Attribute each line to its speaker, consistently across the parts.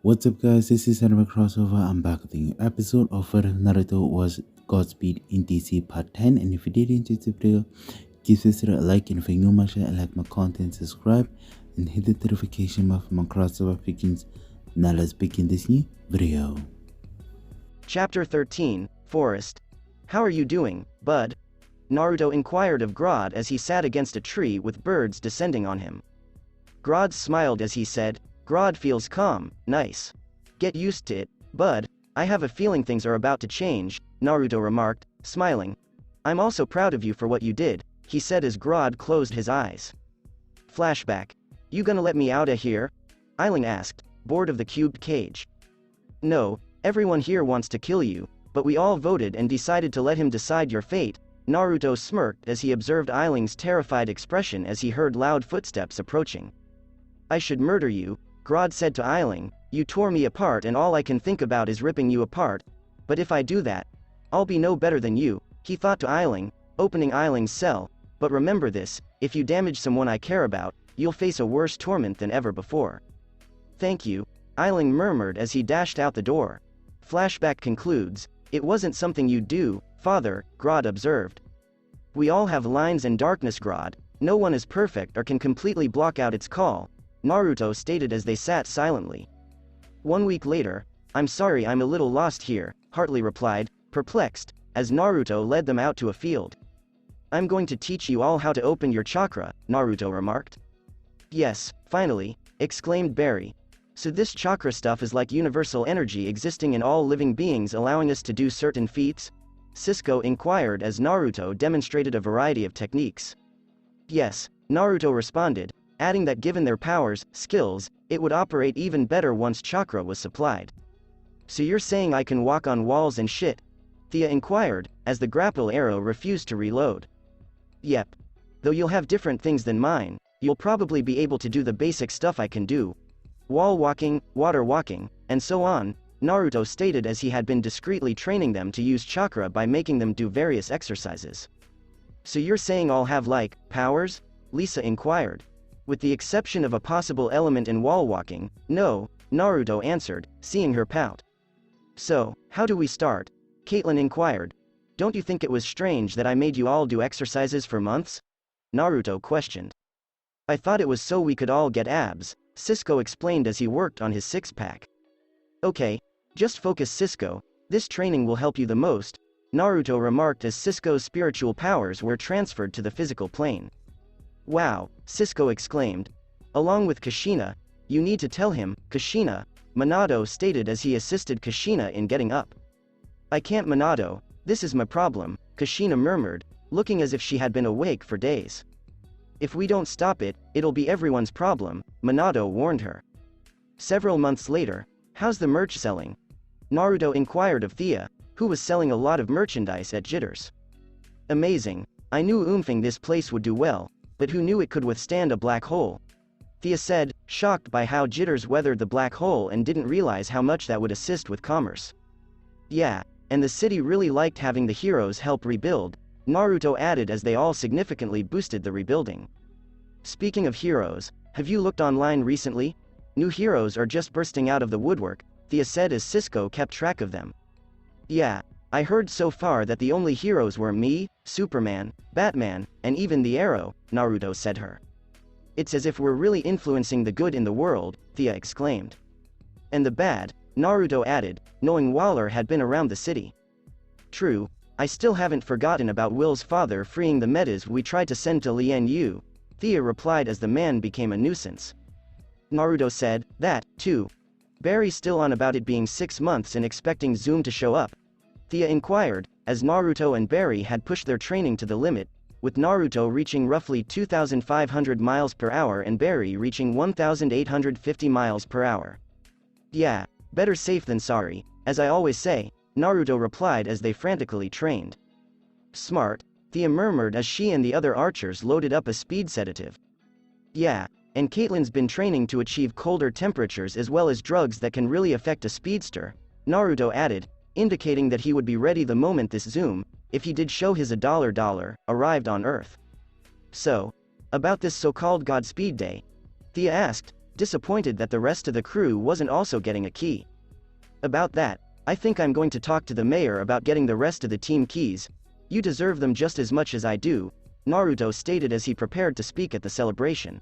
Speaker 1: What's up, guys? This is Anime Crossover. I'm back with a new episode of Naruto was Godspeed in DC Part 10. And if you did enjoy the video, give this video a like. And if you're new, my channel and like my content, subscribe and hit the notification bell for my crossover pickings. Now let's begin this new video.
Speaker 2: Chapter 13, Forest. How are you doing, bud? Naruto inquired of Grodd as he sat against a tree with birds descending on him. Grodd smiled as he said, Grodd feels calm, nice. Get used to it, bud. I have a feeling things are about to change, Naruto remarked, smiling. I'm also proud of you for what you did, he said as Grodd closed his eyes. Flashback. You gonna let me outta here? Eiling asked, bored of the cubed cage. No, everyone here wants to kill you, but we all voted and decided to let him decide your fate, Naruto smirked as he observed Eiling's terrified expression as he heard loud footsteps approaching. I should murder you, Grodd said to Eiling, you tore me apart and all I can think about is ripping you apart, but if I do that, I'll be no better than you, he thought to Eiling, opening Eiling's cell, but remember this, if you damage someone I care about, you'll face a worse torment than ever before. Thank you, Eiling murmured as he dashed out the door. Flashback concludes, it wasn't something you'd do, father, Grodd observed. We all have lines and darkness, Grodd, no one is perfect or can completely block out its call, Naruto stated as they sat silently. 1 week later, I'm sorry I'm a little lost here, Hartley replied, perplexed, as Naruto led them out to a field. I'm going to teach you all how to open your chakra, Naruto remarked. Yes, finally, exclaimed Barry. So this chakra stuff is like universal energy existing in all living beings allowing us to do certain feats? Cisco inquired as Naruto demonstrated a variety of techniques. Yes, Naruto responded, adding that given their powers, skills, it would operate even better once chakra was supplied. So you're saying I can walk on walls and shit? Thea inquired, as the grapple arrow refused to reload. Yep. Though you'll have different things than mine, you'll probably be able to do the basic stuff I can do. Wall walking, water walking, and so on, Naruto stated as he had been discreetly training them to use chakra by making them do various exercises. So you're saying I'll have like, powers? Lisa inquired. With the exception of a possible element in wall walking, no, Naruto answered, seeing her pout. So, how do we start? Caitlin inquired. Don't you think it was strange that I made you all do exercises for months? Naruto questioned. I thought it was so we could all get abs, Cisco explained as he worked on his six-pack. Okay, just focus Cisco, this training will help you the most, Naruto remarked as Cisco's spiritual powers were transferred to the physical plane. Wow, Cisco exclaimed. Along with Kushina, you need to tell him, Kushina, Minato stated as he assisted Kushina in getting up. I can't, Minato, this is my problem, Kushina murmured, looking as if she had been awake for days. If we don't stop it, it'll be everyone's problem, Minato warned her. Several months later, how's the merch selling? Naruto inquired of Thea, who was selling a lot of merchandise at Jitters. Amazing, I knew oomphing this place would do well, but who knew it could withstand a black hole? Thea said, shocked by how Jitters weathered the black hole and didn't realize how much that would assist with commerce. Yeah, and the city really liked having the heroes help rebuild, Naruto added as they all significantly boosted the rebuilding. Speaking of heroes, have you looked online recently? New heroes are just bursting out of the woodwork, Thea said as Cisco kept track of them. Yeah, I heard so far that the only heroes were me, Superman, Batman, and even the Arrow, Naruto said her. It's as if we're really influencing the good in the world, Thea exclaimed. And the bad, Naruto added, knowing Waller had been around the city. True, I still haven't forgotten about Will's father freeing the metas we tried to send to Lien Yu, Thea replied as the man became a nuisance. Naruto said, that, too. Barry's still on about it being 6 months and expecting Zoom to show up. Thea inquired, as Naruto and Barry had pushed their training to the limit, with Naruto reaching roughly 2,500 miles per hour and Barry reaching 1,850 miles per hour. Yeah, better safe than sorry, as I always say, Naruto replied as they frantically trained. Smart, Thea murmured as she and the other archers loaded up a speed sedative. Yeah, and Caitlin's been training to achieve colder temperatures as well as drugs that can really affect a speedster, Naruto added, indicating that he would be ready the moment this Zoom, if he did show his $1, arrived on Earth. So, about this so-called Godspeed Day? Thea asked, disappointed that the rest of the crew wasn't also getting a key. About that, I think I'm going to talk to the mayor about getting the rest of the team keys. You deserve them just as much as I do, Naruto stated as he prepared to speak at the celebration.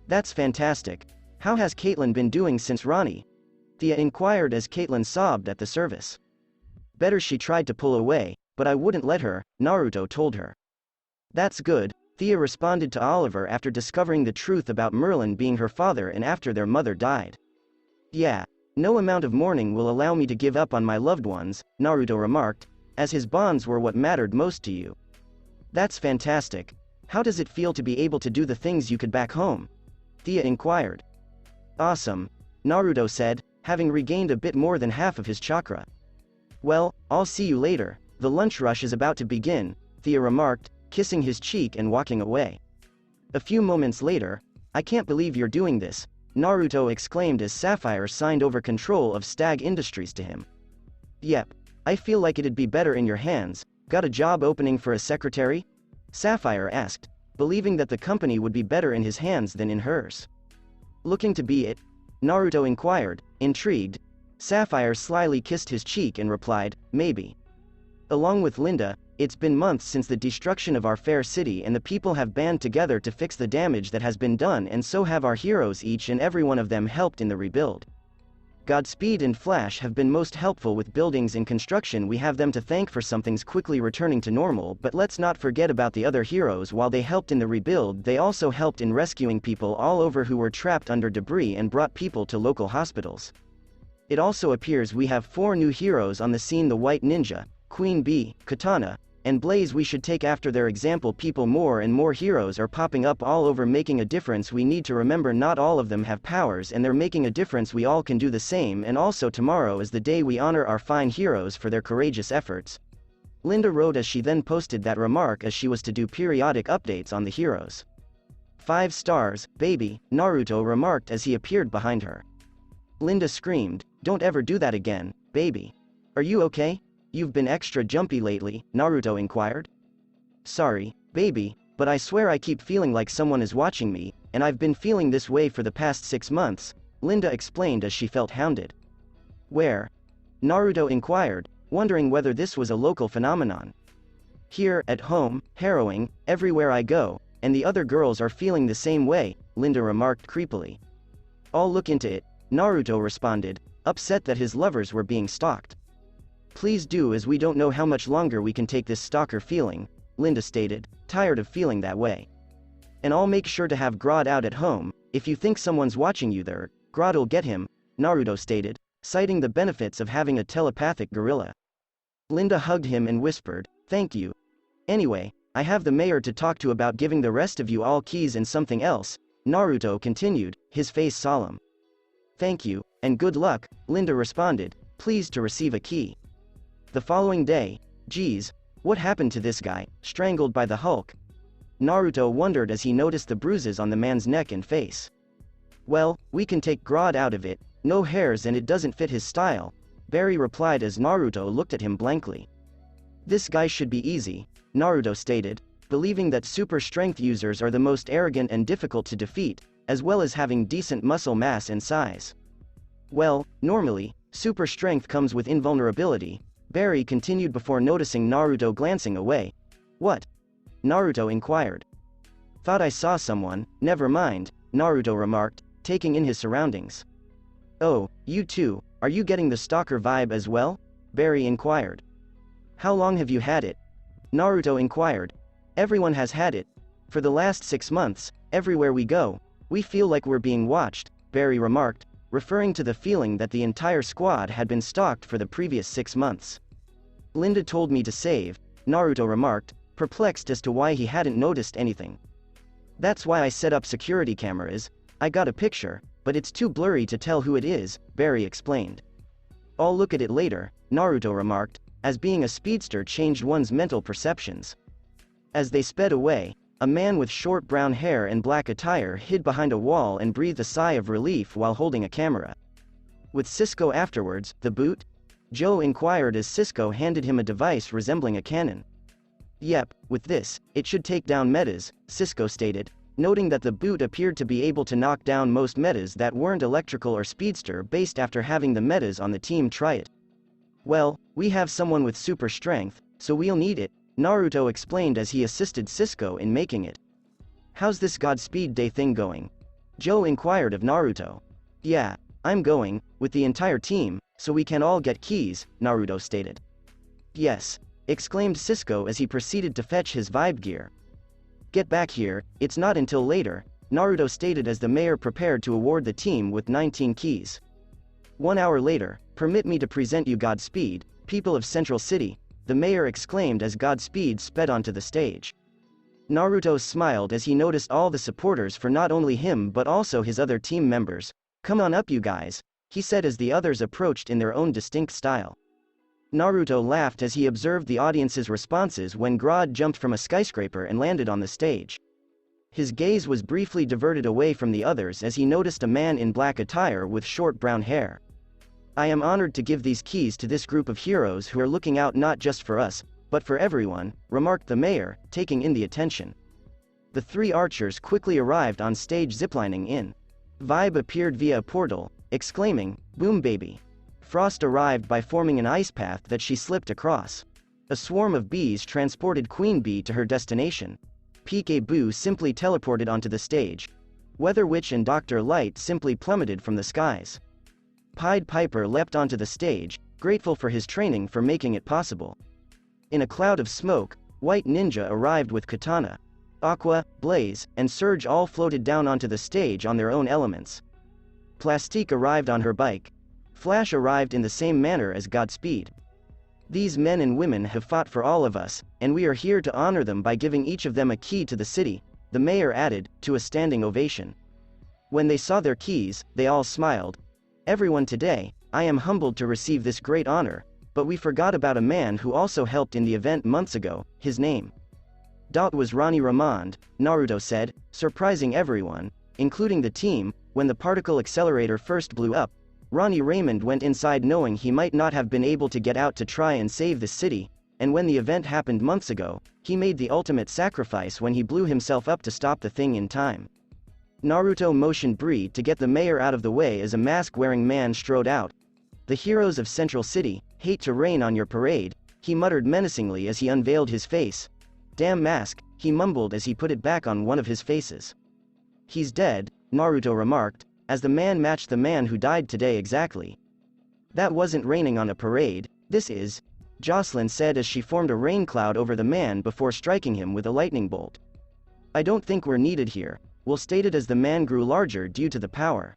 Speaker 2: That's fantastic. How has Caitlyn been doing since Ronnie? Thea inquired as Caitlyn sobbed at the service. Better, she tried to pull away, but I wouldn't let her, Naruto told her. That's good, Thea responded to Olivver after discovering the truth about Merlyn being her father and after their mother died. Yeah, no amount of mourning will allow me to give up on my loved ones, Naruto remarked, as his bonds were what mattered most to you. That's fantastic. How does it feel to be able to do the things you could back home? Thea inquired. Awesome, Naruto said, having regained a bit more than half of his chakra. Well, I'll see you later, the lunch rush is about to begin, Thea remarked, kissing his cheek and walking away. A few moments later, I can't believe you're doing this, Naruto exclaimed as Sapphire signed over control of Stag Industries to him. Yep, I feel like it'd be better in your hands. Got a job opening for a secretary? Sapphire asked, believing that the company would be better in his hands than in hers. Looking to be it? Naruto inquired, intrigued. Sapphire slyly kissed his cheek and replied, maybe. Along with Linda, it's been months since the destruction of our fair city and the people have band together to fix the damage that has been done, and so have our heroes. Each and every one of them helped in the rebuild. Godspeed and Flash have been most helpful with buildings and construction. We have them to thank for something's quickly returning to normal, but let's not forget about the other heroes. While they helped in the rebuild, they also helped in rescuing people all over who were trapped under debris and brought people to local hospitals. It also appears we have 4 new heroes on the scene: the White Ninja, Queen Bee, Katana, and Blaze. We should take after their example. People, more and more heroes are popping up all over, making a difference. We need to remember not all of them have powers, and they're making a difference. We all can do the same, and also tomorrow is the day we honor our fine heroes for their courageous efforts. Linda wrote as she then posted that remark, as she was to do periodic updates on the heroes. 5 stars, baby, Naruto remarked as he appeared behind her. Linda screamed, don't ever do that again, baby. Are you okay? You've been extra jumpy lately, Naruto inquired. Sorry, baby, but I swear I keep feeling like someone is watching me, and I've been feeling this way for the past 6 months, Linda explained as she felt hounded. Where? Naruto inquired, wondering whether this was a local phenomenon. Here, at home, harrowing, everywhere I go, and the other girls are feeling the same way, Linda remarked creepily. I'll look into it, Naruto responded, upset that his lovers were being stalked. Please do, as we don't know how much longer we can take this stalker feeling, Linda stated, tired of feeling that way. And I'll make sure to have Grodd out at home. If you think someone's watching you there, Grodd'll get him, Naruto stated, citing the benefits of having a telepathic gorilla. Linda hugged him and whispered, thank you. Anyway, I have the mayor to talk to about giving the rest of you all keys and something else, Naruto continued, his face solemn. Thank you, and good luck, Linda responded, pleased to receive a key. The following day, geez, what happened to this guy, strangled by the Hulk? Naruto wondered as he noticed the bruises on the man's neck and face. Well, we can take Grodd out of it, no hairs and it doesn't fit his style, Barry replied as Naruto looked at him blankly. This guy should be easy, Naruto stated, believing that super strength users are the most arrogant and difficult to defeat, as well as having decent muscle mass and size. Well, normally, super strength comes with invulnerability, Barry continued before noticing Naruto glancing away. What? Naruto inquired. Thought I saw someone. Never mind, Naruto remarked, taking in his surroundings. Oh, you too, are you getting the stalker vibe as well? Barry inquired. How long have you had it? Naruto inquired. Everyone has had it. For the last 6 months, everywhere we go, we feel like we're being watched, Barry remarked, referring to the feeling that the entire squad had been stalked for the previous 6 months. Linda told me to save, Naruto remarked, perplexed as to why he hadn't noticed anything. That's why I set up security cameras. I got a picture, but it's too blurry to tell who it is, Barry explained. I'll look at it later, Naruto remarked, as being a speedster changed one's mental perceptions. As they sped away, a man with short brown hair and black attire hid behind a wall and breathed a sigh of relief while holding a camera. With Cisco afterwards, the boot? Joe inquired as Cisco handed him a device resembling a cannon. Yep, with this, it should take down metas, Cisco stated, noting that the boot appeared to be able to knock down most metas that weren't electrical or speedster based after having the metas on the team try it. Well, we have someone with super strength, so we'll need it, Naruto explained as he assisted Cisco in making it. How's this Godspeed Day thing going? Joe inquired of Naruto. Yeah, I'm going, with the entire team, so we can all get keys, Naruto stated. Yes, exclaimed Cisco as he proceeded to fetch his vibe gear. Get back here, it's not until later, Naruto stated as the mayor prepared to award the team with 19 keys. 1 hour later, permit me to present you Godspeed, people of Central City, the mayor exclaimed as Godspeed sped onto the stage. Naruto smiled as he noticed all the supporters for not only him but also his other team members. Come on up you guys, he said as the others approached in their own distinct style. Naruto laughed as he observed the audience's responses when Grodd jumped from a skyscraper and landed on the stage. His gaze was briefly diverted away from the others as he noticed a man in black attire with short brown hair. I am honored to give these keys to this group of heroes who are looking out not just for us, but for everyone, remarked the mayor, taking in the attention. The 3 archers quickly arrived on stage ziplining in. Vibe appeared via a portal, exclaiming, "Boom baby." Frost arrived by forming an ice path that she slipped across. A swarm of bees transported Queen Bee to her destination. Peek-a-Boo simply teleported onto the stage. Weather Witch and Dr. Light simply plummeted from the skies. Pied Piper leapt onto the stage, grateful for his training for making it possible. In a cloud of smoke, White Ninja arrived with Katana. Aqua, Blaze, and Surge all floated down onto the stage on their own elements. Plastique arrived on her bike. Flash arrived in the same manner as Godspeed. These men and women have fought for all of us, and we are here to honor them by giving each of them a key to the city, the mayor added, to a standing ovation. When they saw their keys, they all smiled. Everyone today, I am humbled to receive this great honor, but we forgot about a man who also helped in the event months ago, his name. That was Ronnie Ramond, Naruto said, surprising everyone, including the team. When the particle accelerator first blew up, Ronnie Raymond went inside knowing he might not have been able to get out to try and save the city, and when the event happened months ago, he made the ultimate sacrifice when he blew himself up to stop the thing in time. Naruto motioned Bree to get the mayor out of the way as a mask-wearing man strode out. The heroes of Central City hate to rain on your parade, he muttered menacingly as he unveiled his face. Damn mask, he mumbled as he put it back on one of his faces. He's dead, Naruto remarked, as the man matched the man who died today exactly. That wasn't raining on a parade, this is, Jocelyn said as she formed a rain cloud over the man before striking him with a lightning bolt. I don't think we're needed here, Will stated as the man grew larger due to the power.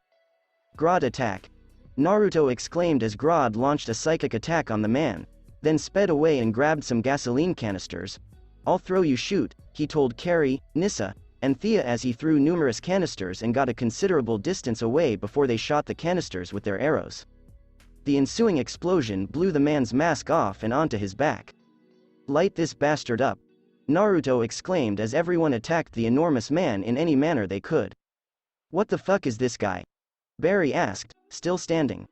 Speaker 2: Grodd attack. Naruto exclaimed as Grodd launched a psychic attack on the man, then sped away and grabbed some gasoline canisters. I'll throw you shoot, he told Carrie, Nissa, and Thea as he threw numerous canisters and got a considerable distance away before they shot the canisters with their arrows. The ensuing explosion blew the man's mask off and onto his back. Light this bastard up, Naruto exclaimed as everyone attacked the enormous man in any manner they could. What the fuck is this guy? Barry asked, still standing.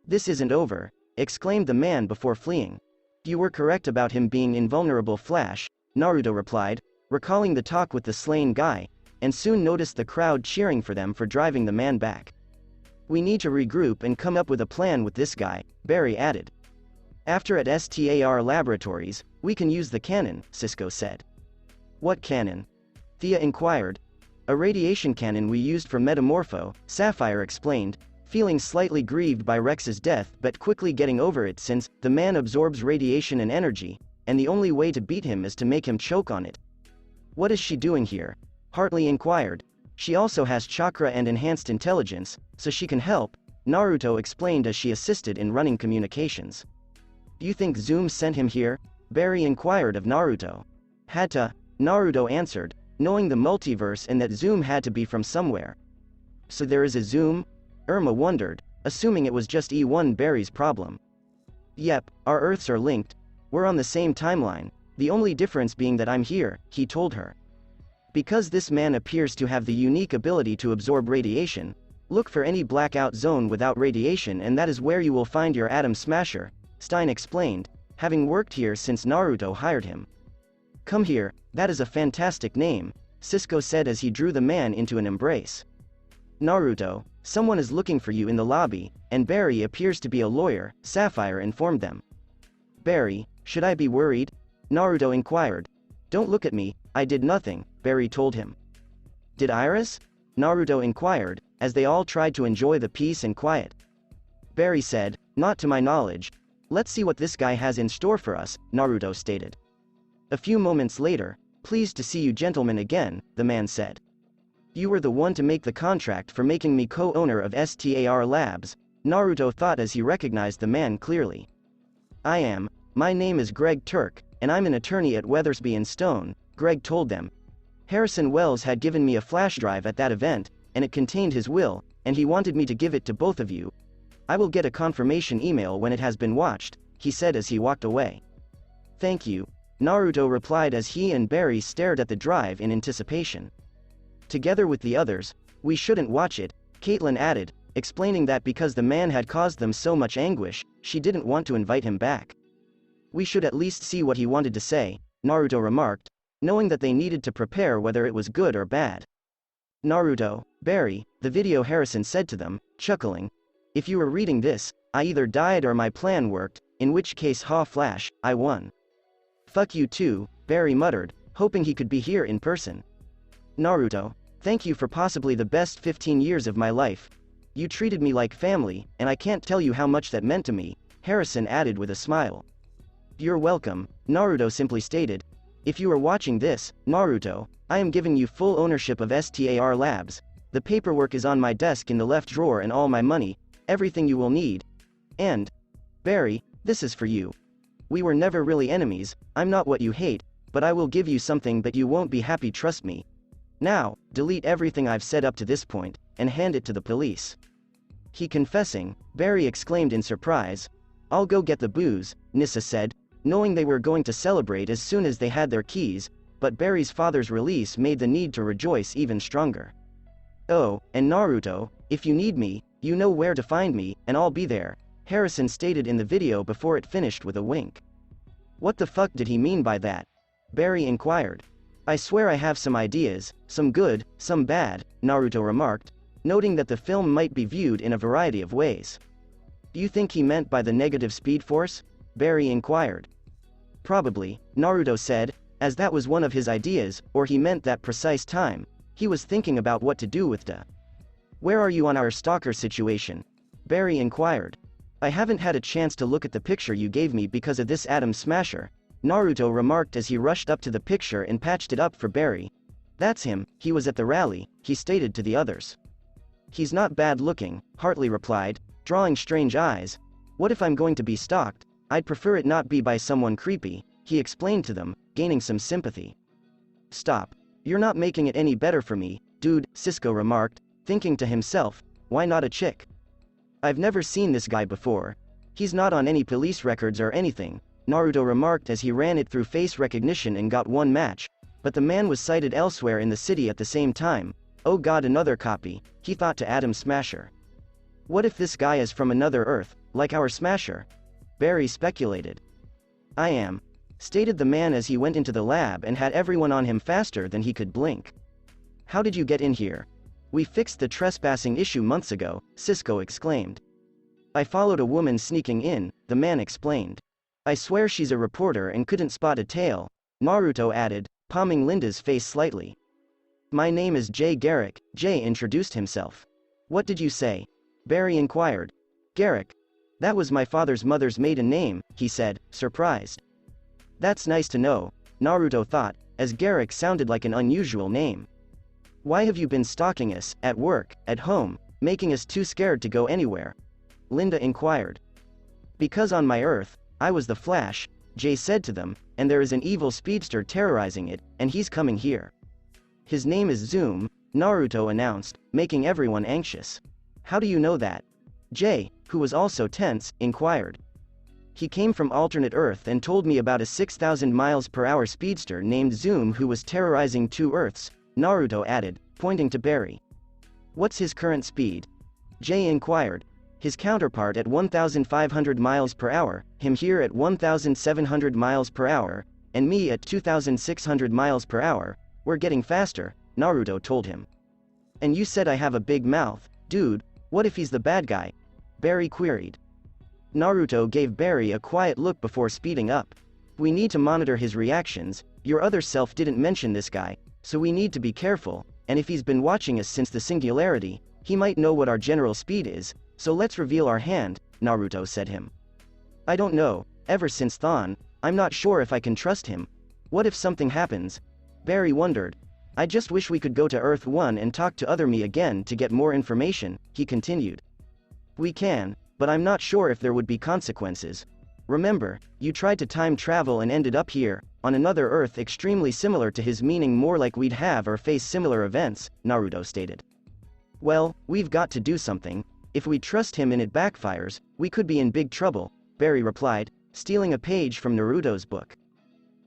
Speaker 2: This isn't over, exclaimed the man before fleeing. You were correct about him being invulnerable Flash, Naruto replied, recalling the talk with the slain guy, and soon noticed the crowd cheering for them for driving the man back. We need to regroup and come up with a plan with this guy, Barry added. After at STAR Laboratories, we can use the cannon, Cisco said. What cannon? Thea inquired. A radiation cannon we used for Metamorpho, Sapphire explained, feeling slightly grieved by Rex's death but quickly getting over it since the man absorbs radiation and energy, and the only way to beat him is to make him choke on it. What is she doing here? Hartley inquired. She also has chakra and enhanced intelligence, so she can help, Naruto explained as she assisted in running communications. Do you think Zoom sent him here? Barry inquired of Naruto. Had to, Naruto answered, knowing the multiverse and that Zoom had to be from somewhere. So there is a Zoom? Irma wondered, assuming it was just E1 Barry's problem. Yep, our Earths are linked. We're on the same timeline, the only difference being that I'm here, he told her. Because this man appears to have the unique ability to absorb radiation, look for any blackout zone without radiation and that is where you will find your Atom Smasher, Stein explained, having worked here since Naruto hired him. Come here, that is a fantastic name, Cisco said as he drew the man into an embrace. Naruto, someone is looking for you in the lobby, and Barry appears to be a lawyer, Sapphire informed them. Barry, should I be worried? Naruto inquired. Don't look at me, I did nothing, Barry told him. Did Iris? Naruto inquired, as they all tried to enjoy the peace and quiet. Barry said, not to my knowledge. Let's see what this guy has in store for us, Naruto stated. A few moments later, pleased to see you gentlemen again, the man said. You were the one to make the contract for making me co-owner of STAR Labs, Naruto thought as he recognized the man clearly. I am. My name is Greg Turk, and I'm an attorney at Weathersby & Stone, Greg told them. Harrison Wells had given me a flash drive at that event, and it contained his will, and he wanted me to give it to both of you. I will get a confirmation email when it has been watched, he said as he walked away. Thank you, Naruto replied as he and Barry stared at the drive in anticipation. Together with the others, we shouldn't watch it, Caitlin added, explaining that because the man had caused them so much anguish, she didn't want to invite him back. We should at least see what he wanted to say, Naruto remarked, knowing that they needed to prepare whether it was good or bad. Naruto, Barry, the video Harrison said to them, chuckling. If you were reading this, I either died or my plan worked, in which case Flash, I won. Fuck you too, Barry muttered, hoping he could be here in person. Naruto, thank you for possibly the best 15 years of my life. You treated me like family, and I can't tell you how much that meant to me, Harrison added with a smile. You're welcome, Naruto simply stated. If you are watching this, Naruto, I am giving you full ownership of STAR Labs. The paperwork is on my desk in the left drawer and all my money, everything you will need. And, Barry, this is for you. We were never really enemies, I'm not what you hate, but I will give you something that you won't be happy, trust me. Now, delete everything I've said up to this point, and hand it to the police. He confessing, Barry exclaimed in surprise. I'll go get the booze, Nissa said, knowing they were going to celebrate as soon as they had their keys, but Barry's father's release made the need to rejoice even stronger. Oh, and Naruto, if you need me, you know where to find me, and I'll be there, Harrison stated in the video before it finished with a wink. What the fuck did he mean by that? Barry inquired. I swear I have some ideas, some good, some bad, Naruto remarked, noting that the film might be viewed in a variety of ways. Do you think he meant by the negative speed force? Barry inquired. Probably, Naruto said, as that was one of his ideas, or he meant that precise time. He was thinking about what to do with Da. Where are you on our stalker situation? Barry inquired. I haven't had a chance to look at the picture you gave me because of this atom smasher, Naruto remarked as he rushed up to the picture and patched it up for Barry. That's him, he was at the rally, he stated to the others. He's not bad looking, Hartley replied, drawing strange eyes. What if I'm going to be stalked? I'd prefer it not be by someone creepy, he explained to them, gaining some sympathy. Stop. You're not making it any better for me, dude, Cisco remarked, thinking to himself, why not a chick? I've never seen this guy before. He's not on any police records or anything, Naruto remarked as he ran it through face recognition and got one match, but the man was sighted elsewhere in the city at the same time. Oh god, another copy, he thought to Atom Smasher. What if this guy is from another Earth, like our Smasher? Barry speculated. I am, stated the man as he went into the lab and had everyone on him faster than he could blink. How did you get in here? We fixed the trespassing issue months ago, Cisco exclaimed. I followed a woman sneaking in, the man explained. I swear she's a reporter and couldn't spot a tail, Naruto added, palming Linda's face slightly. My name is Jay Garrick, Jay introduced himself. What did you say? Barry inquired. Garrick. That was my father's mother's maiden name, he said, surprised. That's nice to know, Naruto thought, as Garrick sounded like an unusual name. Why have you been stalking us, at work, at home, making us too scared to go anywhere? Linda inquired. Because on my Earth, I was the Flash, Jay said to them, and there is an evil speedster terrorizing it, and he's coming here. His name is Zoom, Naruto announced, making everyone anxious. How do you know that? Jay, who was also tense, inquired. He came from alternate Earth and told me about a 6,000 miles per hour speedster named Zoom who was terrorizing 2 Earths, Naruto added, pointing to Barry. What's his current speed? Jay inquired. His counterpart at 1,500 miles per hour, him here at 1,700 miles per hour, and me at 2,600 miles per hour. We're getting faster, Naruto told him. And you said I have a big mouth, dude, what if he's the bad guy? Barry queried. Naruto gave Barry a quiet look before speeding up. We need to monitor his reactions, your other self didn't mention this guy, so we need to be careful, and if he's been watching us since the singularity, he might know what our general speed is, so let's reveal our hand, Naruto said him. I don't know, ever since Thon, I'm not sure if I can trust him. What if something happens? Barry wondered. I just wish we could go to Earth 1 and talk to other me again to get more information, he continued. We can, but I'm not sure if there would be consequences. Remember, you tried to time travel and ended up here, on another Earth extremely similar to his, meaning more like we'd have or face similar events, Naruto stated. Well, we've got to do something. If we trust him and it backfires, we could be in big trouble, Barry replied, stealing a page from Naruto's book.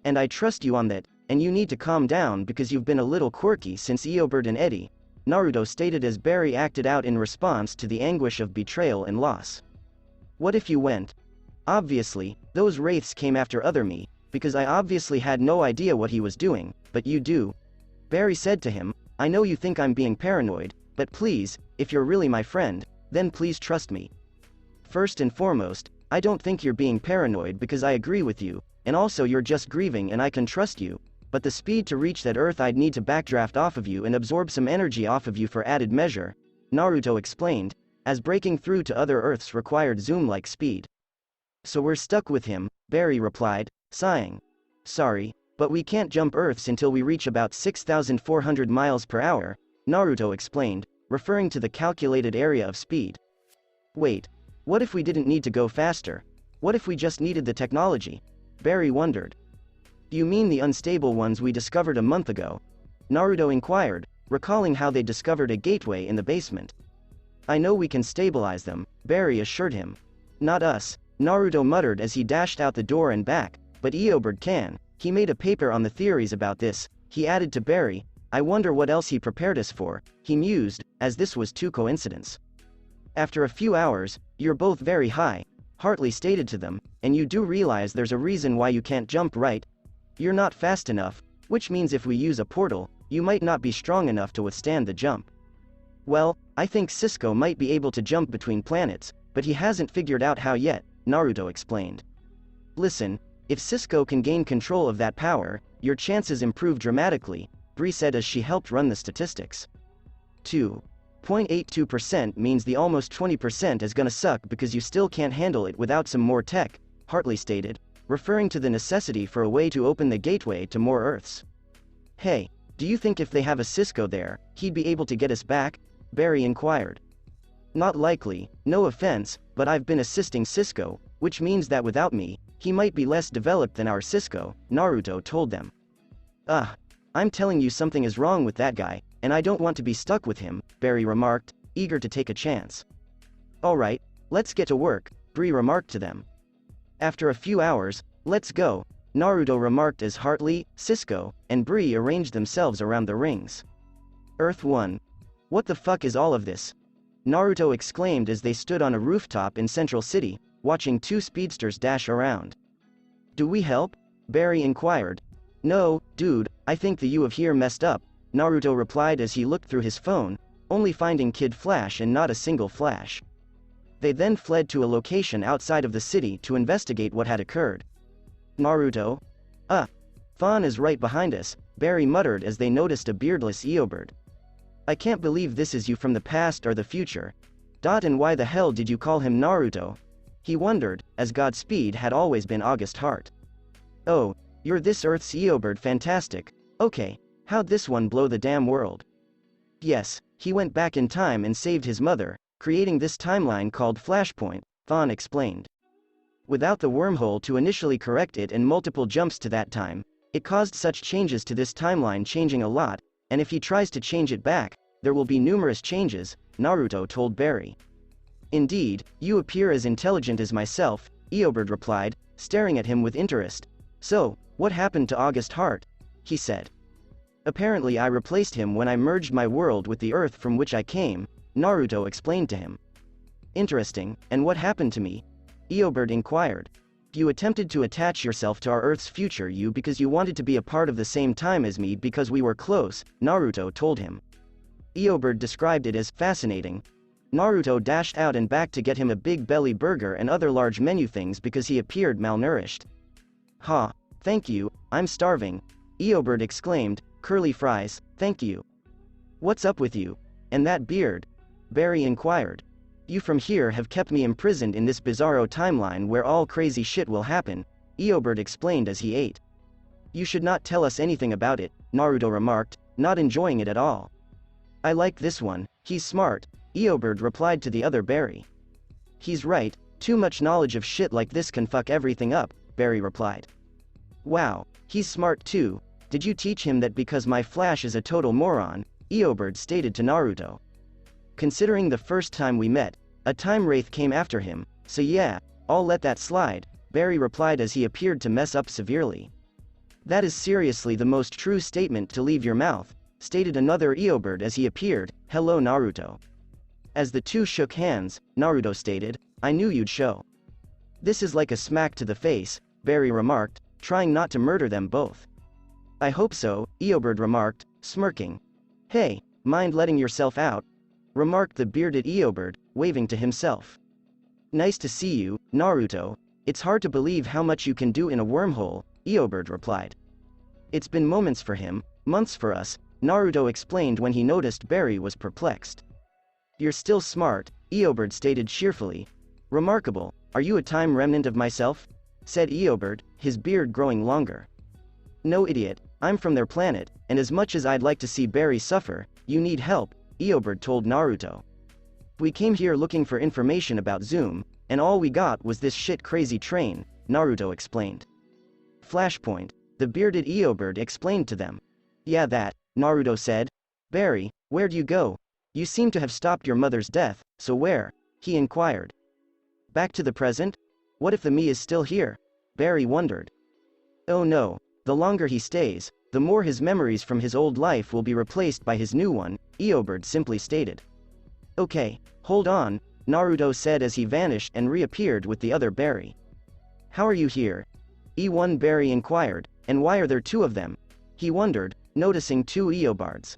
Speaker 2: And I trust you on that, and you need to calm down because you've been a little quirky since Eobard and Eddie, Naruto stated as Barry acted out in response to the anguish of betrayal and loss. What if you went? Obviously, those wraiths came after other me, because I obviously had no idea what he was doing, but you do. Barry said to him, I know you think I'm being paranoid, but please, if you're really my friend, then please trust me. First and foremost, I don't think you're being paranoid because I agree with you, and also you're just grieving and I can trust you, but the speed to reach that Earth I'd need to backdraft off of you and absorb some energy off of you for added measure, Naruto explained, as breaking through to other Earths required zoom-like speed. So we're stuck with him, Barry replied, sighing. Sorry, but we can't jump Earths until we reach about 6,400 miles per hour, Naruto explained, referring to the calculated area of speed. Wait, what if we didn't need to go faster? What if we just needed the technology? Barry wondered. You mean the unstable ones we discovered a month ago? Naruto inquired, recalling how they discovered a gateway in the basement. I know we can stabilize them, Barry assured him. Not us, Naruto muttered as he dashed out the door and back, but Eobard can. He made a paper on the theories about this, he added to Barry. I wonder what else he prepared us for, he mused, as this was too coincidence. After a few hours, you're both very high, Hartley stated to them, and you do realize there's a reason why you can't jump, right? You're not fast enough, which means if we use a portal, you might not be strong enough to withstand the jump. Well, I think Cisco might be able to jump between planets, but he hasn't figured out how yet, Naruto explained. Listen, if Cisco can gain control of that power, your chances improve dramatically, Bree said as she helped run the statistics. 2.82% means the almost 20% is gonna suck because you still can't handle it without some more tech, Hartley stated, referring to the necessity for a way to open the gateway to more Earths. Hey, do you think if they have a Cisco there, he'd be able to get us back? Barry inquired. Not likely, no offense, but I've been assisting Cisco, which means that without me, he might be less developed than our Cisco, Naruto told them. I'm telling you something is wrong with that guy, and I don't want to be stuck with him, Barry remarked, eager to take a chance. Alright, let's get to work, Bree remarked to them. After a few hours, let's go, Naruto remarked as Hartley, Cisco, and Bree arranged themselves around the rings. Earth 1. What the fuck is all of this? Naruto exclaimed as they stood on a rooftop in Central City, watching two speedsters dash around. Do we help? Barry inquired. No, dude, I think the you of here messed up, Naruto replied as he looked through his phone, only finding Kid Flash and not a single Flash. They then fled to a location outside of the city to investigate what had occurred. Naruto? Thon is right behind us, Barry muttered as they noticed a beardless Eobard. I can't believe this is you from the past or the future. And why the hell did you call him Naruto? He wondered, as Godspeed had always been August Heart. Oh, you're this Earth's Eobard, fantastic. Okay, how'd this one blow the damn world? Yes, he went back in time and saved his mother, creating this timeline called Flashpoint, Thon explained. Without the wormhole to initially correct it and multiple jumps to that time, it caused such changes to this timeline, changing a lot, and if he tries to change it back, there will be numerous changes, Naruto told Barry. Indeed, you appear as intelligent as myself, Eobard replied, staring at him with interest. So, what happened to August Heart? He said. Apparently I replaced him when I merged my world with the Earth from which I came, Naruto explained to him. Interesting, and what happened to me? Eobard inquired. You attempted to attach yourself to our Earth's future you because you wanted to be a part of the same time as me because we were close, Naruto told him. Eobird described it as fascinating. Naruto dashed out and back to get him a big belly burger and other large menu things because he appeared malnourished. Ha, thank you, I'm starving, Eobird exclaimed, curly fries, thank you. What's up with you? And that beard? Barry inquired. You from here have kept me imprisoned in this bizarro timeline where all crazy shit will happen, Eobird explained as he ate. You should not tell us anything about it, Naruto remarked, not enjoying it at all. I like this one, he's smart, Eobird replied to the other Barry. He's right, too much knowledge of shit like this can fuck everything up, Barry replied. Wow, he's smart too, did you teach him that because my Flash is a total moron, Eobird stated to Naruto. Considering the first time we met, a time wraith came after him, so yeah, I'll let that slide, Barry replied as he appeared to mess up severely. That is seriously the most true statement to leave your mouth, stated another Eobird as he appeared, hello Naruto. As the two shook hands, Naruto stated, I knew you'd show. This is like a smack to the face, Barry remarked, trying not to murder them both. I hope so, Eobird remarked, smirking. Hey, mind letting yourself out? Remarked the bearded Eobird, waving to himself. Nice to see you, Naruto, it's hard to believe how much you can do in a wormhole, Eobird replied. It's been moments for him, months for us, Naruto explained when he noticed Barry was perplexed. You're still smart, Eobird stated cheerfully. Remarkable, are you a time remnant of myself? Said Eobird, his beard growing longer. No idiot, I'm from their planet, and as much as I'd like to see Barry suffer, you need help, Eobird told Naruto. We came here looking for information about Zoom, and all we got was this shit crazy train, Naruto explained. Flashpoint, the bearded Eobird explained to them. Yeah that, Naruto said. Barry, where'd you go? You seem to have stopped your mother's death, so where? He inquired. Back to the present? What if the me is still here? Barry wondered. Oh no, the longer he stays, the more his memories from his old life will be replaced by his new one, Eobird simply stated. Okay, hold on, Naruto said as he vanished and reappeared with the other Barry. How are you here? E1 Barry inquired, and why are there two of them? He wondered, noticing two Eobards.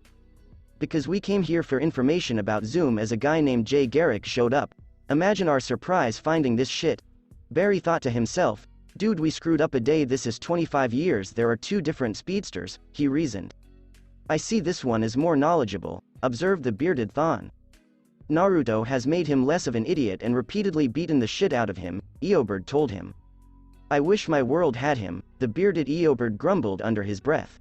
Speaker 2: Because we came here for information about Zoom as a guy named Jay Garrick showed up. Imagine our surprise finding this shit. Barry thought to himself, dude we screwed up a day this is 25 years there are two different speedsters, he reasoned. I see this one is more knowledgeable, observed the bearded Thon. Naruto has made him less of an idiot and repeatedly beaten the shit out of him, Eobird told him. I wish my world had him, the bearded Eobird grumbled under his breath.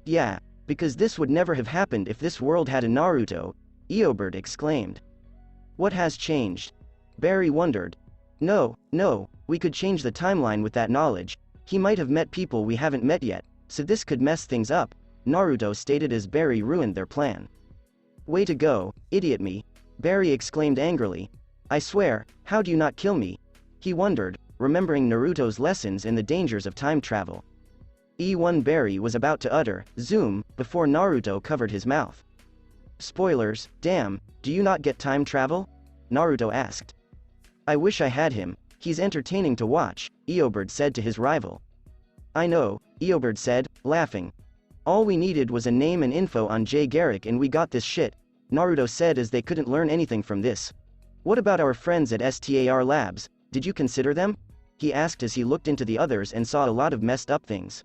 Speaker 2: Yeah, because this would never have happened if this world had a Naruto, Eobird exclaimed. What has changed? Barry wondered. No, we could change the timeline with that knowledge, he might have met people we haven't met yet, so this could mess things up, Naruto stated as Barry ruined their plan. Way to go, idiot me, Barry exclaimed angrily. I swear, how do you not kill me? He wondered, remembering Naruto's lessons in the dangers of time travel. E1 Barry was about to utter, Zoom, before Naruto covered his mouth. Spoilers, damn, do you not get time travel? Naruto asked. I wish I had him, he's entertaining to watch, Eobird said to his rival. I know, Eobird said, laughing. All we needed was a name and info on Jay Garrick and we got this shit, Naruto said as they couldn't learn anything from this. What about our friends at STAR Labs, did you consider them? He asked as he looked into the others and saw a lot of messed up things.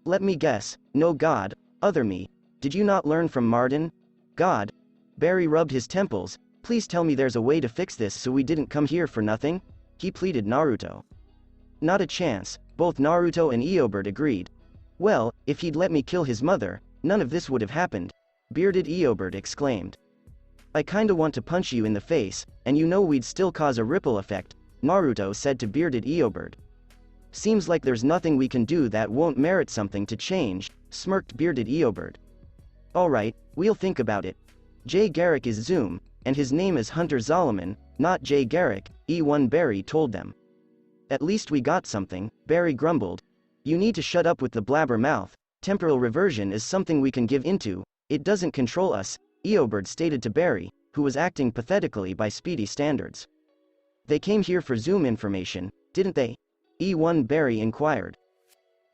Speaker 2: Let me guess, no God, other me, did you not learn from Marden? God. Barry rubbed his temples, please tell me there's a way to fix this so we didn't come here for nothing, he pleaded Naruto. Not a chance, both Naruto and Eobird agreed. Well, if he'd let me kill his mother, none of this would have happened, bearded Eobird exclaimed. I kinda want to punch you in the face, and you know we'd still cause a ripple effect, Naruto said to bearded Eobird. Seems like there's nothing we can do that won't merit something to change, smirked bearded Eobird. Alright, we'll think about it. Jay Garrick is Zoom, and his name is Hunter Zolomon, not Jay Garrick, E1 Barry told them. At least we got something, Barry grumbled. You need to shut up with the blabber mouth, temporal reversion is something we can give into, it doesn't control us, Eobird stated to Barry, who was acting pathetically by speedy standards. They came here for Zoom information, didn't they? E1 Barry inquired.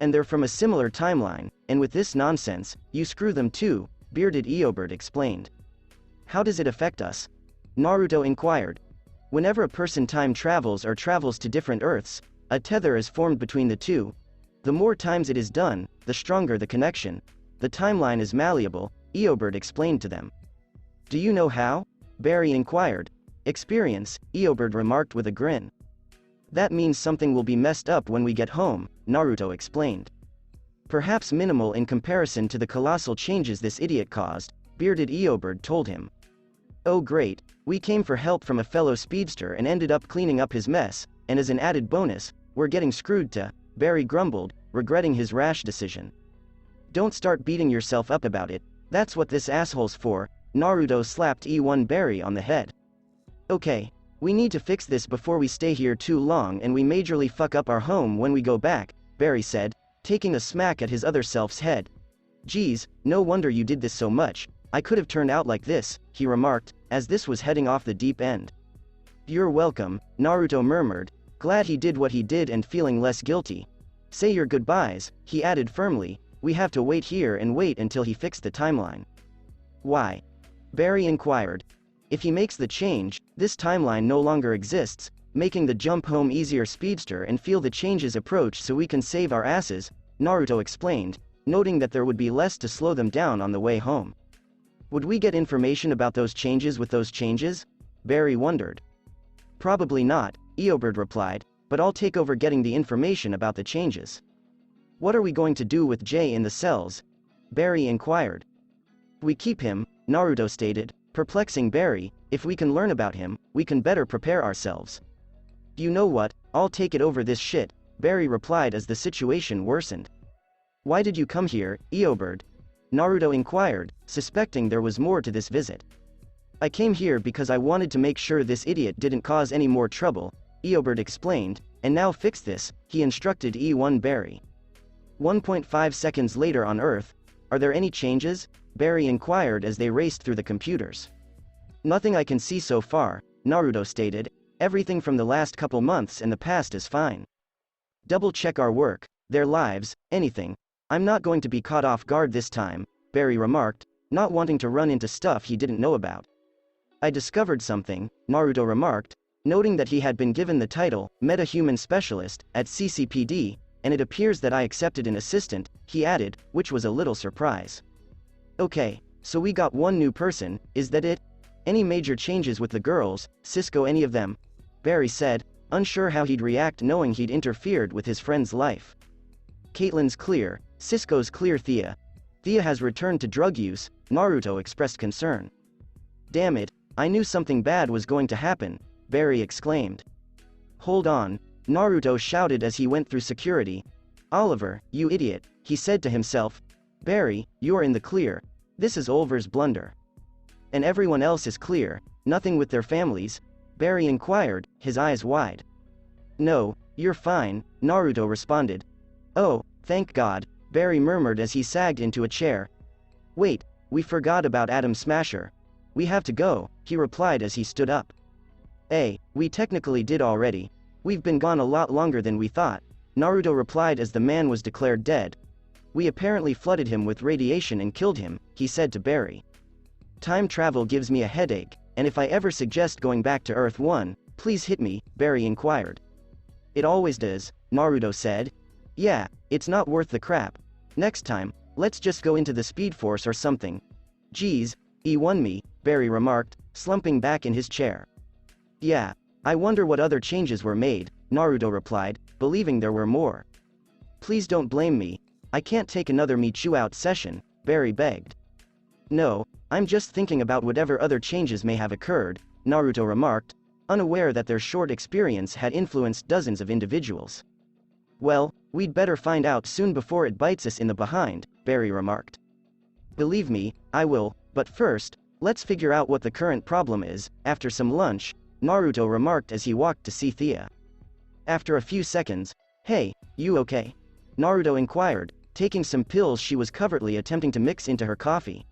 Speaker 2: And they're from a similar timeline, and with this nonsense, you screw them too, bearded Eobard explained. How does it affect us? Naruto inquired. Whenever a person time travels or travels to different Earths, a tether is formed between the two. The more times it is done, the stronger the connection. The timeline is malleable, Eobard explained to them. Do you know how? Barry inquired. Experience, Eobard remarked with a grin. That means something will be messed up when we get home, Naruto explained. Perhaps minimal in comparison to the colossal changes this idiot caused, bearded Eobard told him. Oh great, we came for help from a fellow speedster and ended up cleaning up his mess, and as an added bonus, we're getting screwed too, Barry grumbled, regretting his rash decision. Don't start beating yourself up about it, that's what this asshole's for, Naruto slapped E1 Barry on the head. Okay, we need to fix this before we stay here too long and we majorly fuck up our home when we go back, Barry said, taking a smack at his other self's head. Geez, no wonder you did this so much, I could have turned out like this, he remarked, as this was heading off the deep end. You're welcome, Naruto murmured, glad he did what he did and feeling less guilty. Say your goodbyes, he added firmly, we have to wait here and wait until he fixed the timeline. Why? Barry inquired. If he makes the change, this timeline no longer exists, making the jump home easier speedster and feel the changes approach so we can save our asses, Naruto explained, noting that there would be less to slow them down on the way home. Would we get information about those changes with those changes? Barry wondered. Probably not, Eobard replied, but I'll take over getting the information about the changes. What are we going to do with Jay in the cells? Barry inquired. We keep him, Naruto stated, perplexing Barry, if we can learn about him, we can better prepare ourselves. You know what, I'll take it over this shit, Barry replied as the situation worsened. Why did you come here, Eobard? Naruto inquired, suspecting there was more to this visit. I came here because I wanted to make sure this idiot didn't cause any more trouble, Eobard explained, and now fix this, he instructed E1 Barry. 1.5 seconds later on Earth, are there any changes? Barry inquired as they raced through the computers. Nothing I can see so far, Naruto stated, everything from the last couple months and the past is fine. Double check our work, their lives, anything. I'm not going to be caught off guard this time, Barry remarked, not wanting to run into stuff he didn't know about. I discovered something, Naruto remarked, noting that he had been given the title, Meta-Human Specialist, at CCPD, and it appears that I accepted an assistant, he added, which was a little surprise. Okay, so we got one new person, is that it? Any major changes with the girls, Cisco any of them? Barry said, unsure how he'd react knowing he'd interfered with his friend's life. Caitlin's clear, Cisco's clear Thea. Thea has returned to drug use, Naruto expressed concern. Damn it, I knew something bad was going to happen, Barry exclaimed. Hold on, Naruto shouted as he went through security. Olivver, you idiot, he said to himself. Barry, you're in the clear. This is Olivver's blunder. And everyone else is clear, nothing with their families? Barry inquired, his eyes wide. No, you're fine, Naruto responded. Oh, thank God, Barry murmured as he sagged into a chair. Wait, we forgot about Atom Smasher. We have to go, he replied as he stood up. We technically did already. We've been gone a lot longer than we thought, Naruto replied as the man was declared dead. We apparently flooded him with radiation and killed him, he said to Barry. Time travel gives me a headache, and if I ever suggest going back to Earth 1, please hit me, Barry inquired. It always does, Naruto said. Yeah, it's not worth the crap. Next time, let's just go into the Speed Force or something. Geez, E1 me, Barry remarked, slumping back in his chair. Yeah, I wonder what other changes were made, Naruto replied, believing there were more. Please don't blame me. I can't take another me chew out session, Barry begged. No, I'm just thinking about whatever other changes may have occurred, Naruto remarked, unaware that their short experience had influenced dozens of individuals. Well, we'd better find out soon before it bites us in the behind, Barry remarked. Believe me, I will, but first, let's figure out what the current problem is. After some lunch, Naruto remarked as he walked to see Thea. After a few seconds, hey, you okay? Naruto inquired, taking some pills she was covertly attempting to mix into her coffee.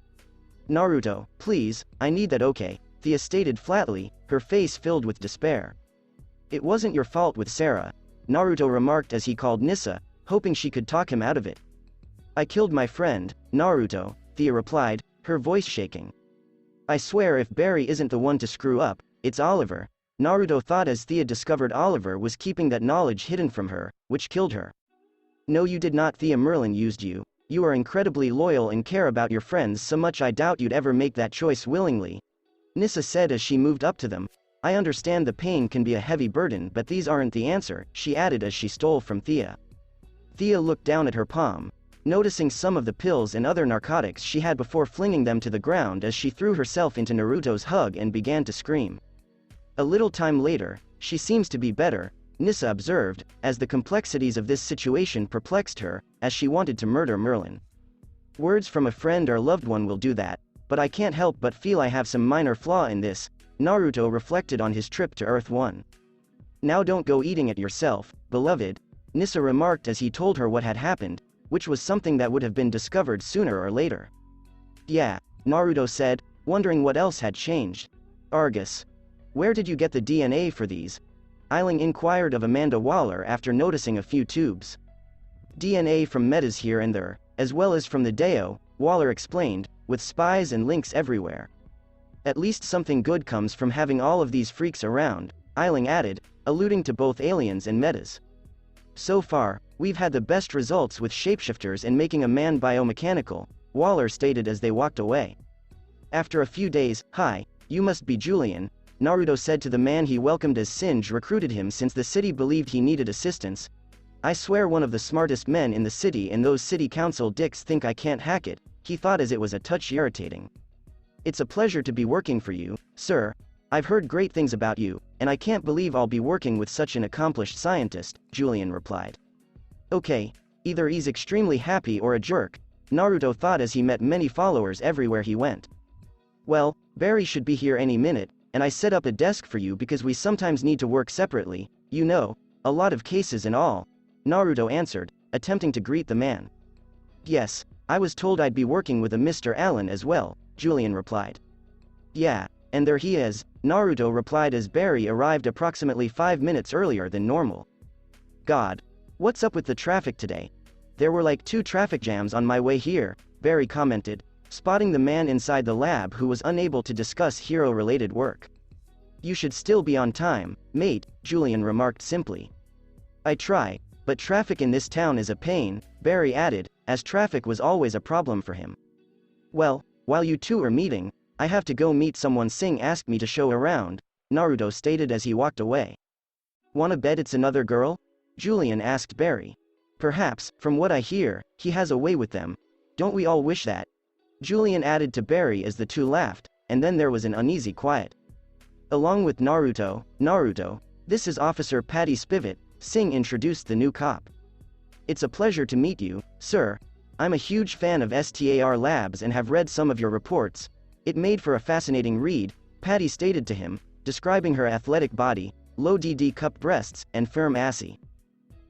Speaker 2: Naruto, please, I need that okay, Thea stated flatly, her face filled with despair. It wasn't your fault with Sara. Naruto remarked as he called Nissa, hoping she could talk him out of it. I killed my friend, Naruto, Thea replied, her voice shaking. I swear if Barry isn't the one to screw up, it's Olivver, Naruto thought as Thea discovered Olivver was keeping that knowledge hidden from her, which killed her. No, you did not. Thea Merlyn used you. You are incredibly loyal and care about your friends so much I doubt you'd ever make that choice willingly, Nissa said as she moved up to them. I understand the pain can be a heavy burden, but these aren't the answer, she added as she stole from Thea. Thea looked down at her palm, noticing some of the pills and other narcotics she had before flinging them to the ground as she threw herself into Naruto's hug and began to scream. A little time later, she seems to be better, Nissa observed, as the complexities of this situation perplexed her, as she wanted to murder Merlyn. Words from a friend or loved one will do that, but I can't help but feel I have some minor flaw in this, Naruto reflected on his trip to Earth 1. Now don't go eating it yourself, beloved, Nissa remarked as he told her what had happened, which was something that would have been discovered sooner or later. Yeah, Naruto said, wondering what else had changed. Argus. Where did you get the DNA for these? Eiling inquired of Amanda Waller after noticing a few tubes. DNA from metas here and there, as well as from the Deo, Waller explained, with spies and links everywhere. At least something good comes from having all of these freaks around, Eiling added, alluding to both aliens and metas. So far, we've had the best results with shapeshifters and making a man biomechanical, Waller stated as they walked away. After a few days, hi, you must be Julian, Naruto said to the man he welcomed as Singe recruited him since the city believed he needed assistance. I swear one of the smartest men in the city and those city council dicks think I can't hack it, he thought as it was a touch irritating. It's a pleasure to be working for you, sir. I've heard great things about you, and I can't believe I'll be working with such an accomplished scientist, Julian replied. Okay, either he's extremely happy or a jerk, Naruto thought as he met many followers everywhere he went. Well, Barry should be here any minute, and I set up a desk for you because we sometimes need to work separately, you know, a lot of cases and all, Naruto answered, attempting to greet the man. Yes, I was told I'd be working with a Mr. Allen as well, Julian replied. Yeah, and there he is, Naruto replied as Barry arrived approximately 5 minutes earlier than normal. God. What's up with the traffic today? There were like 2 traffic jams on my way here, Barry commented, spotting the man inside the lab who was unable to discuss hero-related work. You should still be on time, mate, Julian remarked simply. I try, but traffic in this town is a pain, Barry added, as traffic was always a problem for him. Well, while you two are meeting, I have to go meet someone. Singh asked me to show around, Naruto stated as he walked away. Wanna bet it's another girl? Julian asked Barry. Perhaps, from what I hear, he has a way with them. Don't we all wish that? Julian added to Barry as the two laughed, and then there was an uneasy quiet. Along with Naruto, this is Officer Patty Spivot, Singh introduced the new cop. It's a pleasure to meet you, sir. I'm a huge fan of STAR Labs and have read some of your reports. It made for a fascinating read, Patty stated to him, describing her athletic body, low DD cup breasts, and firm assy.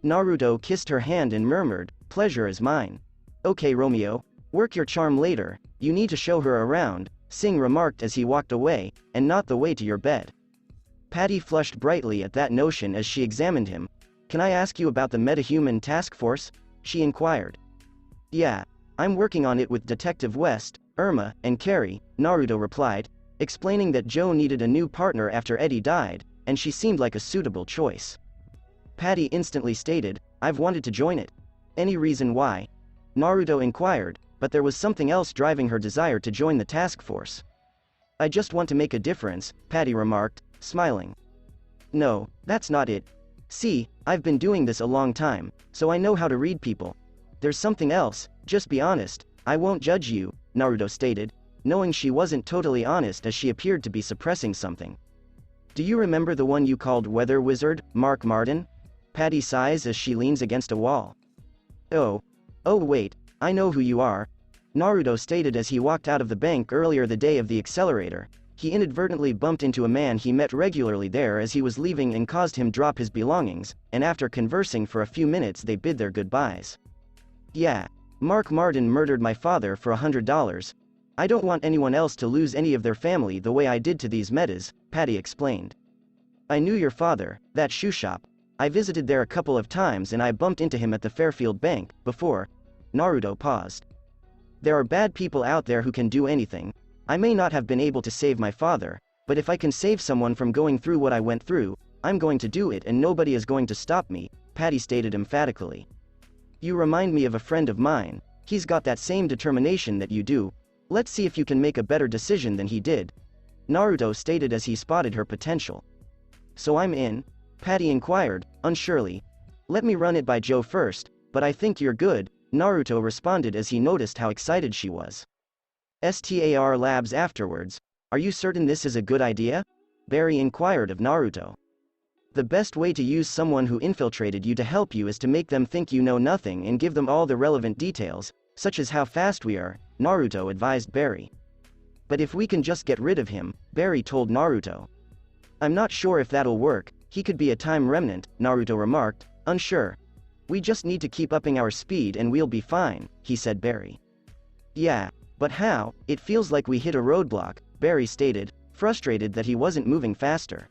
Speaker 2: Naruto kissed her hand and murmured, pleasure is mine. Okay Romeo, work your charm later, you need to show her around, Singh remarked as he walked away, and not the way to your bed. Patty flushed brightly at that notion as she examined him. Can I ask you about the metahuman task force? She inquired. Yeah, I'm working on it with Detective West, Irma, and Carrie, Naruto replied, explaining that Joe needed a new partner after Eddie died, and she seemed like a suitable choice. Patty instantly stated, I've wanted to join it. Any reason why? Naruto inquired, but there was something else driving her desire to join the task force. I just want to make a difference, Patty remarked, smiling. No, that's not it. See, I've been doing this a long time, so I know how to read people. There's something else, just be honest, I won't judge you, Naruto stated, knowing she wasn't totally honest as she appeared to be suppressing something. Do you remember the one you called Weather Wizard, Mark Martin? Patty sighs as she leans against a wall. Oh wait, I know who you are, Naruto stated as he walked out of the bank earlier the day of the accelerator. He inadvertently bumped into a man he met regularly there as he was leaving and caused him drop his belongings, and after conversing for a few minutes they bid their goodbyes. Yeah, Mark Martin murdered my father for $100. I don't want anyone else to lose any of their family the way I did to these metas, Patty explained. I knew your father, that shoe shop. I visited there a couple of times and I bumped into him at the Fairfield Bank, before. Naruto paused. There are bad people out there who can do anything. I may not have been able to save my father, but if I can save someone from going through what I went through, I'm going to do it and nobody is going to stop me, Patty stated emphatically. You remind me of a friend of mine. He's got that same determination that you do. Let's see if you can make a better decision than he did, Naruto stated as he spotted her potential. So I'm in? Patty inquired, unsurely. Let me run it by Joe first, but I think you're good, Naruto responded as he noticed how excited she was. STAR Labs afterwards. Are you certain this is a good idea? Barry inquired of Naruto. The best way to use someone who infiltrated you to help you is to make them think you know nothing and give them all the relevant details, such as how fast we are, Naruto advised Barry. But if we can just get rid of him, Barry told Naruto. I'm not sure if that'll work, he could be a time remnant, Naruto remarked, unsure. We just need to keep upping our speed and we'll be fine, he said Barry. Yeah, but how? It feels like we hit a roadblock, Barry stated, frustrated that he wasn't moving faster.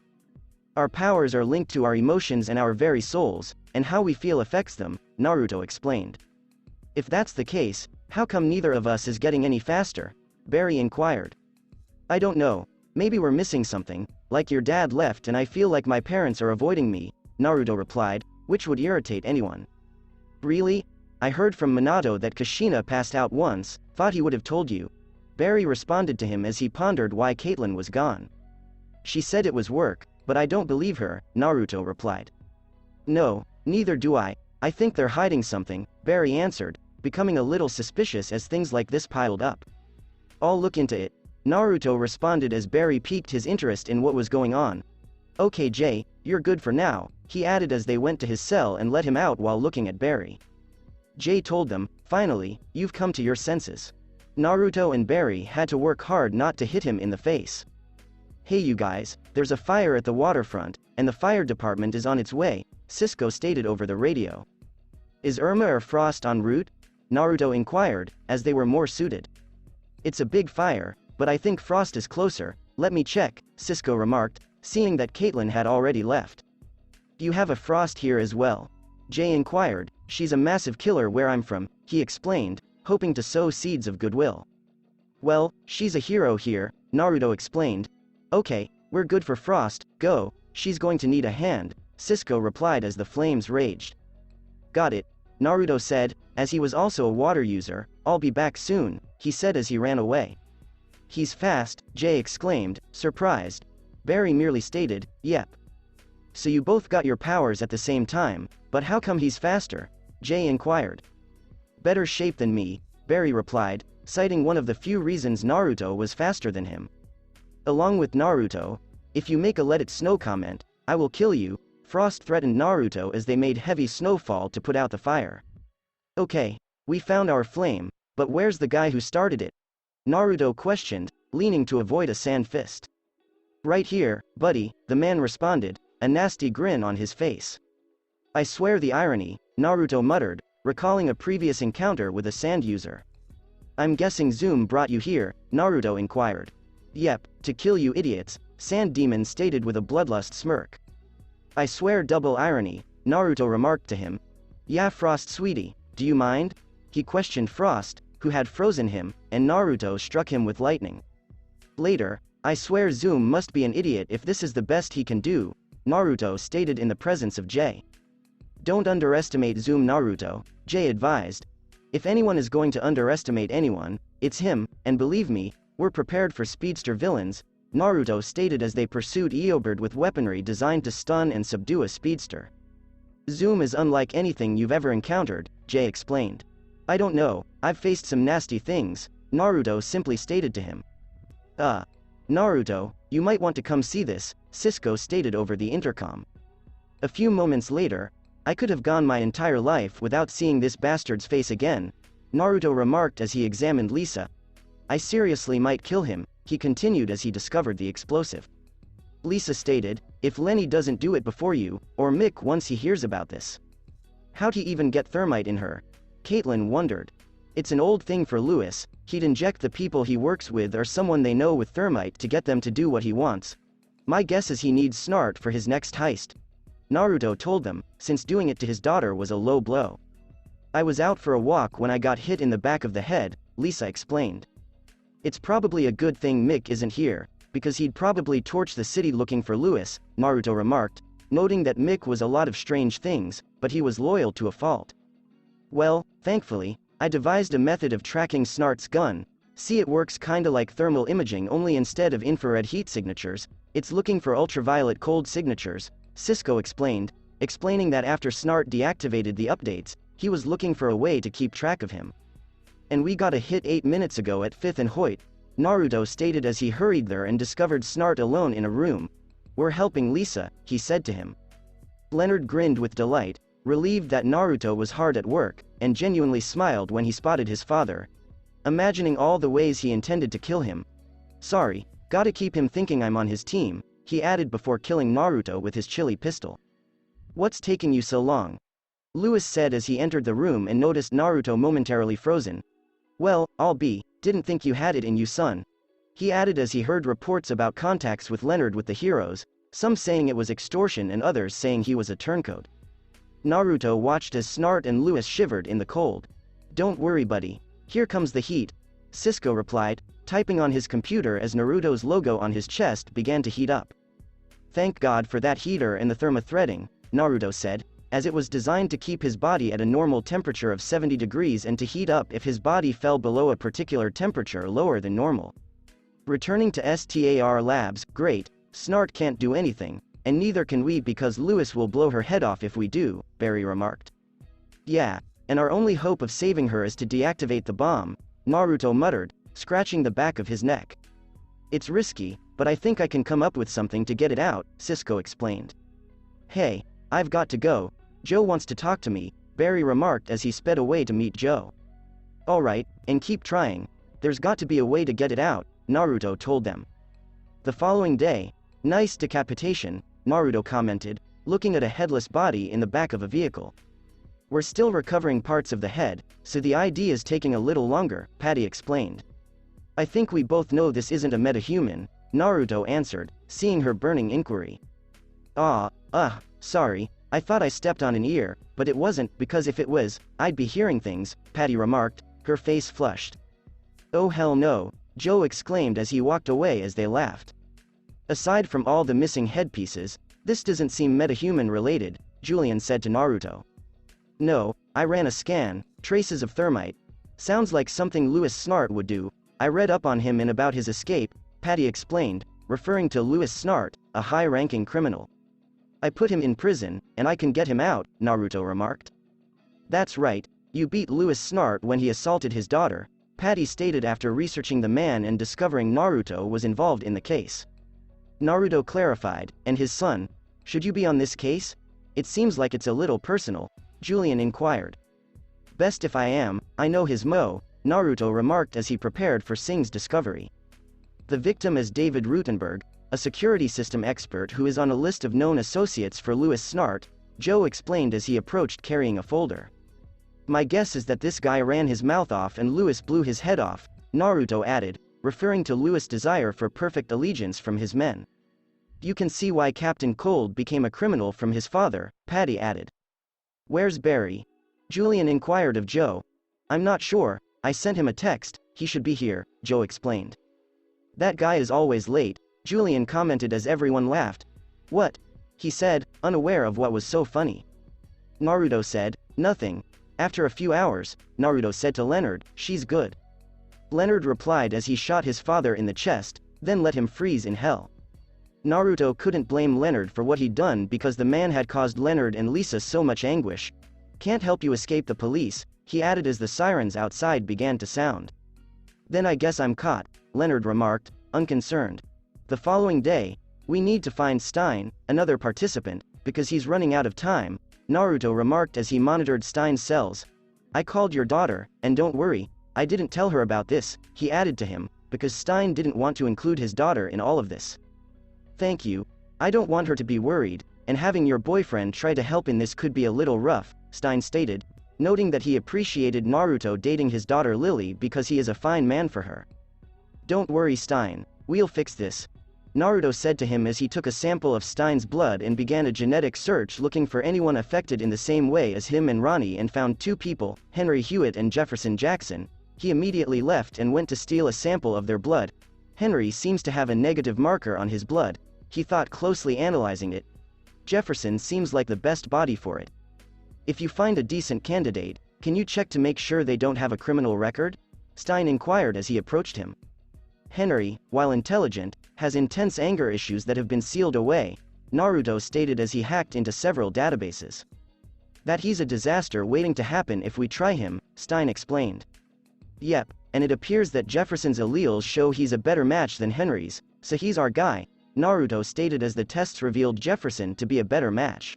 Speaker 2: Our powers are linked to our emotions and our very souls, and how we feel affects them, Naruto explained. If that's the case, how come neither of us is getting any faster? Barry inquired. I don't know, maybe we're missing something, like your dad left and I feel like my parents are avoiding me, Naruto replied, which would irritate anyone. Really? I heard from Minato that Kushina passed out once, thought he would have told you. Barry responded to him as he pondered why Caitlyn was gone. She said it was work, but I don't believe her, Naruto replied. No, neither do I think they're hiding something, Barry answered, becoming a little suspicious as things like this piled up. I'll look into it, Naruto responded as Barry piqued his interest in what was going on. Okay Jay, you're good for now, he added as they went to his cell and let him out while looking at Barry. Jay told them, finally, you've come to your senses. Naruto and Barry had to work hard not to hit him in the face. Hey you guys, there's a fire at the waterfront, and the fire department is on its way, Cisco stated over the radio. Is Irma or Frost en route? Naruto inquired, as they were more suited. It's a big fire, but I think Frost is closer, let me check, Cisco remarked, seeing that Caitlyn had already left. You have a Frost here as well? Jay inquired, she's a massive killer where I'm from, he explained, hoping to sow seeds of goodwill. Well, she's a hero here, Naruto explained. Okay, we're good for Frost, go, she's going to need a hand, Cisco replied as the flames raged. Got it, Naruto said, as he was also a water user, I'll be back soon, he said as he ran away. He's fast, Jay exclaimed, surprised. Barry merely stated, yep. So you both got your powers at the same time, but how come he's faster? Jay inquired. Better shape than me, Barry replied, citing one of the few reasons Naruto was faster than him. Along with Naruto, if you make a let it snow comment, I will kill you, Frost threatened Naruto as they made heavy snowfall to put out the fire. Okay, we found our flame, but where's the guy who started it? Naruto questioned, leaning to avoid a sand fist. Right here, buddy, the man responded, a nasty grin on his face. I swear the irony, Naruto muttered, recalling a previous encounter with a sand user. I'm guessing Zoom brought you here, Naruto inquired. Yep, to kill you idiots, Sand Demon stated with a bloodlust smirk. I swear double irony, Naruto remarked to him. Yeah Frost sweetie, do you mind? He questioned Frost, who had frozen him, and Naruto struck him with lightning. Later, I swear Zoom must be an idiot if this is the best he can do, Naruto stated in the presence of Jay. Don't underestimate Zoom Naruto, Jay advised. If anyone is going to underestimate anyone, it's him, and believe me, we're prepared for speedster villains, Naruto stated as they pursued Eobird with weaponry designed to stun and subdue a speedster. Zoom is unlike anything you've ever encountered, Jay explained. I don't know, I've faced some nasty things, Naruto simply stated to him. Naruto, you might want to come see this, Cisco stated over the intercom. A few moments later, I could have gone my entire life without seeing this bastard's face again, Naruto remarked as he examined Lisa. I seriously might kill him, he continued as he discovered the explosive. Lisa stated, if Lenny doesn't do it before you, or Mick once he hears about this. How'd he even get thermite in her? Caitlyn wondered. It's an old thing for Lewis, he'd inject the people he works with or someone they know with thermite to get them to do what he wants. My guess is he needs Snart for his next heist. Naruto told them, since doing it to his daughter was a low blow. I was out for a walk when I got hit in the back of the head, Lisa explained. It's probably a good thing Mick isn't here, because he'd probably torch the city looking for Lewis, Naruto remarked, noting that Mick was a lot of strange things, but he was loyal to a fault. Well, thankfully, I devised a method of tracking Snart's gun. See, it works kinda like thermal imaging, only instead of infrared heat signatures, it's looking for ultraviolet cold signatures, Cisco explained, explaining that after Snart deactivated the updates, he was looking for a way to keep track of him. And we got a hit 8 minutes ago at 5th and Hoyt, Naruto stated as he hurried there and discovered Snart alone in a room. We're helping Lisa, he said to him. Leonard grinned with delight, relieved that Naruto was hard at work, and genuinely smiled when he spotted his father, imagining all the ways he intended to kill him. Sorry, gotta keep him thinking I'm on his team, he added before killing Naruto with his chili pistol. What's taking you so long? Lewis said as he entered the room and noticed Naruto momentarily frozen. Well, didn't think you had it in you, son. He added as he heard reports about contacts with Leonard with the heroes, some saying it was extortion and others saying he was a turncoat. Naruto watched as Snart and Lewis shivered in the cold. Don't worry, buddy. Here comes the heat, Cisco replied, typing on his computer as Naruto's logo on his chest began to heat up. Thank God for that heater and the thermothreading, Naruto said, as it was designed to keep his body at a normal temperature of 70 degrees and to heat up if his body fell below a particular temperature lower than normal. Returning to STAR Labs, great, Snart can't do anything, and neither can we because Lewis will blow her head off if we do, Barry remarked. Yeah, and our only hope of saving her is to deactivate the bomb, Naruto muttered, scratching the back of his neck. It's risky, but I think I can come up with something to get it out, Cisco explained. Hey, I've got to go, Joe wants to talk to me, Barry remarked as he sped away to meet Joe. Alright, and keep trying, there's got to be a way to get it out, Naruto told them. The following day, nice decapitation, Naruto commented, looking at a headless body in the back of a vehicle. We're still recovering parts of the head, so the ID is taking a little longer, Patty explained. I think we both know this isn't a metahuman, Naruto answered, seeing her burning inquiry. Sorry, I thought I stepped on an ear, but it wasn't, because if it was, I'd be hearing things, Patty remarked, her face flushed. Oh hell no, Joe exclaimed as he walked away as they laughed. Aside from all the missing headpieces, this doesn't seem metahuman related, Julian said to Naruto. No, I ran a scan, traces of thermite. Sounds like something Lewis Snart would do. I read up on him and about his escape, Patty explained, referring to Lewis Snart, a high-ranking criminal. I put him in prison, and I can get him out, Naruto remarked. That's right, you beat Lewis Snart when he assaulted his daughter, Patty stated after researching the man and discovering Naruto was involved in the case. Naruto clarified, and his son, should you be on this case? It seems like it's a little personal, Julian inquired. Best if I am, I know his mo, Naruto remarked as he prepared for Sing's discovery. The victim is David Rutenberg, a security system expert who is on a list of known associates for Lewis Snart, Joe explained as he approached carrying a folder. My guess is that this guy ran his mouth off and Lewis blew his head off, Naruto added, referring to Lewis' desire for perfect allegiance from his men. You can see why Captain Cold became a criminal from his father, Patty added. Where's Barry? Julian inquired of Joe. I'm not sure, I sent him a text, he should be here, Joe explained. That guy is always late, Julian commented as everyone laughed. What? He said, unaware of what was so funny. Naruto said, nothing. After a few hours, Naruto said to Leonard, she's good. Leonard replied as he shot his father in the chest, then let him freeze in hell. Naruto couldn't blame Leonard for what he'd done because the man had caused Leonard and Lisa so much anguish. Can't help you escape the police, he added as the sirens outside began to sound. Then I guess I'm caught, Leonard remarked, unconcerned. The following day, we need to find Stein, another participant, because he's running out of time, Naruto remarked as he monitored Stein's cells. I called your daughter, and don't worry, I didn't tell her about this, he added to him, because Stein didn't want to include his daughter in all of this. Thank you, I don't want her to be worried, and having your boyfriend try to help in this could be a little rough, Stein stated, noting that he appreciated Naruto dating his daughter Lily because he is a fine man for her. Don't worry Stein, we'll fix this. Naruto said to him as he took a sample of Stein's blood and began a genetic search looking for anyone affected in the same way as him and Ronnie, and found two people, Henry Hewitt and Jefferson Jackson. He immediately left and went to steal a sample of their blood. Henry seems to have a negative marker on his blood, he thought, closely analyzing it. Jefferson seems like the best body for it. If you find a decent candidate, can you check to make sure they don't have a criminal record? Stein inquired as he approached him. Henry, while intelligent, has intense anger issues that have been sealed away, Naruto stated as he hacked into several databases. That he's a disaster waiting to happen if we try him, Stein explained. Yep, and it appears that Jefferson's alleles show he's a better match than Henry's, so he's our guy, Naruto stated as the tests revealed Jefferson to be a better match.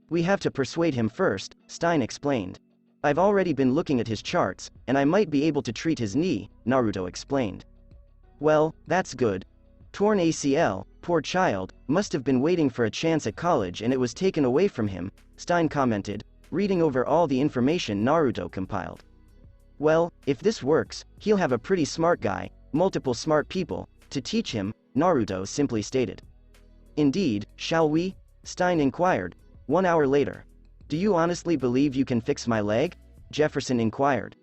Speaker 2: We have to persuade him first, Stein explained. I've already been looking at his charts, and I might be able to treat his knee, Naruto explained. Well, that's good. Torn ACL, poor child, must have been waiting for a chance at college and it was taken away from him, Stein commented, reading over all the information Naruto compiled. Well, if this works, he'll have a pretty smart guy, multiple smart people, to teach him, Naruto simply stated. Indeed, shall we? Stein inquired. 1 hour later. Do you honestly believe you can fix my leg? Jefferson inquired.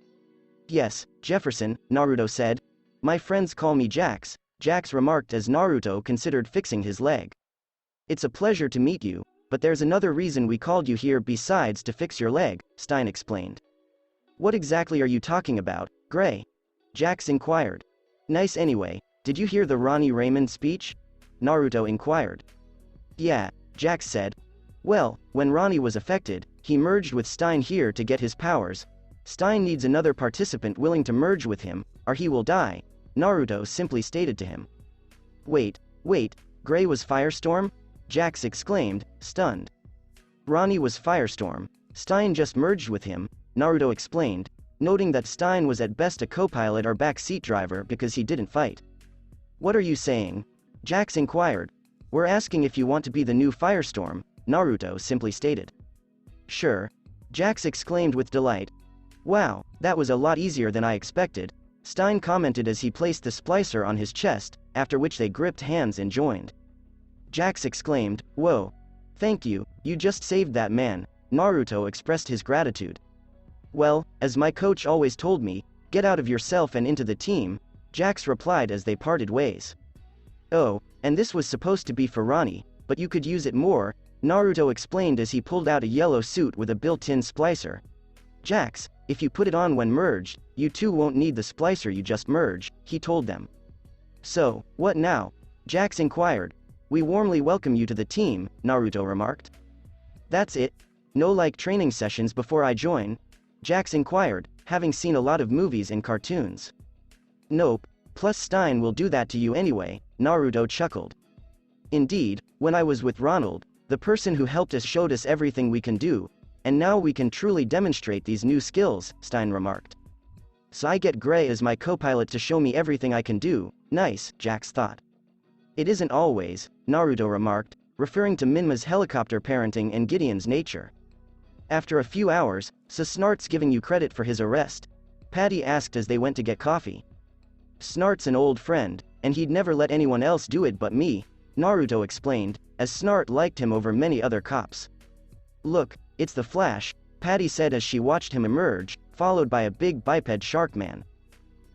Speaker 2: Yes, Jefferson, Naruto said. My friends call me Jax, Jax remarked as Naruto considered fixing his leg. It's a pleasure to meet you, but there's another reason we called you here besides to fix your leg, Stein explained. What exactly are you talking about, Gray? Jax inquired. Nice anyway, did you hear the Ronnie Raymond speech? Naruto inquired. Yeah, Jax said. Well, when Ronnie was affected, he merged with Stein here to get his powers. Stein needs another participant willing to merge with him, or he will die, Naruto simply stated to him. Wait, Gray was Firestorm? Jax exclaimed, stunned. Ronnie was Firestorm, Stein just merged with him, Naruto explained, noting that Stein was at best a co-pilot or backseat driver because he didn't fight. What are you saying? Jax inquired. We're asking if you want to be the new Firestorm, Naruto simply stated. Sure. Jax exclaimed with delight. Wow, that was a lot easier than I expected, Stein commented as he placed the splicer on his chest, after which they gripped hands and joined. Jax exclaimed, whoa. Thank you, you just saved that man, Naruto expressed his gratitude. Well, as my coach always told me, get out of yourself and into the team, Jax replied as they parted ways. Oh, and this was supposed to be for Ronnie, but you could use it more, Naruto explained as he pulled out a yellow suit with a built-in splicer. Jax, if you put it on when merged, you two won't need the splicer you just merged, he told them. So, what now? Jax inquired. We warmly welcome you to the team, Naruto remarked. That's it? No training sessions before I join? Jax inquired, having seen a lot of movies and cartoons. Nope, plus Stein will do that to you anyway, Naruto chuckled. Indeed, when I was with Ronald, the person who helped us showed us everything we can do, and now we can truly demonstrate these new skills, Stein remarked. So I get Gray as my co-pilot to show me everything I can do, nice, Jax thought. It isn't always, Naruto remarked, referring to Minma's helicopter parenting and Gideon's nature. After a few hours, so Snart's giving you credit for his arrest? Patty asked as they went to get coffee. Snart's an old friend, and he'd never let anyone else do it but me, Naruto explained, as Snart liked him over many other cops. Look, it's the Flash, Patty said as she watched him emerge, followed by a big biped shark man.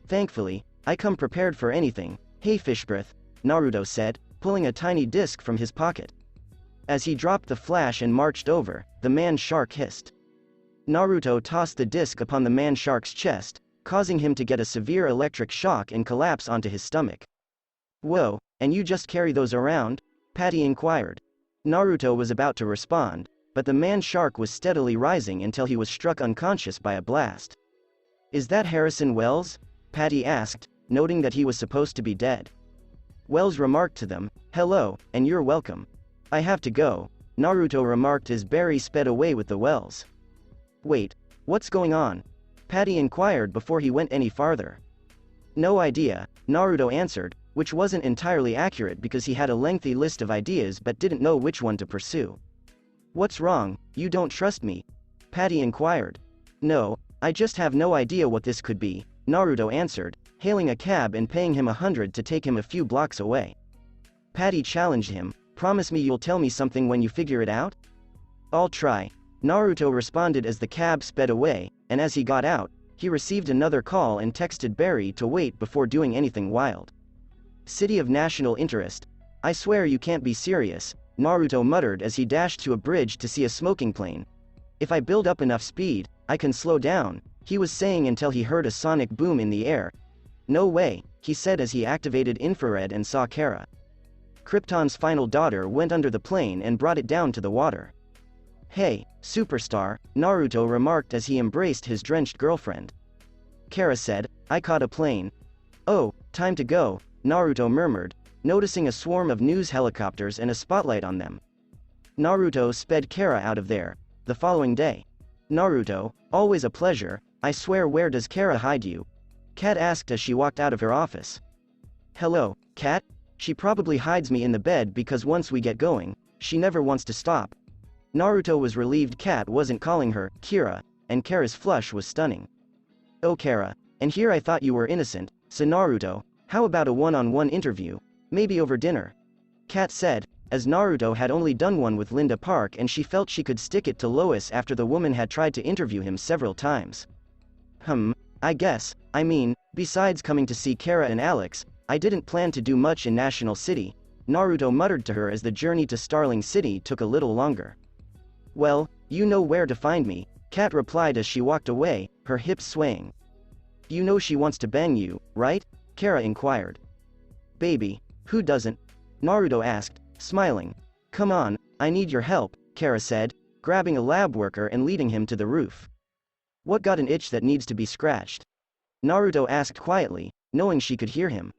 Speaker 2: Thankfully, I come prepared for anything, hey Fishbreath, Naruto said, pulling a tiny disc from his pocket. As he dropped the Flash and marched over, the man-shark hissed. Naruto tossed the disc upon the man-shark's chest, causing him to get a severe electric shock and collapse onto his stomach. Whoa, and you just carry those around? Patty inquired. Naruto was about to respond, but the man-shark was steadily rising until he was struck unconscious by a blast. Is that Harrison Wells? Patty asked, noting that he was supposed to be dead. Wells remarked to them, hello, and you're welcome. I have to go, Naruto remarked as Barry sped away with the Wells. Wait, what's going on? Patty inquired before he went any farther. No idea, Naruto answered, which wasn't entirely accurate because he had a lengthy list of ideas but didn't know which one to pursue. What's wrong, you don't trust me? Patty inquired. No, I just have no idea what this could be, Naruto answered, hailing a cab and paying him 100 to take him a few blocks away. Patty challenged him, promise me you'll tell me something when you figure it out? I'll try. Naruto responded as the cab sped away, and as he got out, he received another call and texted Barry to wait before doing anything wild. City of national interest. I swear you can't be serious, Naruto muttered as he dashed to a bridge to see a smoking plane. If I build up enough speed, I can slow down, he was saying until he heard a sonic boom in the air. No way, he said as he activated infrared and saw Kara. Krypton's final daughter went under the plane and brought it down to the water. Hey, superstar, Naruto remarked as he embraced his drenched girlfriend. Kara said, I caught a plane. Oh, time to go, Naruto murmured, noticing a swarm of news helicopters and a spotlight on them. Naruto sped Kara out of there. The following day. Naruto, always a pleasure, I swear where does Kara hide you? Kat asked as she walked out of her office. Hello, Kat? She probably hides me in the bed because once we get going, she never wants to stop. Naruto was relieved Kat wasn't calling her Kira, and Kara's flush was stunning. Oh Kara, and here I thought you were innocent, so Naruto, how about a one-on-one interview, maybe over dinner? Kat said, as Naruto had only done one with Linda Park and she felt she could stick it to Lois after the woman had tried to interview him several times. I guess, I mean, besides coming to see Kara and Alex, I didn't plan to do much in National City, Naruto muttered to her as the journey to Starling City took a little longer. Well, you know where to find me, Kat replied as she walked away, her hips swaying. You know she wants to bang you, right? Kara inquired. Baby, who doesn't? Naruto asked, smiling. Come on, I need your help, Kara said, grabbing a lab worker and leading him to the roof. What got an itch that needs to be scratched? Naruto asked quietly, knowing she could hear him.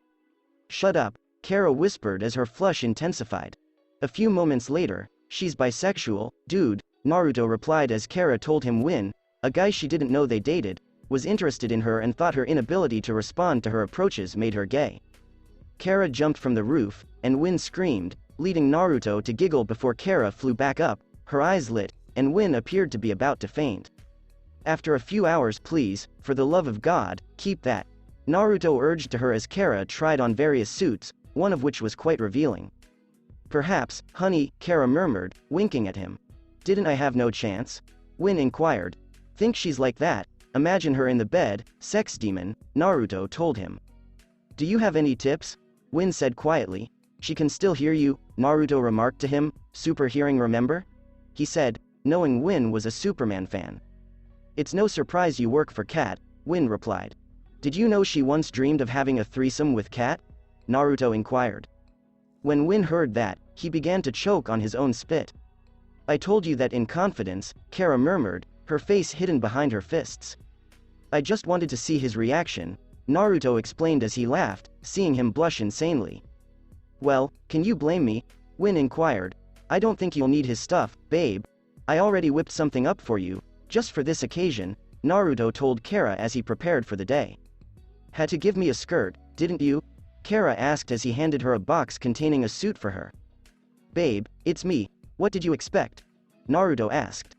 Speaker 2: Shut up, Kara whispered as her flush intensified. A few moments later, she's bisexual, dude, Naruto replied as Kara told him Win, a guy she didn't know they dated, was interested in her and thought her inability to respond to her approaches made her gay. Kara jumped from the roof, and Win screamed, leading Naruto to giggle before Kara flew back up, her eyes lit, and Win appeared to be about to faint. After a few hours please, for the love of God, keep that, Naruto urged to her as Kara tried on various suits, one of which was quite revealing. Perhaps, honey, Kara murmured, winking at him. Didn't I have no chance? Win inquired. Think she's like that, imagine her in the bed, sex demon, Naruto told him. Do you have any tips? Win said quietly. She can still hear you, Naruto remarked to him, super hearing remember? He said, knowing Win was a Superman fan. It's no surprise you work for Kat, Win replied. Did you know she once dreamed of having a threesome with Kat? Naruto inquired. When Win heard that, he began to choke on his own spit. I told you that in confidence, Kara murmured, her face hidden behind her fists. I just wanted to see his reaction, Naruto explained as he laughed, seeing him blush insanely. Well, can you blame me? Win inquired. I don't think you'll need his stuff, babe. I already whipped something up for you, just for this occasion, Naruto told Kara as he prepared for the day. Had to give me a skirt, didn't you? Kara asked as he handed her a box containing a suit for her. Babe, it's me, what did you expect? Naruto asked.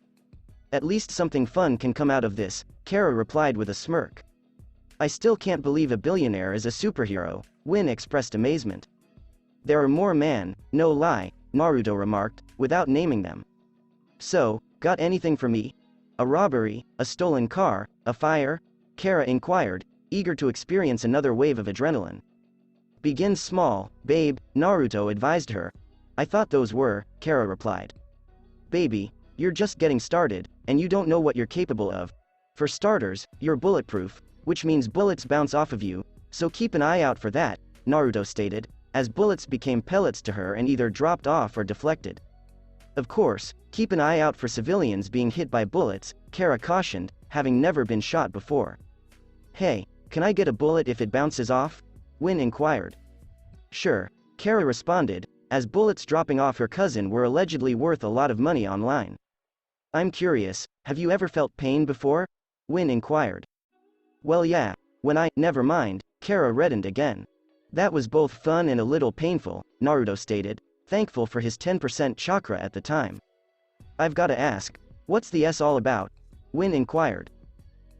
Speaker 2: At least something fun can come out of this, Kara replied with a smirk. I still can't believe a billionaire is a superhero, Win expressed amazement. There are more man, no lie, Naruto remarked, without naming them. So, got anything for me? A robbery, a stolen car, a fire? Kara inquired, eager to experience another wave of adrenaline. Begin small, babe, Naruto advised her. I thought those were, Kara replied. Baby, you're just getting started, and you don't know what you're capable of. For starters, you're bulletproof, which means bullets bounce off of you, so keep an eye out for that, Naruto stated, as bullets became pellets to her and either dropped off or deflected. Of course, keep an eye out for civilians being hit by bullets, Kara cautioned, having never been shot before. Hey, can I get a bullet if it bounces off? Win inquired. Sure, Kara responded, as bullets dropping off her cousin were allegedly worth a lot of money online. I'm curious, have you ever felt pain before? Win inquired. Well yeah, when never mind, Kara reddened again. That was both fun and a little painful, Naruto stated, thankful for his 10% chakra at the time. I've gotta ask, what's the S all about? Win inquired.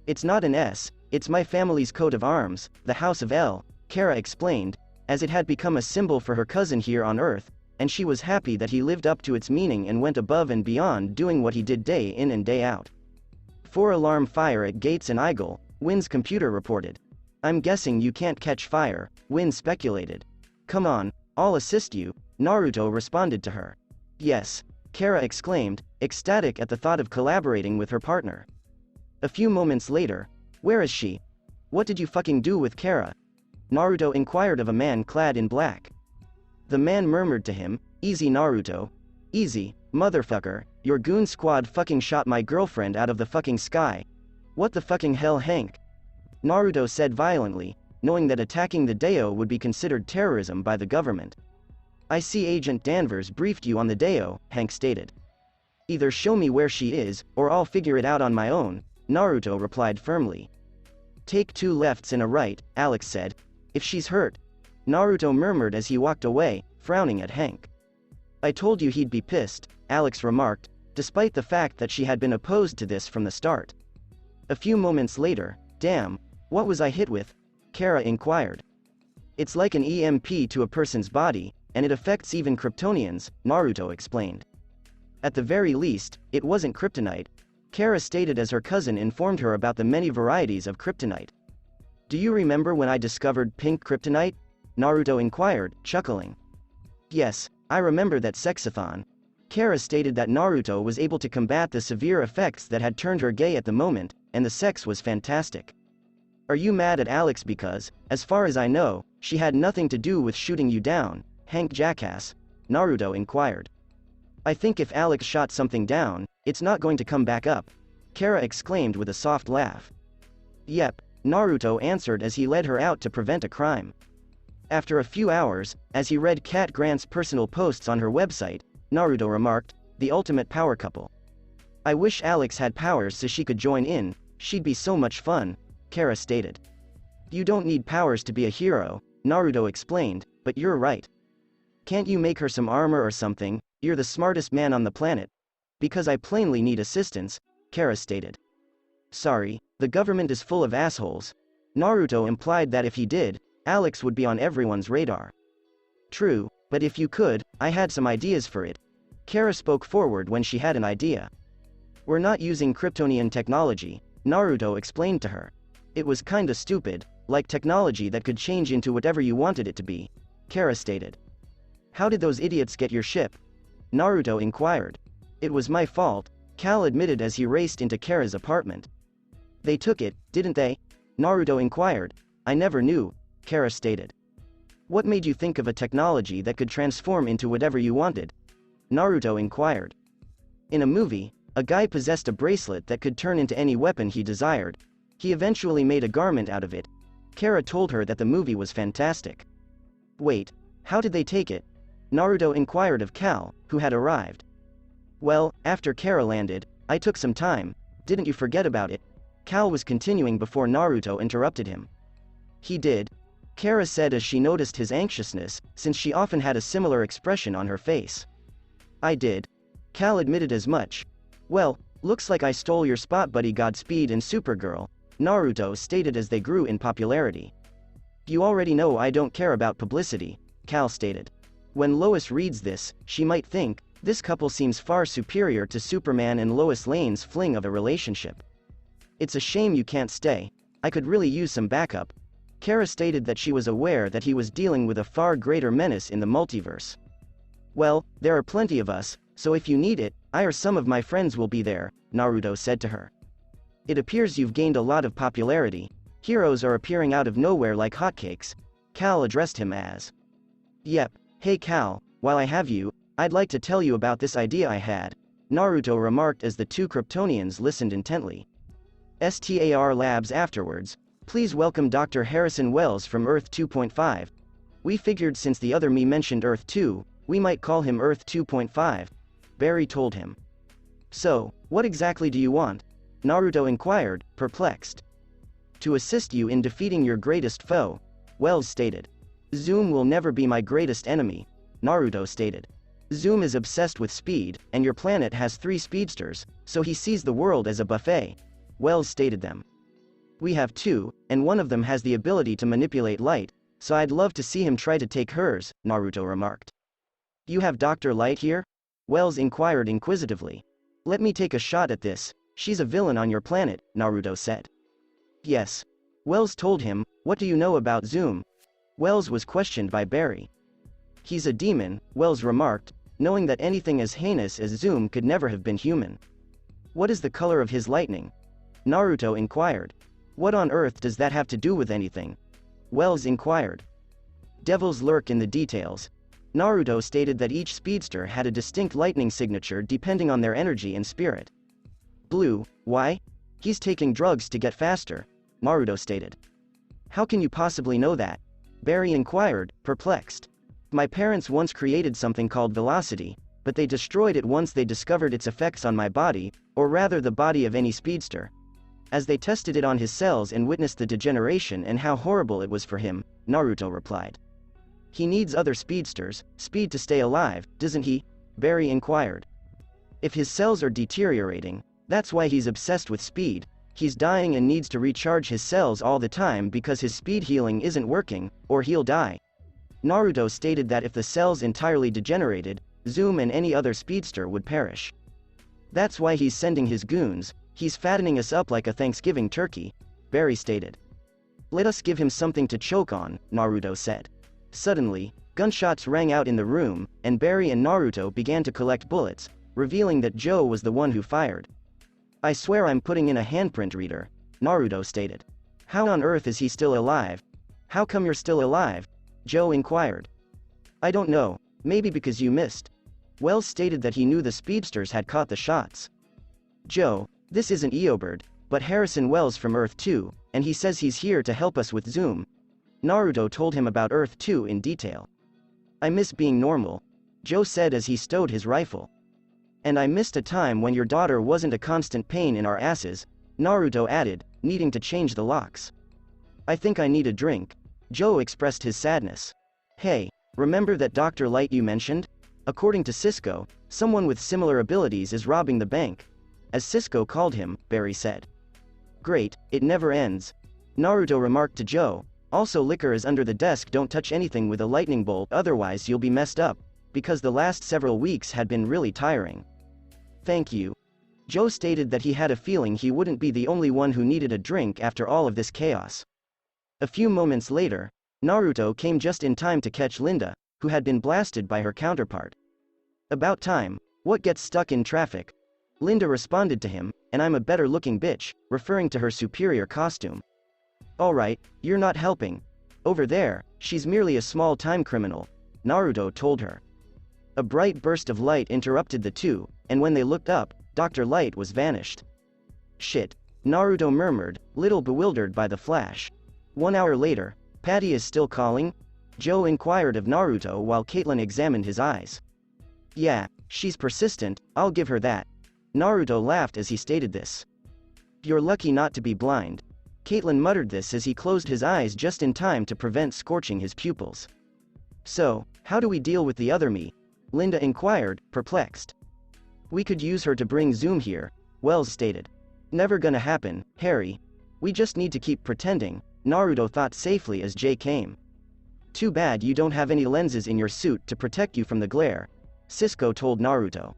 Speaker 2: It's not an S, it's my family's coat of arms, the House of L, Kara explained, as it had become a symbol for her cousin here on Earth, and she was happy that he lived up to its meaning and went above and beyond doing what he did day in and day out. 4-alarm fire at Gates and Igel, Wynn's computer reported. I'm guessing you can't catch fire, Wynn speculated. Come on, I'll assist you, Naruto responded to her. Yes, Kara exclaimed, ecstatic at the thought of collaborating with her partner. A few moments later, where is she? What did you fucking do with Kara? Naruto inquired of a man clad in black. The man murmured to him, easy Naruto. Easy, motherfucker, your goon squad fucking shot my girlfriend out of the fucking sky. What the fucking hell, Hank? Naruto said violently, knowing that attacking the Deo would be considered terrorism by the government. I see Agent Danvers briefed you on the Deo, Hank stated. Either show me where she is, or I'll figure it out on my own, Naruto replied firmly. Take 2 lefts and a right, Alex said. If she's hurt. Naruto murmured as he walked away, frowning at Hank. I told you he'd be pissed, Alex remarked, despite the fact that she had been opposed to this from the start. A few moments later, damn, what was I hit with? Kara inquired. It's like an EMP to a person's body, and it affects even Kryptonians, Naruto explained. At the very least, it wasn't kryptonite, Kara stated as her cousin informed her about the many varieties of kryptonite. Do you remember when I discovered pink kryptonite? Naruto inquired, chuckling. Yes, I remember that sexathon. Kara stated that Naruto was able to combat the severe effects that had turned her gay at the moment, and the sex was fantastic. Are you mad at Alex because, as far as I know, she had nothing to do with shooting you down, Hank jackass? Naruto inquired. I think if Alex shot something down, it's not going to come back up, Kara exclaimed with a soft laugh. Yep, Naruto answered as he led her out to prevent a crime. After a few hours, as he read Cat Grant's personal posts on her website, Naruto remarked, the ultimate power couple. I wish Alex had powers so she could join in, she'd be so much fun, Kara stated. You don't need powers to be a hero, Naruto explained, but you're right. Can't you make her some armor or something? You're the smartest man on the planet. Because I plainly need assistance, Kara stated. Sorry, the government is full of assholes. Naruto implied that if he did, Alex would be on everyone's radar. True, but if you could, I had some ideas for it. Kara spoke forward when she had an idea. We're not using Kryptonian technology, Naruto explained to her. It was kinda stupid, like technology that could change into whatever you wanted it to be, Kara stated. How did those idiots get your ship? Naruto inquired. It was my fault, Cal admitted as he raced into Kara's apartment. They took it, didn't they? Naruto inquired. I never knew, Kara stated. What made you think of a technology that could transform into whatever you wanted? Naruto inquired. In a movie, a guy possessed a bracelet that could turn into any weapon he desired. He eventually made a garment out of it. Kara told her that the movie was fantastic. Wait, how did they take it? Naruto inquired of Cal, who had arrived. Well, after Kara landed, I took some time, didn't you forget about it? Cal was continuing before Naruto interrupted him. He did, Kara said as she noticed his anxiousness, since she often had a similar expression on her face. I did. Cal admitted as much. Well, looks like I stole your spot, buddy. Godspeed and Supergirl, Naruto stated as they grew in popularity. You already know I don't care about publicity, Cal stated. When Lois reads this, she might think, this couple seems far superior to Superman and Lois Lane's fling of a relationship. It's a shame you can't stay, I could really use some backup. Kara stated that she was aware that he was dealing with a far greater menace in the multiverse. Well, there are plenty of us, so if you need it, I or some of my friends will be there, Naruto said to her. It appears you've gained a lot of popularity. Heroes are appearing out of nowhere like hotcakes, Cal addressed him as. Yep, hey Cal, while I have you, I'd like to tell you about this idea I had, Naruto remarked as the 2 Kryptonians listened intently. STAR Labs afterwards, please welcome Dr. Harrison Wells from Earth 2.5. We figured since the other me mentioned Earth 2, we might call him Earth 2.5, Barry told him. So, what exactly do you want? Naruto inquired, perplexed. To assist you in defeating your greatest foe, Wells stated. Zoom will never be my greatest enemy, Naruto stated. Zoom is obsessed with speed, and your planet has 3 speedsters, so he sees the world as a buffet, Wells stated them. We have 2, and one of them has the ability to manipulate light, so I'd love to see him try to take hers, Naruto remarked. You have Dr. Light here? Wells inquired inquisitively. Let me take a shot at this. She's a villain on your planet, Naruto said. Yes. Wells told him, what do you know about Zoom? Wells was questioned by Barry. He's a demon, Wells remarked, knowing that anything as heinous as Zoom could never have been human. What is the color of his lightning? Naruto inquired. What on earth does that have to do with anything? Wells inquired. Devils lurk in the details. Naruto stated that each speedster had a distinct lightning signature depending on their energy and spirit. Blue, why? He's taking drugs to get faster, Naruto stated. How can you possibly know that? Barry inquired, perplexed. My parents once created something called velocity, but they destroyed it once they discovered its effects on my body, or rather the body of any speedster. As they tested it on his cells and witnessed the degeneration and how horrible it was for him, Naruto replied. He needs other speedsters, speed to stay alive, doesn't he? Barry inquired. If his cells are deteriorating, that's why he's obsessed with speed. He's dying and needs to recharge his cells all the time because his speed healing isn't working, or he'll die. Naruto stated that if the cells entirely degenerated, Zoom and any other speedster would perish. That's why he's sending his goons, he's fattening us up like a Thanksgiving turkey, Barry stated. Let us give him something to choke on, Naruto said. Suddenly, gunshots rang out in the room, and Barry and Naruto began to collect bullets, revealing that Joe was the one who fired. I swear I'm putting in a handprint reader, Naruto stated. How on earth is he still alive? How come you're still alive? Joe inquired. I don't know, maybe because you missed. Wells stated that he knew the speedsters had caught the shots. Joe, this isn't Eobird, but Harrison Wells from Earth 2, and he says he's here to help us with Zoom. Naruto told him about Earth 2 in detail. I miss being normal, Joe said as he stowed his rifle. And I missed a time when your daughter wasn't a constant pain in our asses, Naruto added, needing to change the locks. I think I need a drink. Joe expressed his sadness. Hey, remember that Dr. Light you mentioned? According to Cisco, someone with similar abilities is robbing the bank. As Cisco called him, Barry said. Great, it never ends. Naruto remarked to Joe, also liquor is under the desk, don't touch anything with a lightning bolt otherwise you'll be messed up, because the last several weeks had been really tiring. Thank you. Joe stated that he had a feeling he wouldn't be the only one who needed a drink after all of this chaos. A few moments later, Naruto came just in time to catch Linda, who had been blasted by her counterpart. About time, what gets stuck in traffic? Linda responded to him, and I'm a better looking bitch, referring to her superior costume. Alright, you're not helping. Over there, she's merely a small time criminal, Naruto told her. A bright burst of light interrupted the two, and when they looked up, Dr. Light was vanished. Shit, Naruto murmured, little bewildered by the flash. 1 hour later, Patty is still calling? Joe inquired of Naruto while Caitlin examined his eyes. Yeah, she's persistent, I'll give her that. Naruto laughed as he stated this. You're lucky not to be blind. Caitlin muttered this as he closed his eyes just in time to prevent scorching his pupils. So, how do we deal with the other me? Linda inquired, perplexed. We could use her to bring Zoom here, Wells stated. Never gonna happen, Harry. We just need to keep pretending, Naruto thought safely as Jay came. Too bad you don't have any lenses in your suit to protect you from the glare, Cisco told Naruto.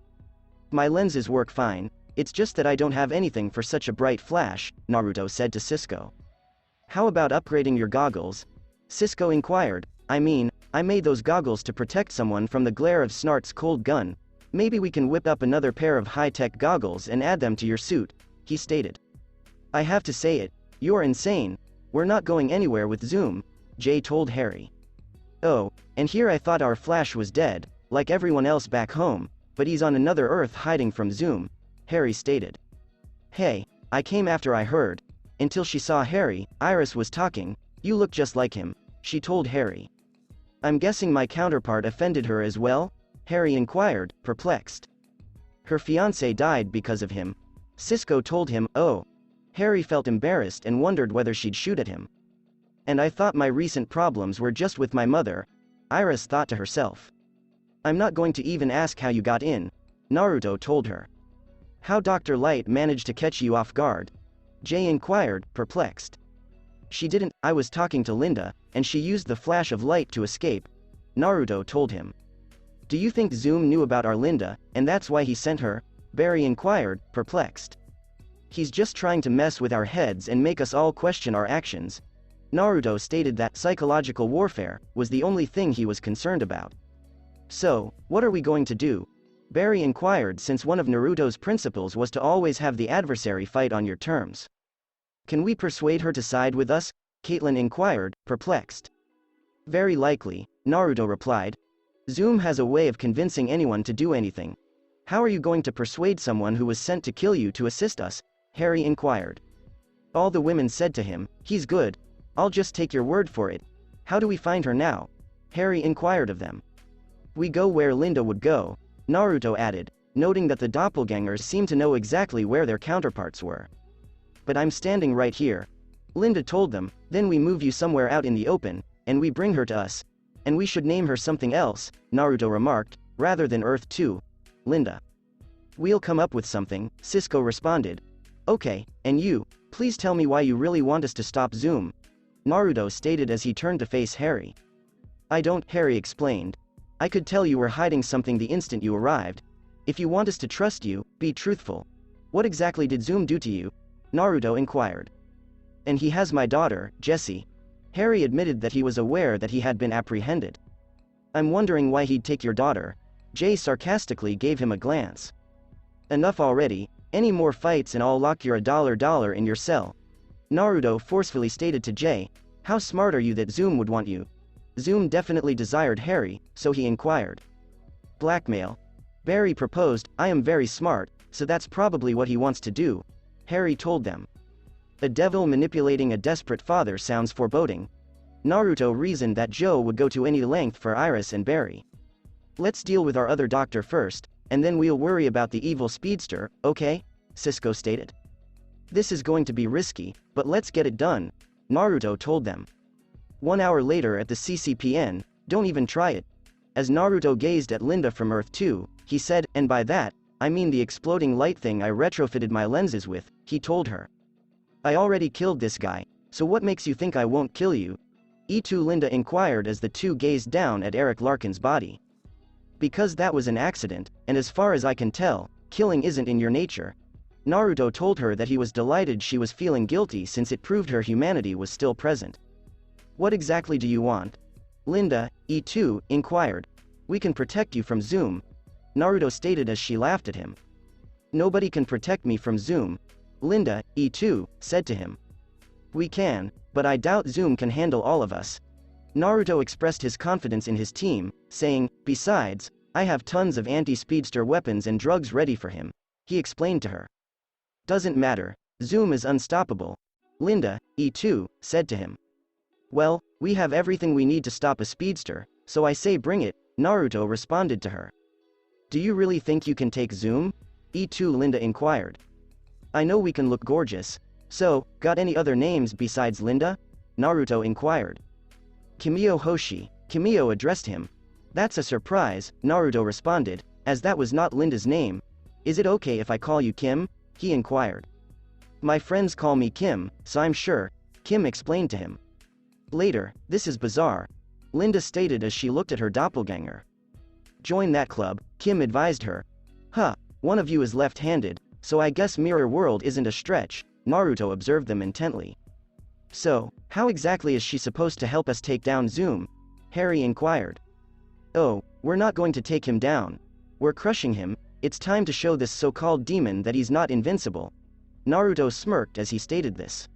Speaker 2: My lenses work fine, it's just that I don't have anything for such a bright flash, Naruto said to Cisco. How about upgrading your goggles? Cisco inquired. I mean, I made those goggles to protect someone from the glare of Snart's cold gun. Maybe we can whip up another pair of high-tech goggles and add them to your suit, he stated. I have to say it, you're insane. We're not going anywhere with Zoom, Jay told Harry. Oh, and here I thought our Flash was dead, like everyone else back home, but he's on another Earth hiding from Zoom, Harry stated. Hey, I came after I heard. Until she saw Harry, Iris was talking, you look just like him, she told Harry. I'm guessing my counterpart offended her as well? Harry inquired, perplexed. Her fiancé died because of him. Cisco told him, oh. Harry felt embarrassed and wondered whether she'd shoot at him. And I thought my recent problems were just with my mother, Iris thought to herself. I'm not going to even ask how you got in, Naruto told her. How Dr. Light managed to catch you off guard? Jay inquired, perplexed. She didn't, I was talking to Linda, and she used the flash of light to escape, Naruto told him. Do you think Zoom knew about Arlinda, and that's why he sent her? Barry inquired, perplexed. He's just trying to mess with our heads and make us all question our actions. Naruto stated that psychological warfare was the only thing he was concerned about. So, what are we going to do? Barry inquired, since one of Naruto's principles was to always have the adversary fight on your terms. Can we persuade her to side with us? Caitlin inquired, perplexed. Very likely, Naruto replied. Zoom has a way of convincing anyone to do anything. How are you going to persuade someone who was sent to kill you to assist us? Harry inquired. All the women said to him, he's good. I'll just take your word for it. How do we find her now? Harry inquired of them. We go where Linda would go, Naruto added, noting that the doppelgangers seemed to know exactly where their counterparts were. But I'm standing right here. Linda told them, then we move you somewhere out in the open, and we bring her to us. And we should name her something else, Naruto remarked, rather than Earth 2. Linda. We'll come up with something, Cisco responded. Okay, and you, please tell me why you really want us to stop Zoom, Naruto stated as he turned to face Harry. I don't, Harry explained. I could tell you were hiding something the instant you arrived. If you want us to trust you, be truthful. What exactly did Zoom do to you? Naruto inquired. And he has my daughter, Jessie. Harry admitted that he was aware that he had been apprehended. I'm wondering why he'd take your daughter. Jay sarcastically gave him a glance. Enough already, any more fights and I'll lock your $1 in your cell. Naruto forcefully stated to Jay, how smart are you that Zoom would want you? Zoom definitely desired Harry, so he inquired. Blackmail. Barry proposed, I am very smart, so that's probably what he wants to do. Harry told them. A devil manipulating a desperate father sounds foreboding. Naruto reasoned that Joe would go to any length for Iris and Barry. Let's deal with our other doctor first, and then we'll worry about the evil speedster, okay? Cisco stated. This is going to be risky, but let's get it done, Naruto told them. 1 hour later at the CCPN, don't even try it. As Naruto gazed at Linda from Earth 2, he said, and by that, I mean the exploding light thing I retrofitted my lenses with, he told her. I already killed this guy, so what makes you think I won't kill you? E2 Linda inquired as the two gazed down at Eric Larkin's body. Because that was an accident, and as far as I can tell, killing isn't in your nature. Naruto told her that he was delighted she was feeling guilty since it proved her humanity was still present. What exactly do you want? Linda, E2, inquired. We can protect you from Zoom, Naruto stated as she laughed at him. Nobody can protect me from Zoom, Linda, E2, said to him. We can, but I doubt Zoom can handle all of us. Naruto expressed his confidence in his team, saying, besides, I have tons of anti-speedster weapons and drugs ready for him, he explained to her. Doesn't matter, Zoom is unstoppable, Linda, E2, said to him. Well, we have everything we need to stop a speedster, so I say bring it, Naruto responded to her. Do you really think you can take Zoom? E2 Linda inquired. I know we can look gorgeous. So, got any other names besides Linda? Naruto inquired. Kimio Hoshi, Kimio addressed him. That's a surprise, Naruto responded, as that was not Linda's name. Is it okay if I call you Kim? He inquired. My friends call me Kim, so I'm sure, Kim explained to him. Later, this is bizarre, Linda stated as she looked at her doppelganger. Join that club, Kim advised her. Huh, one of you is left-handed, so I guess Mirror World isn't a stretch, Naruto observed them intently. So, how exactly is she supposed to help us take down Zoom? Harry inquired. Oh, we're not going to take him down. We're crushing him, it's time to show this so-called demon that he's not invincible. Naruto smirked as he stated this.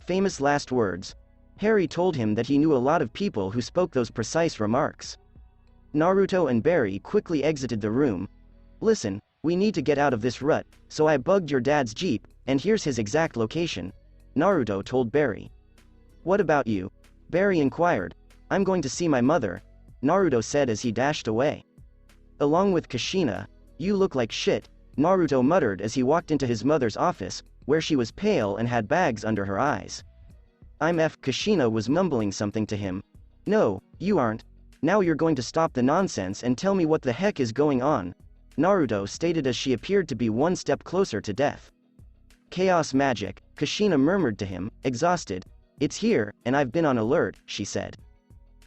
Speaker 2: Famous last words. Harry told him that he knew a lot of people who spoke those precise remarks. Naruto and Barry quickly exited the room. Listen, we need to get out of this rut, so I bugged your dad's jeep, and here's his exact location, Naruto told Barry. What about you? Barry inquired. I'm going to see my mother, Naruto said as he dashed away. Along with Kushina, you look like shit, Naruto muttered as he walked into his mother's office, where she was pale and had bags under her eyes. Kushina was mumbling something to him. No, you aren't. Now you're going to stop the nonsense and tell me what the heck is going on, Naruto stated as she appeared to be one step closer to death. Chaos magic, Kushina murmured to him, exhausted. It's here, and I've been on alert, she said.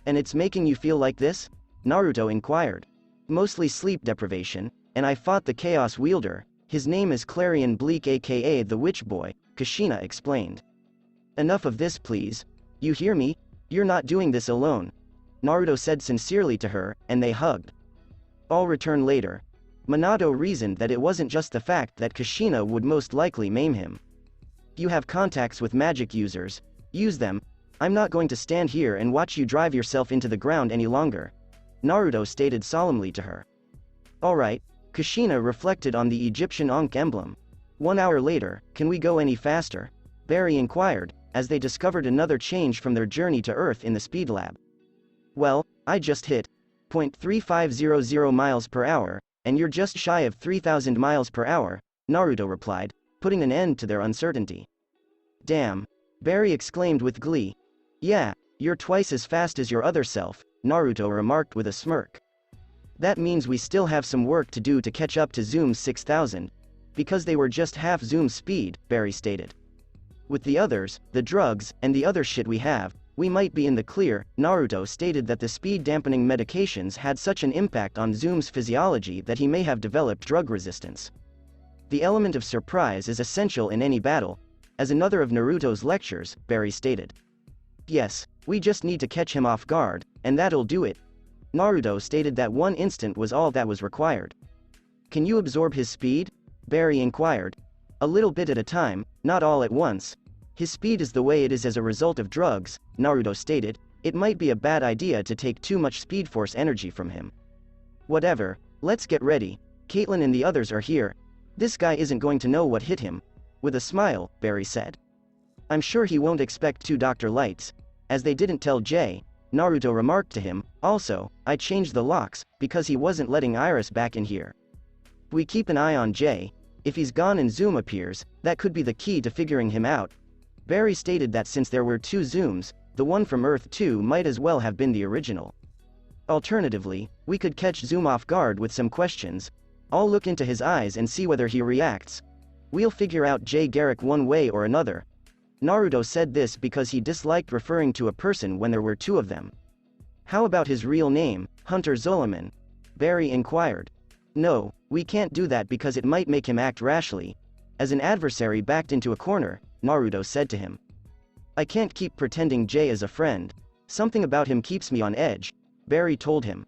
Speaker 2: And it's making you feel like this? Naruto inquired. Mostly sleep deprivation, and I fought the Chaos Wielder. His name is Clarion Bleak aka the Witch Boy, Kushina explained. Enough of this please. You hear me? You're not doing this alone. Naruto said sincerely to her, and they hugged. I'll return later. Minato reasoned that it wasn't just the fact that Kushina would most likely maim him. You have contacts with magic users. Use them. I'm not going to stand here and watch you drive yourself into the ground any longer. Naruto stated solemnly to her. Alright, Kushina reflected on the Egyptian Ankh emblem. 1 hour later, can we go any faster? Barry inquired, as they discovered another change from their journey to Earth in the speed lab. Well, I just hit .3500 miles per hour, and you're just shy of 3,000 miles per hour, Naruto replied, putting an end to their uncertainty. Damn. Barry exclaimed with glee. Yeah, you're twice as fast as your other self, Naruto remarked with a smirk. That means we still have some work to do to catch up to Zoom's 6,000. Because they were just half Zoom's speed, Barry stated. With the others, the drugs, and the other shit we have, we might be in the clear. Naruto stated that the speed-dampening medications had such an impact on Zoom's physiology that he may have developed drug resistance. The element of surprise is essential in any battle, as another of Naruto's lectures, Barry stated. Yes, we just need to catch him off guard, and that'll do it. Naruto stated that 1 instant was all that was required. Can you absorb his speed? Barry inquired. A little bit at a time, not all at once. His speed is the way it is as a result of drugs, Naruto stated. It might be a bad idea to take too much speed force energy from him. Whatever, let's get ready. Caitlin and the others are here. This guy isn't going to know what hit him. With a smile, Barry said. I'm sure he won't expect 2 Dr. Lights. As they didn't tell Jay, Naruto remarked to him, also, I changed the locks, because he wasn't letting Iris back in here. We keep an eye on Jay. If he's gone and Zoom appears, that could be the key to figuring him out. Barry stated that since there were 2 Zooms, the one from Earth 2 might as well have been the original. Alternatively, we could catch Zoom off guard with some questions. I'll look into his eyes and see whether he reacts. We'll figure out Jay Garrick one way or another. Naruto said this because he disliked referring to a person when there were 2 of them. How about his real name, Hunter Zolaman? Barry inquired. No, we can't do that because it might make him act rashly. As an adversary backed into a corner, Naruto said to him. I can't keep pretending Jay is a friend. Something about him keeps me on edge, Barry told him.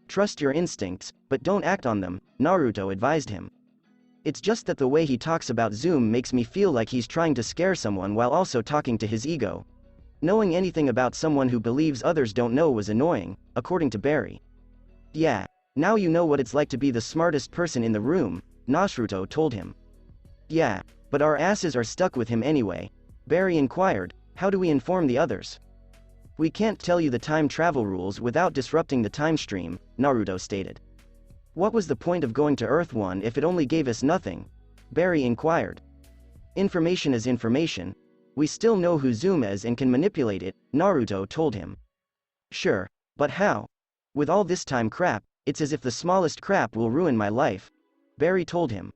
Speaker 2: Trust your instincts, but don't act on them, Naruto advised him. It's just that the way he talks about Zoom makes me feel like he's trying to scare someone while also talking to his ego. Knowing anything about someone who believes others don't know was annoying, according to Barry. Yeah, now you know what it's like to be the smartest person in the room, Naruto told him. Yeah, but our asses are stuck with him anyway, Barry inquired. How do we inform the others? We can't tell you the time travel rules without disrupting the time stream, Naruto stated. What was the point of going to Earth 1 if it only gave us nothing? Barry inquired. Information is information. We still know who Zoom is and can manipulate it, Naruto told him. Sure, but how? With all this time crap, it's as if the smallest crap will ruin my life, Barry told him.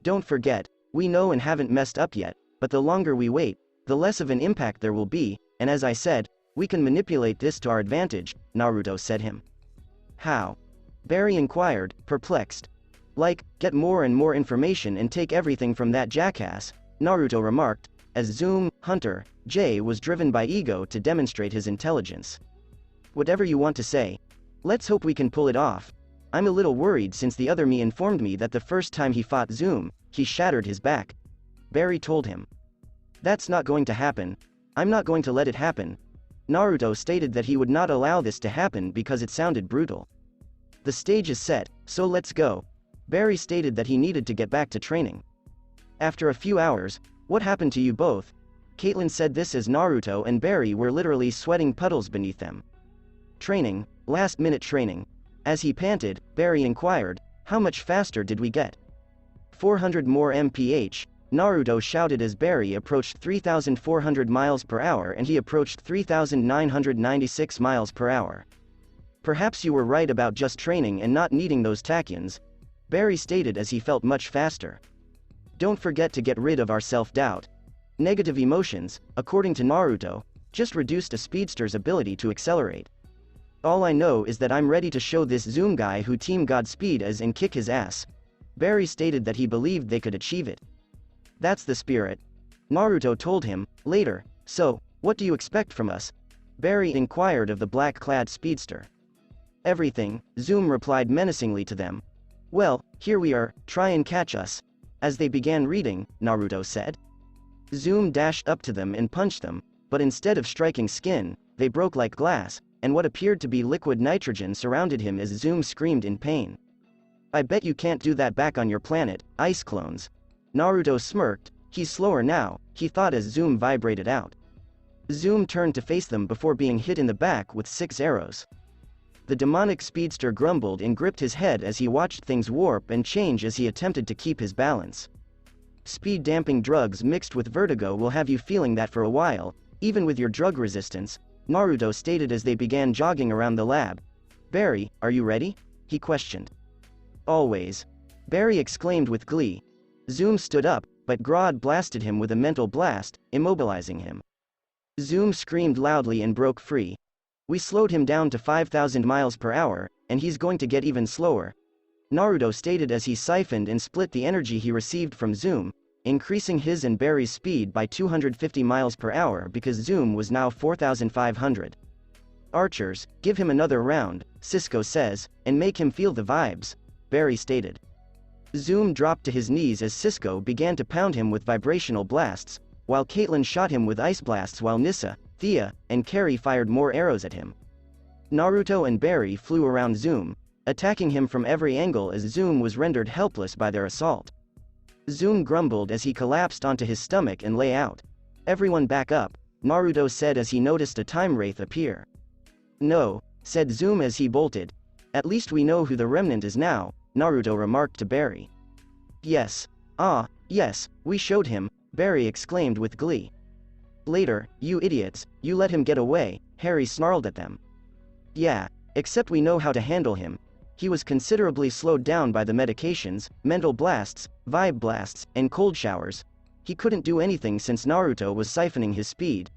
Speaker 2: Don't forget, we know and haven't messed up yet, but the longer we wait, the less of an impact there will be, and as I said, we can manipulate this to our advantage, Naruto said him. How? Barry inquired, perplexed. Like, get more and more information and take everything from that jackass, Naruto remarked, as Zoom, Hunter, Jay was driven by ego to demonstrate his intelligence. Whatever you want to say. Let's hope we can pull it off. I'm a little worried since the other me informed me that the first time he fought Zoom, he shattered his back. Barry told him. That's not going to happen. I'm not going to let it happen. Naruto stated that he would not allow this to happen because it sounded brutal. The stage is set, so let's go. Barry stated that he needed to get back to training. After a few hours, what happened to you both? Caitlin said this as Naruto and Barry were literally sweating puddles beneath them. Training, last-minute training. As he panted, Barry inquired, how much faster did we get? 400 more mph, Naruto shouted as Barry approached 3,400 miles per hour and he approached 3,996 miles per hour. Perhaps you were right about just training and not needing those tachyons, Barry stated as he felt much faster. Don't forget to get rid of our self-doubt. Negative emotions, according to Naruto, just reduced a speedster's ability to accelerate. All I know is that I'm ready to show this Zoom guy who Team Godspeed is and kick his ass. Barry stated that he believed they could achieve it. That's the spirit. Naruto told him, later. So, what do you expect from us? Barry inquired of the black-clad speedster. Everything, Zoom replied menacingly to them. Well, here we are, try and catch us. As they began reading, Naruto said. Zoom dashed up to them and punched them, but instead of striking skin, they broke like glass, and what appeared to be liquid nitrogen surrounded him as Zoom screamed in pain. I bet you can't do that back on your planet, ice clones. Naruto smirked. He's slower now, he thought as Zoom vibrated out. Zoom turned to face them before being hit in the back with 6 arrows. The demonic speedster grumbled and gripped his head as he watched things warp and change as he attempted to keep his balance. Speed-damping drugs mixed with vertigo will have you feeling that for a while, even with your drug resistance, Naruto stated as they began jogging around the lab. Barry, are you ready? He questioned. Always. Barry exclaimed with glee. Zoom stood up, but Grodd blasted him with a mental blast, immobilizing him. Zoom screamed loudly and broke free. We slowed him down to 5,000 miles per hour, and he's going to get even slower. Naruto stated as he siphoned and split the energy he received from Zoom, increasing his and Barry's speed by 250 miles per hour because Zoom was now 4,500. Archers, give him another round, Cisco says, and make him feel the vibes, Barry stated. Zoom dropped to his knees as Cisco began to pound him with vibrational blasts, while Caitlyn shot him with ice blasts while Nissa, Thea, and Carrie fired more arrows at him. Naruto and Barry flew around Zoom, attacking him from every angle as Zoom was rendered helpless by their assault. Zoom grumbled as he collapsed onto his stomach and lay out. Everyone back up, Naruto said as he noticed a time wraith appear. No, said Zoom as he bolted. At least we know who the remnant is now, Naruto remarked to Barry. Yes. Ah, yes, we showed him, Barry exclaimed with glee. Later, you idiots, you let him get away, Harry snarled at them. Yeah, except we know how to handle him. He was considerably slowed down by the medications, mental blasts, vibe blasts, and cold showers. He couldn't do anything since Naruto was siphoning his speed.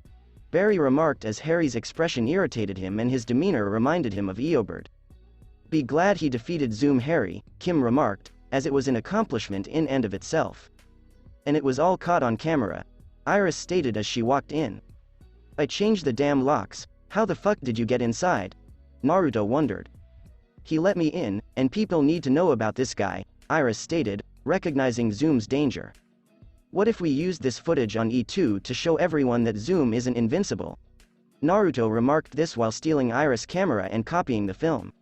Speaker 2: Barry remarked as Harry's expression irritated him and his demeanor reminded him of Eobard. Be glad he defeated Zoom Harry, Kim remarked, as it was an accomplishment in and of itself. And it was all caught on camera, Iris stated as she walked in. I changed the damn locks, how the fuck did you get inside? Naruto wondered. He let me in, and people need to know about this guy, Iris stated, recognizing Zoom's danger. What if we used this footage on E2 to show everyone that Zoom isn't invincible? Naruto remarked this while stealing Iris' camera and copying the film.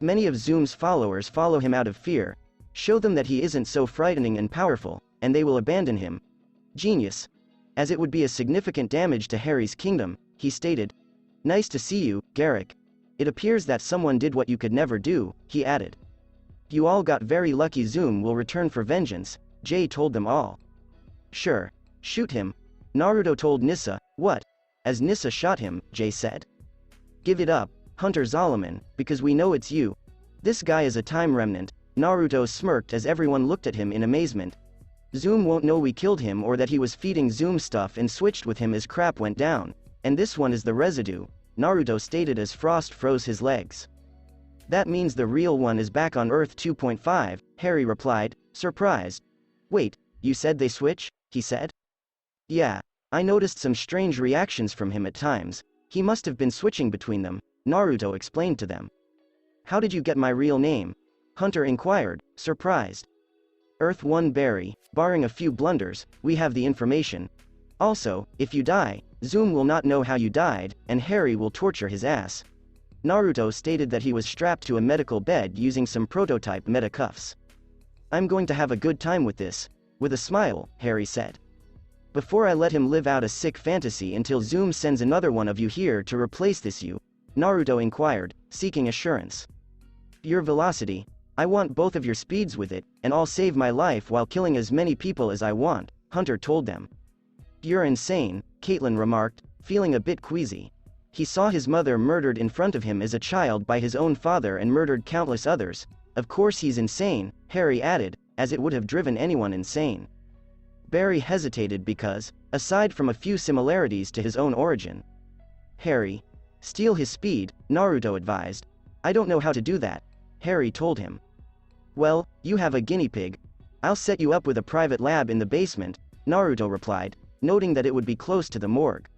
Speaker 2: Many of Zoom's followers follow him out of fear. Show them that he isn't so frightening and powerful, and they will abandon him. Genius. As it would be a significant damage to Harry's kingdom, he stated. Nice to see you, Garrick. It appears that someone did what you could never do, he added. You all got very lucky. Zoom will return for vengeance, Jay told them all. Sure. Shoot him. Naruto told Nissa. What? As Nissa shot him, Jay said. Give it up, Hunter Zolomon, because we know it's you. This guy is a time remnant, Naruto smirked as everyone looked at him in amazement. Zoom won't know we killed him or that he was feeding Zoom stuff and switched with him as crap went down, and this one is the residue, Naruto stated as Frost froze his legs. That means the real one is back on Earth 2.5, Harry replied, surprised. Wait, you said they switch? He said. Yeah, I noticed some strange reactions from him at times. He must have been switching between them, Naruto explained to them. How did you get my real name? Hunter inquired, surprised. Earth 1 Barry, barring a few blunders, we have the information. Also, if you die, Zoom will not know how you died, and Harry will torture his ass. Naruto stated that he was strapped to a medical bed using some prototype meta cuffs. I'm going to have a good time with this. With a smile, Harry said. Before I let him live out a sick fantasy until Zoom sends another one of you here to replace this you, Naruto inquired, seeking assurance. Your velocity. I want both of your speeds with it, and I'll save my life while killing as many people as I want, Hunter told them. You're insane, Caitlyn remarked, feeling a bit queasy. He saw his mother murdered in front of him as a child by his own father and murdered countless others. Of course he's insane, Harry added, as it would have driven anyone insane. Barry hesitated because, aside from a few similarities to his own origin, Harry, steal his speed, Naruto advised. I don't know how to do that, Harry told him. Well, you have a guinea pig. I'll set you up with a private lab in the basement, Naruto replied, noting that it would be close to the morgue.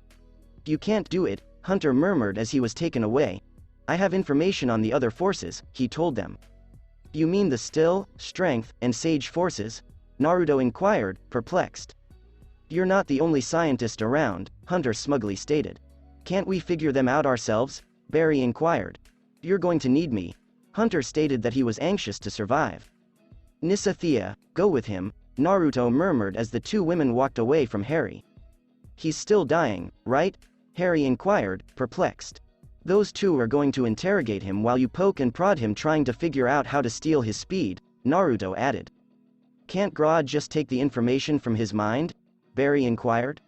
Speaker 2: You can't do it, Hunter murmured as he was taken away. I have information on the other forces, he told them. You mean the Still, Strength, and Sage forces? Naruto inquired, perplexed. You're not the only scientist around, Hunter smugly stated. Can't we figure them out ourselves? Barry inquired. You're going to need me. Hunter stated that he was anxious to survive. Nisathea, go with him, Naruto murmured as the two women walked away from Harry. He's still dying, right? Harry inquired, perplexed. Those two are going to interrogate him while you poke and prod him trying to figure out how to steal his speed, Naruto added. Can't Grodd just take the information from his mind? Barry inquired.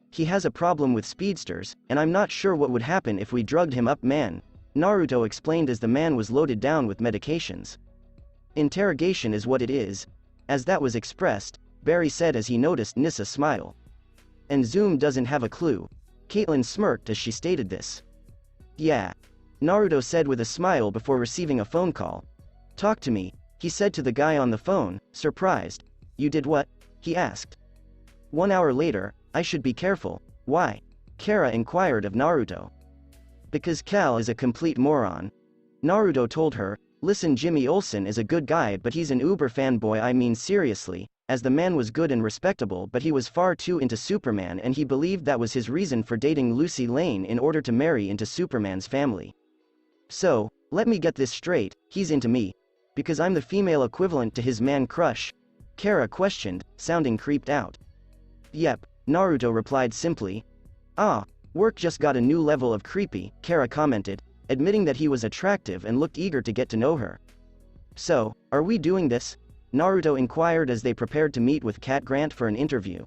Speaker 2: He has a problem with speedsters, and I'm not sure what would happen if we drugged him up, man, Naruto explained as the man was loaded down with medications. Interrogation is what it is. As that was expressed, Barry said as he noticed Nissa smile. And Zoom doesn't have a clue. Caitlin smirked as she stated this. Yeah. Naruto said with a smile before receiving a phone call. Talk to me, he said to the guy on the phone, surprised. You did what? He asked. 1 hour later, I should be careful. Why? Kara inquired of Naruto. Because Cal is a complete moron. Naruto told her, listen, Jimmy Olsen is a good guy but he's an uber fanboy, I mean seriously, as the man was good and respectable but he was far too into Superman and he believed that was his reason for dating Lucy Lane in order to marry into Superman's family. So, let me get this straight, he's into me. Because I'm the female equivalent to his man crush? Kara questioned, sounding creeped out. Yep, Naruto replied simply. Ah, work just got a new level of creepy, Kara commented, admitting that he was attractive and looked eager to get to know her. So, are we doing this? Naruto inquired as they prepared to meet with Cat Grant for an interview.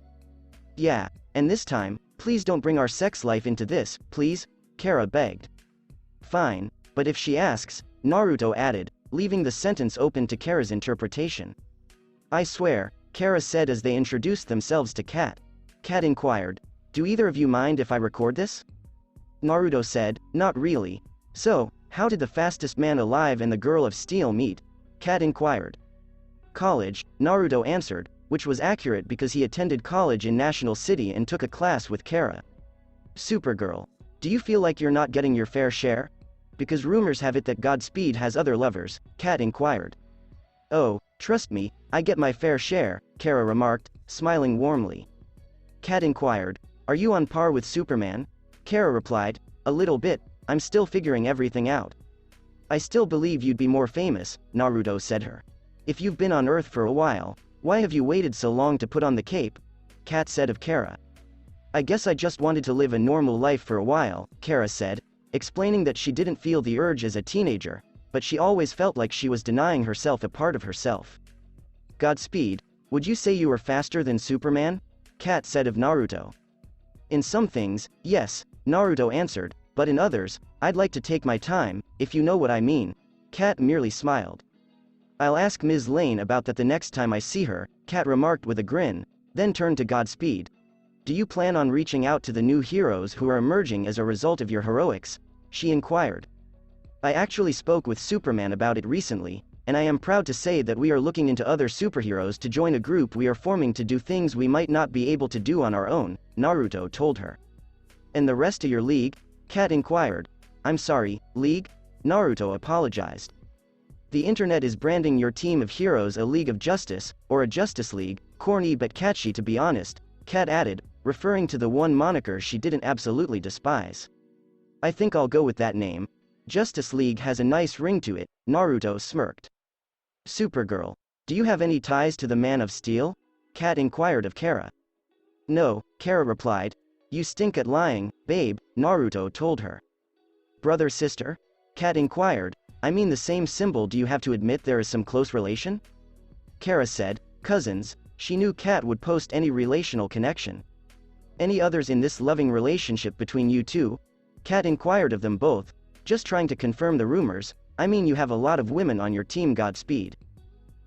Speaker 2: Yeah, and this time, please don't bring our sex life into this, please, Kara begged. Fine, but if she asks, Naruto added, leaving the sentence open to Kara's interpretation. I swear, Kara said as they introduced themselves to Cat. Cat inquired, do either of you mind if I record this? Naruto said, not really. So, how did the fastest man alive and the girl of steel meet? Cat inquired. College, Naruto answered, which was accurate because he attended college in National City and took a class with Kara. Supergirl, do you feel like you're not getting your fair share? Because rumors have it that Godspeed has other lovers, Cat inquired. Oh, trust me, I get my fair share, Kara remarked, smiling warmly. Cat inquired, are you on par with Superman? Kara replied, a little bit, I'm still figuring everything out. I still believe you'd be more famous, Naruto said her. If you've been on Earth for a while, why have you waited so long to put on the cape? Cat said of Kara. I guess I just wanted to live a normal life for a while, Kara said, explaining that she didn't feel the urge as a teenager, but she always felt like she was denying herself a part of herself. Godspeed, would you say you were faster than Superman? Cat said of Naruto. In some things, yes, Naruto answered, but in others, I'd like to take my time, if you know what I mean. Cat merely smiled. I'll ask Ms. Lane about that the next time I see her, Cat remarked with a grin, then turned to Godspeed. Do you plan on reaching out to the new heroes who are emerging as a result of your heroics? She inquired. I actually spoke with Superman about it recently, and I am proud to say that we are looking into other superheroes to join a group we are forming to do things we might not be able to do on our own, Naruto told her. And the rest of your league? Cat inquired. I'm sorry, league? Naruto apologized. The internet is branding your team of heroes a League of Justice, or a Justice League, corny but catchy to be honest, Cat added, referring to the one moniker she didn't absolutely despise. I think I'll go with that name. Justice League has a nice ring to it, Naruto smirked. Supergirl, do you have any ties to the Man of Steel? Cat inquired of Kara. No, Kara replied. You stink at lying, babe, Naruto told her. Brother sister? Cat inquired. I mean the same symbol, do you have to admit there is some close relation? Kara said, cousins. She knew Cat would post any relational connection. Any others in this loving relationship between you two? Cat inquired of them both, just trying to confirm the rumors. I mean you have a lot of women on your team, Godspeed.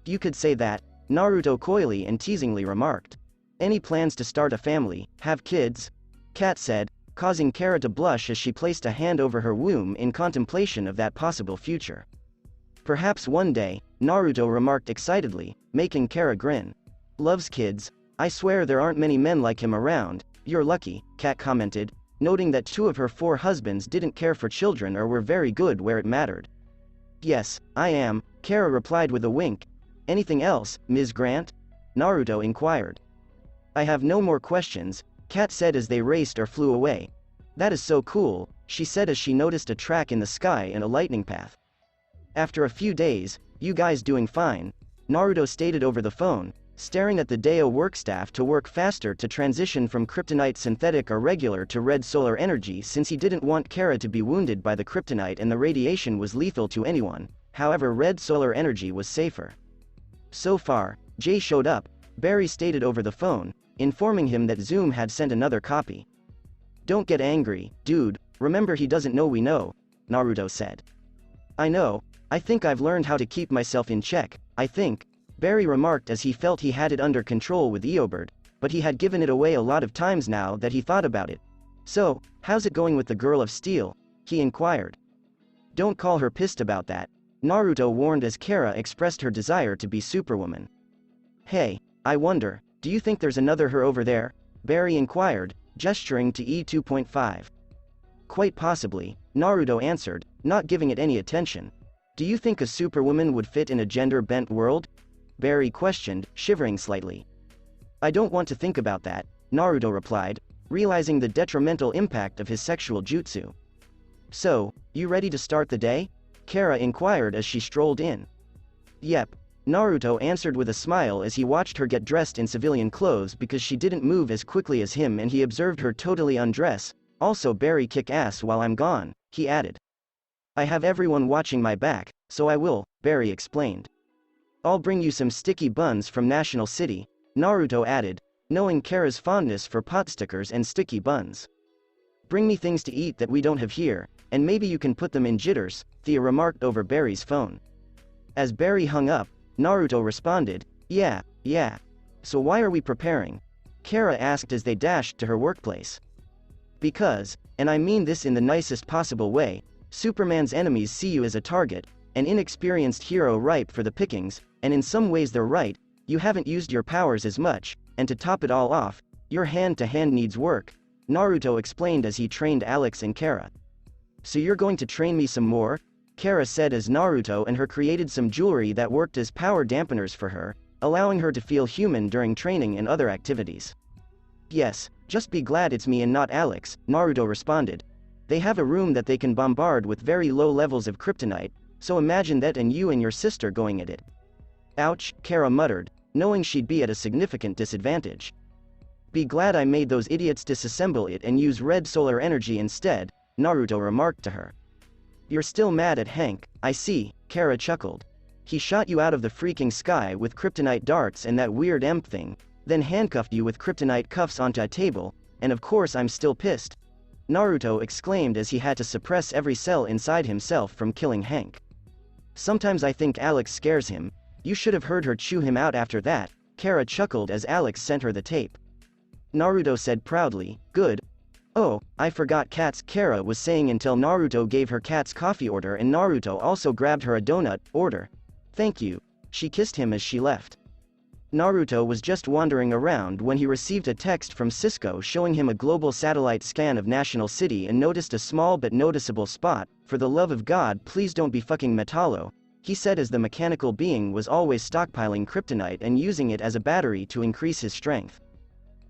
Speaker 2: You could say that, Naruto coyly and teasingly remarked. Any plans to start a family, have kids? Kat said, causing Kara to blush as she placed a hand over her womb in contemplation of that possible future. Perhaps one day, Naruto remarked excitedly, making Kara grin. Loves kids. I swear there aren't many men like him around. You're lucky, Kat commented, noting that 2 of her 4 husbands didn't care for children or were very good where it mattered. Yes, I am, Kara replied with a wink. Anything else, Ms. Grant? Naruto inquired. I have no more questions, Kat said as they raced or flew away. That is so cool, she said as she noticed a track in the sky and a lightning path. After a few days, you guys doing fine, Naruto stated over the phone, staring at the Deo work staff to work faster to transition from kryptonite synthetic or regular to red solar energy since he didn't want Kara to be wounded by the kryptonite and the radiation was lethal to anyone. However, red solar energy was safer. So far, Jay showed up, Barry stated over the phone, informing him that Zoom had sent another copy. Don't get angry, dude, remember he doesn't know we know, Naruto said. I know, I think I've learned how to keep myself in check, I think, Barry remarked as he felt he had it under control with Eobird, but he had given it away a lot of times now that he thought about it. So, how's it going with the Girl of Steel? He inquired. Don't call her pissed about that, Naruto warned as Kara expressed her desire to be Superwoman. Hey, I wonder, do you think there's another her over there? Barry inquired, gesturing to E2.5. Quite possibly, Naruto answered, not giving it any attention. Do you think a superwoman would fit in a gender-bent world? Barry questioned, shivering slightly. I don't want to think about that, Naruto replied, realizing the detrimental impact of his sexual jutsu. So, you ready to start the day? Kara inquired as she strolled in. Yep, Naruto answered with a smile as he watched her get dressed in civilian clothes because she didn't move as quickly as him and he observed her totally undress. Also Barry kick ass while I'm gone, he added. I have everyone watching my back, so I will, Barry explained. I'll bring you some sticky buns from National City, Naruto added, knowing Kara's fondness for pot stickers and sticky buns. Bring me things to eat that we don't have here, and maybe you can put them in jitters, Thea remarked over Barry's phone. As Barry hung up, Naruto responded, yeah. So why are we preparing? Kara asked as they dashed to her workplace. Because, and I mean this in the nicest possible way, Superman's enemies see you as a target, an inexperienced hero ripe for the pickings, and in some ways they're right, you haven't used your powers as much, and to top it all off, your hand-to-hand needs work, Naruto explained as he trained Alex and Kara. So you're going to train me some more? Kara said as Naruto and her created some jewelry that worked as power dampeners for her, allowing her to feel human during training and other activities. Yes, just be glad it's me and not Alex, Naruto responded. They have a room that they can bombard with very low levels of kryptonite, so imagine that and you and your sister going at it. Ouch, Kara muttered, knowing she'd be at a significant disadvantage. Be glad I made those idiots disassemble it and use red solar energy instead, Naruto remarked to her. You're still mad at Hank, I see, Kara chuckled. He shot you out of the freaking sky with kryptonite darts and that weird EMP thing, then handcuffed you with kryptonite cuffs onto a table, and of course I'm still pissed, Naruto exclaimed as he had to suppress every cell inside himself from killing Hank. Sometimes I think Alex scares him, you should have heard her chew him out after that, Kara chuckled as Alex sent her the tape. Naruto said proudly, good. Oh, I forgot Kat's, Kara was saying until Naruto gave her Kat's coffee order and Naruto also grabbed her a donut order. Thank you. She kissed him as she left. Naruto was just wandering around when he received a text from Cisco showing him a global satellite scan of National City and noticed a small but noticeable spot. For the love of God, please don't be fucking Metallo, he said as the mechanical being was always stockpiling kryptonite and using it as a battery to increase his strength.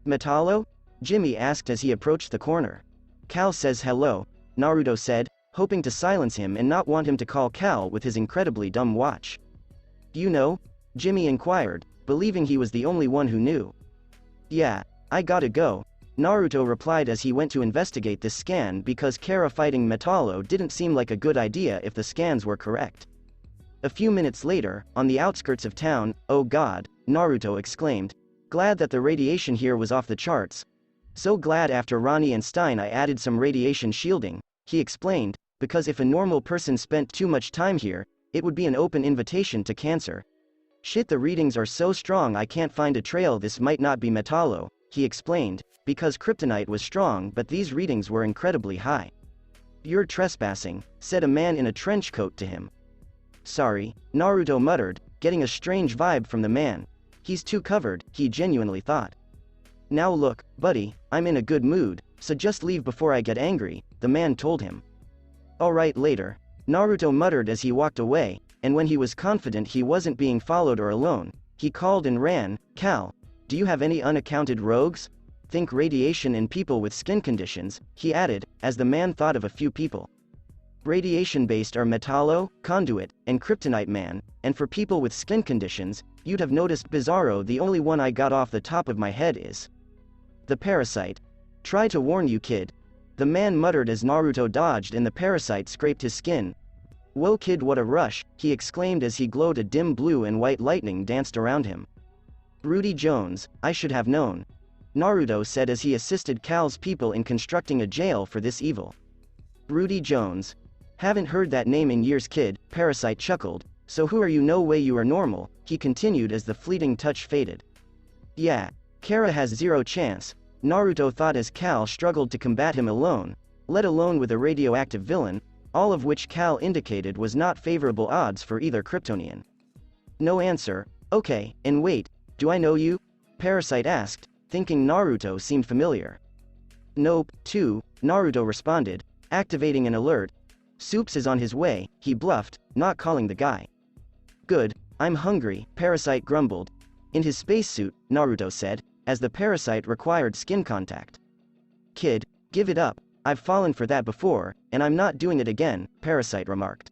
Speaker 2: Metallo? Jimmy asked as he approached the corner. Cal says hello, Naruto said, hoping to silence him and not want him to call Cal with his incredibly dumb watch. You know? Jimmy inquired, believing he was the only one who knew. Yeah, I gotta go, Naruto replied as he went to investigate this scan because Kara fighting Metallo didn't seem like a good idea if the scans were correct. A few minutes later, on the outskirts of town, oh god, Naruto exclaimed, glad that the radiation here was off the charts. So glad after Ronnie and Stein I added some radiation shielding, he explained, because if a normal person spent too much time here, it would be an open invitation to cancer. Shit, the readings are so strong I can't find a trail. This might not be metallo, he explained, because kryptonite was strong but these readings were incredibly high. You're trespassing, said a man in a trench coat to him. Sorry, Naruto muttered, getting a strange vibe from the man. He's too covered, he genuinely thought. Now look, buddy, I'm in a good mood, so just leave before I get angry, the man told him. Alright, later, Naruto muttered as he walked away, and when he was confident he wasn't being followed or alone, he called and ran, Cal, do you have any unaccounted rogues? Think radiation and people with skin conditions, he added, as the man thought of a few people. Radiation-based are Metallo, Conduit, and Kryptonite Man, and for people with skin conditions, you'd have noticed Bizarro. The only one I got off the top of my head is the Parasite. Try to warn you, kid. The man muttered as Naruto dodged and the parasite scraped his skin. Whoa kid, what a rush, he exclaimed as he glowed. A dim blue and white lightning danced around him. Rudy Jones, I should have known, Naruto said as he assisted Cal's people in constructing a jail for this evil. Rudy Jones. Haven't heard that name in years, kid, Parasite chuckled. So who are you? No way you are normal, he continued as the fleeting touch faded. Yeah, Kara has zero chance, Naruto thought as Cal struggled to combat him alone, let alone with a radioactive villain, all of which Cal indicated was not favorable odds for either Kryptonian. No answer. Okay, and wait, do I know you? Parasite asked, thinking Naruto seemed familiar. Nope, too, Naruto responded, activating an alert. Soups is on his way, he bluffed, not calling the guy. Good, I'm hungry, Parasite grumbled. In his spacesuit, Naruto said, as the parasite required skin contact. Kid, give it up, I've fallen for that before, and I'm not doing it again, Parasite remarked.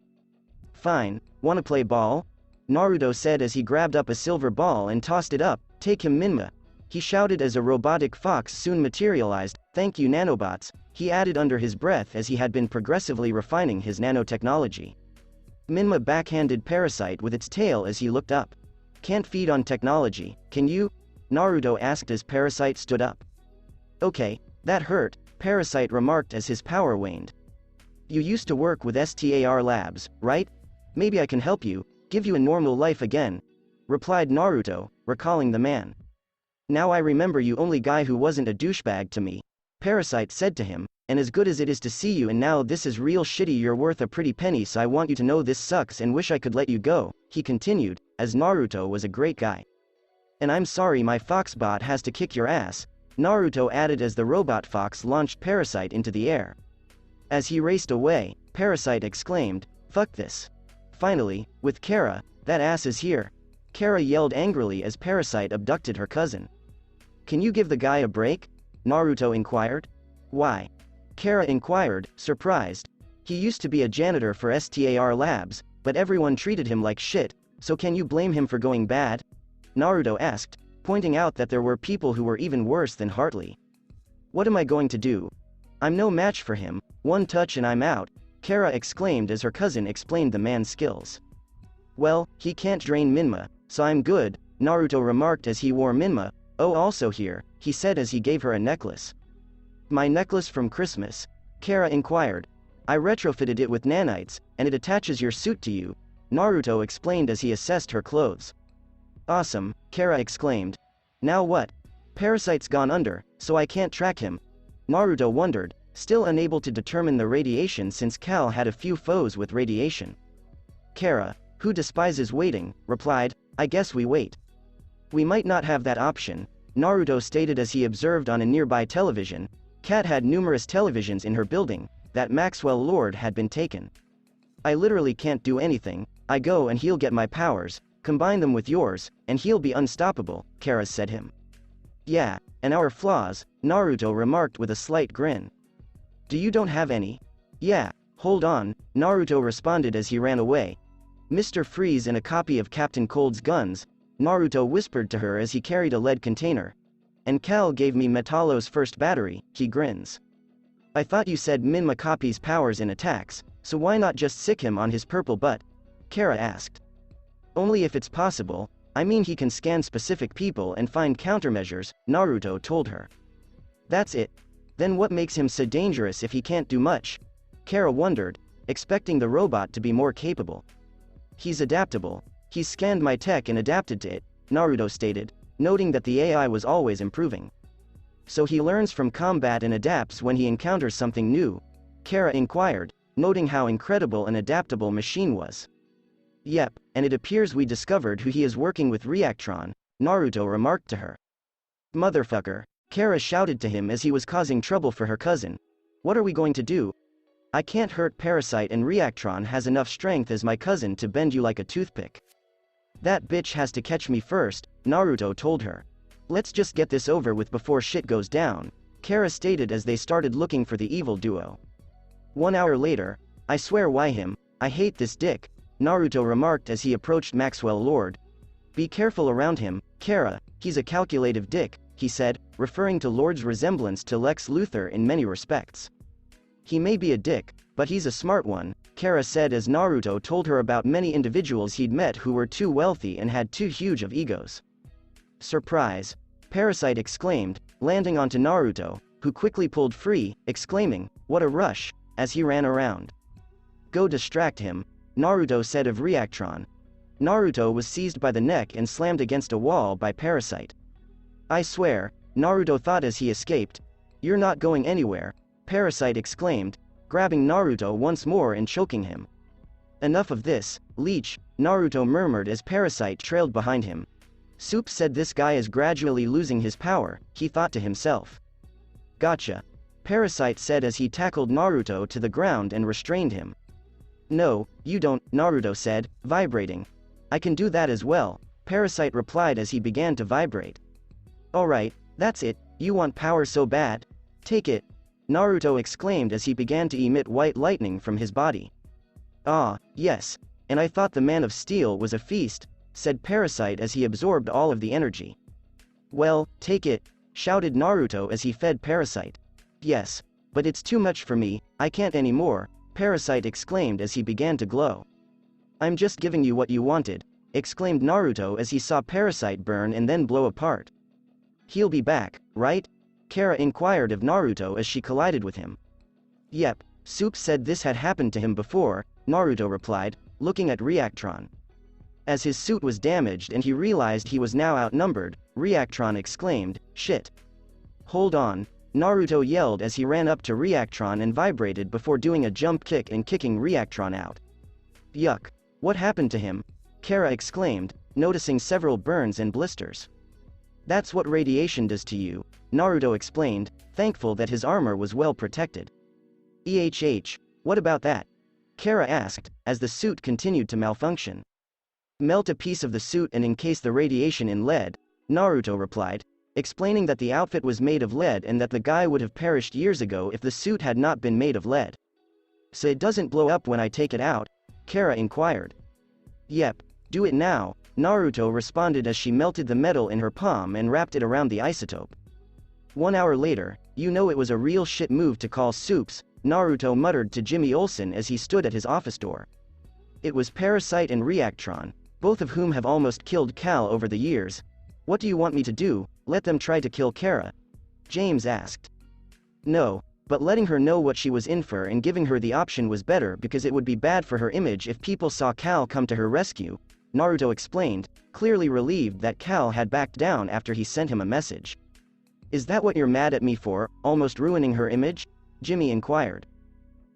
Speaker 2: Fine, wanna play ball? Naruto said as he grabbed up a silver ball and tossed it up. Take him, Minma, he shouted as a robotic fox soon materialized. Thank you, nanobots, he added under his breath as he had been progressively refining his nanotechnology. Minma backhanded Parasite with its tail as he looked up. Can't feed on technology, can you? Naruto asked as Parasite stood up. Okay, that hurt, Parasite remarked as his power waned. You used to work with STAR Labs, right? Maybe I can help you, give you a normal life again, replied Naruto, recalling the man. Now I remember you, only guy who wasn't a douchebag to me, Parasite said to him, and as good as it is to see you and now this is real shitty, you're worth a pretty penny, so I want you to know this sucks and wish I could let you go, he continued, as Naruto was a great guy. And I'm sorry my foxbot has to kick your ass, Naruto added as the robot fox launched Parasite into the air. As he raced away, Parasite exclaimed, fuck this. Finally, with Kara, that ass is here. Kara yelled angrily as Parasite abducted her cousin. Can you give the guy a break? Naruto inquired. Why? Kara inquired, surprised. He used to be a janitor for STAR Labs, but everyone treated him like shit, so can you blame him for going bad? Naruto asked, pointing out that there were people who were even worse than Hartley. What am I going to do? I'm no match for him, one touch and I'm out, Kara exclaimed as her cousin explained the man's skills. Well, he can't drain Minma, so I'm good, Naruto remarked as he wore Minma. Oh, also here, he said as he gave her a necklace. My necklace from Christmas? Kara inquired. I retrofitted it with nanites, and it attaches your suit to you, Naruto explained as he assessed her clothes. Awesome, Kara exclaimed. Now what? Parasite's gone under, so I can't track him. Naruto wondered, still unable to determine the radiation since Cal had a few foes with radiation. Kara, who despises waiting, replied, I guess we wait. We might not have that option, Naruto stated as he observed on a nearby television. Kat had numerous televisions in her building, that Maxwell Lord had been taken. I literally can't do anything, I go and he'll get my powers, combine them with yours, and he'll be unstoppable, Kara said him. Yeah, and our flaws, Naruto remarked with a slight grin. Do you don't have any? Yeah, hold on, Naruto responded as he ran away. Mr. Freeze and a copy of Captain Cold's guns, Naruto whispered to her as he carried a lead container. And Cal gave me Metallo's first battery, he grins. I thought you said Minma copies powers in attacks, so why not just sick him on his purple butt? Kara asked. Only if it's possible, I mean he can scan specific people and find countermeasures, Naruto told her. That's it. Then what makes him so dangerous if he can't do much? Kara wondered, expecting the robot to be more capable. He's adaptable, He's scanned my tech and adapted to it, Naruto stated, noting that the AI was always improving. So he learns from combat and adapts when he encounters something new? Kara inquired, noting how incredible and adaptable machine was. Yep, and it appears we discovered who he is working with Reactron, Naruto remarked to her. Motherfucker, Kara shouted to him as he was causing trouble for her cousin. What are we going to do? I can't hurt Parasite and Reactron has enough strength as my cousin to bend you like a toothpick. That bitch has to catch me first, Naruto told her. Let's just get this over with before shit goes down, Kara stated as they started looking for the evil duo. 1 hour later, I swear why him, I hate this dick, Naruto remarked as he approached Maxwell Lord. Be careful around him, Kara, he's a calculative dick, he said, referring to Lord's resemblance to Lex Luthor in many respects. He may be a dick, but he's a smart one, Kara said as Naruto told her about many individuals he'd met who were too wealthy and had too huge of egos. Surprise! Parasite exclaimed, landing onto Naruto, who quickly pulled free, exclaiming, what a rush, as he ran around. Go distract him, Naruto said of Reactron. Naruto was seized by the neck and slammed against a wall by Parasite. I swear, Naruto thought as he escaped. You're not going anywhere, Parasite exclaimed, grabbing Naruto once more and choking him. Enough of this, leech, Naruto murmured as Parasite trailed behind him. Soup said this guy is gradually losing his power, he thought to himself. Gotcha. Parasite said as he tackled Naruto to the ground and restrained him. No, you don't, Naruto said, vibrating. I can do that as well, Parasite replied as he began to vibrate. Alright, that's it, you want power so bad? Take it, Naruto exclaimed as he began to emit white lightning from his body. Ah, yes, and I thought the Man of Steel was a feast, said Parasite as he absorbed all of the energy. Well, take it, shouted Naruto as he fed Parasite. Yes, but it's too much for me, I can't anymore, Parasite exclaimed as he began to glow. I'm just giving you what you wanted, exclaimed Naruto as he saw Parasite burn and then blow apart. He'll be back, right? Kara inquired of Naruto as she collided with him. Yep, Soup said this had happened to him before, Naruto replied, looking at Reactron. As his suit was damaged and he realized he was now outnumbered, Reactron exclaimed, shit. Hold on, Naruto yelled as he ran up to Reactron and vibrated before doing a jump kick and kicking Reactron out. Yuck. What happened to him? Kara exclaimed, noticing several burns and blisters. That's what radiation does to you, Naruto explained, thankful that his armor was well protected. What about that? Kara asked, as the suit continued to malfunction. Melt a piece of the suit and encase the radiation in lead, Naruto replied, explaining that the outfit was made of lead and that the guy would have perished years ago if the suit had not been made of lead. So it doesn't blow up when I take it out? Kara inquired. Yep, do it now, Naruto responded as she melted the metal in her palm and wrapped it around the isotope. 1 hour later, you know it was a real shit move to call Soups, Naruto muttered to Jimmy Olsen as he stood at his office door. It was Parasite and Reactron, both of whom have almost killed Cal over the years. What do you want me to do, let them try to kill Kara? James asked. No, but letting her know what she was in for and giving her the option was better because it would be bad for her image if people saw Cal come to her rescue, Naruto explained, clearly relieved that Cal had backed down after he sent him a message. Is that what you're mad at me for, almost ruining her image? Jimmy inquired.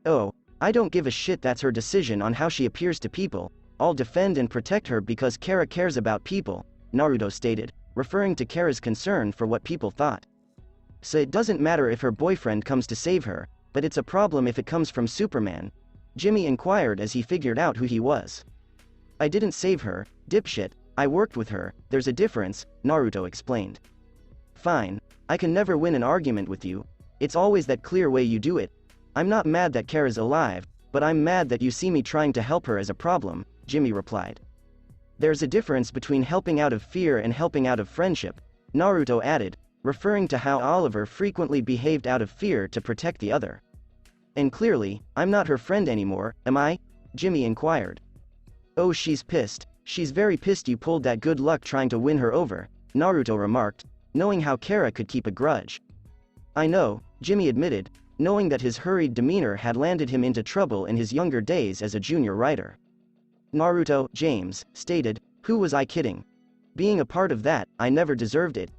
Speaker 2: Oh, I don't give a shit, that's her decision on how she appears to people. I'll defend and protect her because Kara cares about people, Naruto stated, referring to Kara's concern for what people thought. So it doesn't matter if her boyfriend comes to save her, but it's a problem if it comes from Superman, Jimmy inquired as he figured out who he was. I didn't save her, dipshit, I worked with her, there's a difference, Naruto explained. Fine, I can never win an argument with you, it's always that clear way you do it. I'm not mad that Kara's alive, but I'm mad that you see me trying to help her as a problem, Jimmy replied. There's a difference between helping out of fear and helping out of friendship, Naruto added, referring to how Olivver frequently behaved out of fear to protect the other. And clearly, I'm not her friend anymore, am I? Jimmy inquired. Oh, she's pissed, she's very pissed you pulled that good luck trying to win her over, Naruto remarked, knowing how Kara could keep a grudge. I know, Jimmy admitted, knowing that his hurried demeanor had landed him into trouble in his younger days as a junior writer. Naruto, James, stated, "Who was I kidding? Being a part of that, I never deserved it.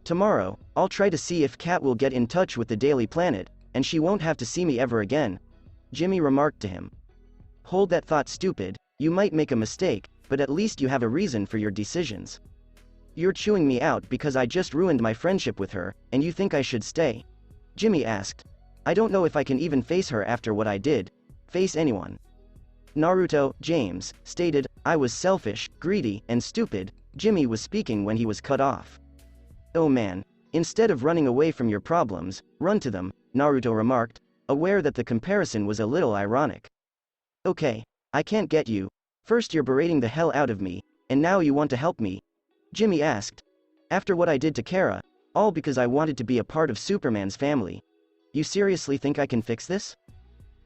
Speaker 2: Tomorrow, I'll try to see if Cat will get in touch with the Daily Planet, and she won't have to see me ever again," Jimmy remarked to him. "Hold that thought, stupid, you might make a mistake, but at least you have a reason for your decisions. You're chewing me out because I just ruined my friendship with her, and you think I should stay?" Jimmy asked. "I don't know if I can even face her after what I did. Face anyone." Naruto, James, stated, "I was selfish, greedy, and stupid." Jimmy was speaking when he was cut off. "Oh man, instead of running away from your problems, run to them," Naruto remarked, aware that the comparison was a little ironic. "Okay, I can't get you. First you're berating the hell out of me, and now you want to help me?" Jimmy asked. "After what I did to Kara, all because I wanted to be a part of Superman's family. You seriously think I can fix this?"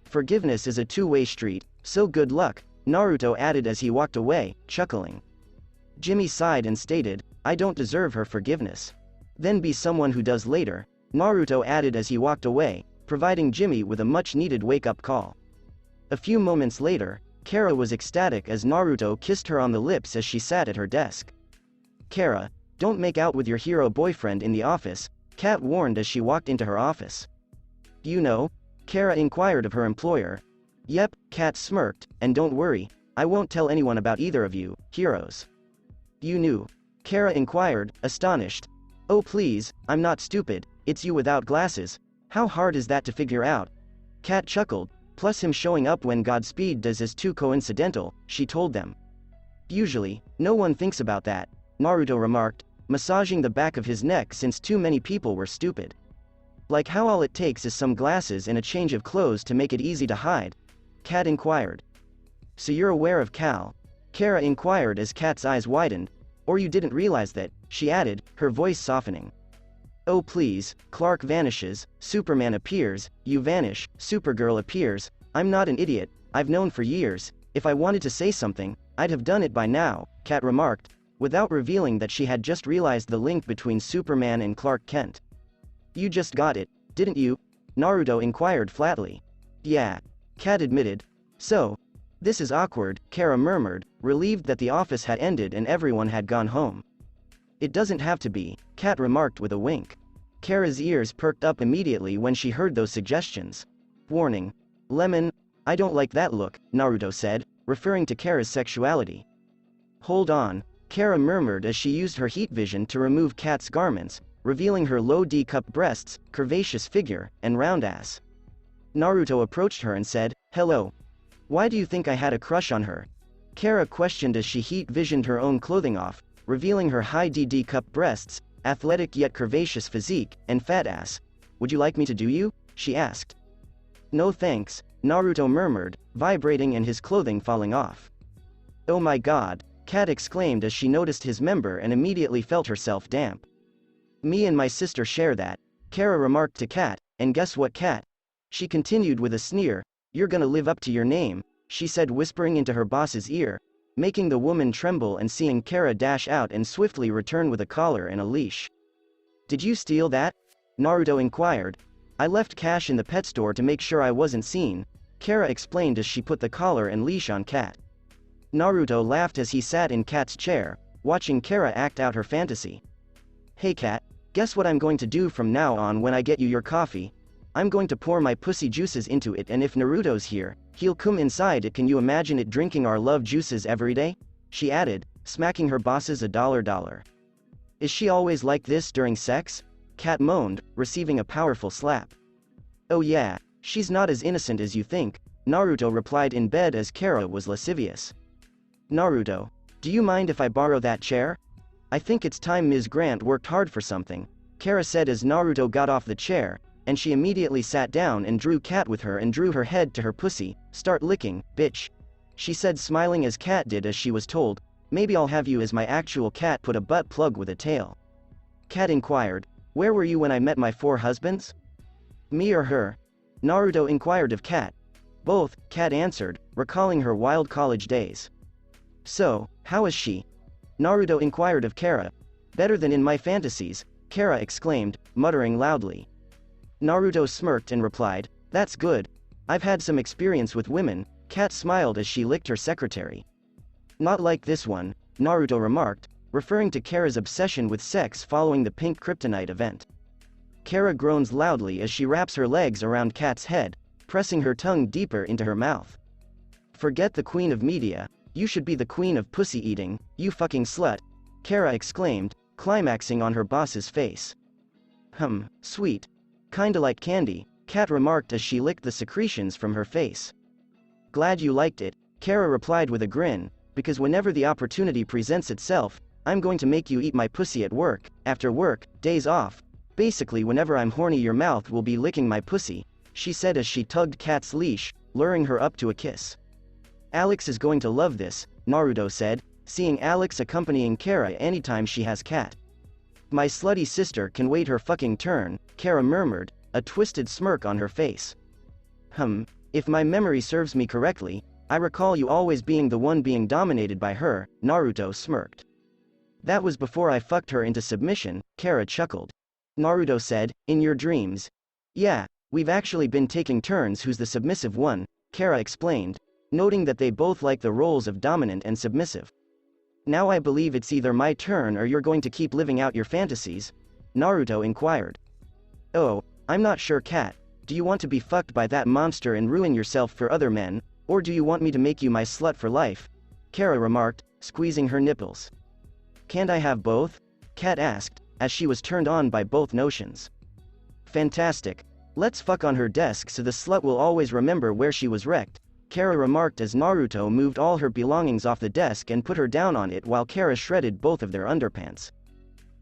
Speaker 2: "Forgiveness is a two-way street, so good luck," Naruto added as he walked away, chuckling. Jimmy sighed and stated, "I don't deserve her forgiveness. Then be someone who does later," Naruto added as he walked away, providing Jimmy with a much-needed wake-up call. A few moments later, Kara was ecstatic as Naruto kissed her on the lips as she sat at her desk. "Kara, don't make out with your hero boyfriend in the office," Kat warned as she walked into her office. "You know?" Kara inquired of her employer. "Yep," Kat smirked, "and don't worry, I won't tell anyone about either of you, heroes." "You knew?" Kara inquired, astonished. "Oh please, I'm not stupid, it's you without glasses. How hard is that to figure out?" Kat chuckled, "Plus him showing up when Godspeed does is too coincidental," she told them. "Usually, no one thinks about that," Naruto remarked, massaging the back of his neck since too many people were stupid. "Like how all it takes is some glasses and a change of clothes to make it easy to hide?" Kat inquired. "So you're aware of Cal?" Kara inquired as Kat's eyes widened. "Or you didn't realize that," she added, her voice softening. "Oh please, Clark vanishes, Superman appears, you vanish, Supergirl appears. I'm not an idiot, I've known for years. If I wanted to say something, I'd have done it by now," Kat remarked, without revealing that she had just realized the link between Superman and Clark Kent. "You just got it, didn't you?" Naruto inquired flatly. "Yeah," Kat admitted. "So, this is awkward," Kara murmured, relieved that the office had ended and everyone had gone home. "It doesn't have to be," Kat remarked with a wink. Kara's ears perked up immediately when she heard those suggestions. "Warning. Lemon, I don't like that look," Naruto said, referring to Kara's sexuality. "Hold on," Kara murmured as she used her heat vision to remove Kat's garments, revealing her low D-cup breasts, curvaceous figure, and round ass. Naruto approached her and said, "Hello. Why do you think I had a crush on her?" Kara questioned as she heat visioned her own clothing off, revealing her high D-cup breasts, athletic yet curvaceous physique, and fat ass. "Would you like me to do you?" she asked. "No thanks," Naruto murmured, vibrating and his clothing falling off. "Oh my god," Kat exclaimed as she noticed his member and immediately felt herself damp. "Me and my sister share that," Kara remarked to Kat, "and guess what, Kat?" She continued with a sneer, "You're gonna live up to your name," she said, whispering into her boss's ear, making the woman tremble and seeing Kara dash out and swiftly return with a collar and a leash. "Did you steal that?" Naruto inquired. "I left cash in the pet store to make sure I wasn't seen," Kara explained as she put the collar and leash on Kat. Naruto laughed as he sat in Kat's chair, watching Kara act out her fantasy. "Hey Kat, guess what I'm going to do from now on when I get you your coffee? I'm going to pour my pussy juices into it, and if Naruto's here, he'll come inside it. Can you imagine it drinking our love juices every day?" she added, smacking her boss's $1. "Is she always like this during sex?" Kat moaned, receiving a powerful slap. "Oh yeah, she's not as innocent as you think," Naruto replied in bed as Kara was lascivious. "Naruto, do you mind if I borrow that chair? I think it's time Ms. Grant worked hard for something," Kara said as Naruto got off the chair, and she immediately sat down and drew Kat with her and drew her head to her pussy. "Start licking, bitch," she said, smiling as Kat did as she was told. "Maybe I'll have you as my actual cat." "Put a butt plug with a tail?" Kat inquired. "Where were you when I met my 4 husbands?" "Me or her?" Naruto inquired of Kat. "Both," Kat answered, recalling her wild college days. "So, how is she?" Naruto inquired of Kara. "Better than in my fantasies," Kara exclaimed, muttering loudly. Naruto smirked and replied, "That's good. I've had some experience with women." Kat smiled as she licked her secretary. Not like this one, Naruto remarked, referring to Kara's obsession with sex following the pink kryptonite event. Kara groans loudly as she wraps her legs around Kat's head, pressing her tongue deeper into her mouth. Forget the queen of media, you should be the queen of pussy eating, you fucking slut, Kara exclaimed, climaxing on her boss's face. Sweet. Kinda like candy, Kat remarked as she licked the secretions from her face. Glad you liked it, Kara replied with a grin, because whenever the opportunity presents itself, I'm going to make you eat my pussy at work, after work, days off. Basically whenever I'm horny your mouth will be licking my pussy, she said as she tugged Kat's leash, luring her up to a kiss. Alex is going to love this, Naruto said, seeing Alex accompanying Kara anytime she has Kat. My slutty sister can wait her fucking turn, Kara murmured, a twisted smirk on her face. If my memory serves me correctly, I recall you always being the one being dominated by her, Naruto smirked. That was before I fucked her into submission, Kara chuckled. Naruto said, in your dreams. Yeah, we've actually been taking turns who's the submissive one, Kara explained, noting that they both like the roles of dominant and submissive. Now I believe it's either my turn or you're going to keep living out your fantasies, Naruto inquired. Oh, I'm not sure Kat, do you want to be fucked by that monster and ruin yourself for other men, or do you want me to make you my slut for life? Kara remarked, squeezing her nipples. Can't I have both? Kat asked, as she was turned on by both notions. Fantastic. Let's fuck on her desk so the slut will always remember where she was wrecked, Kara remarked as Naruto moved all her belongings off the desk and put her down on it while Kara shredded both of their underpants.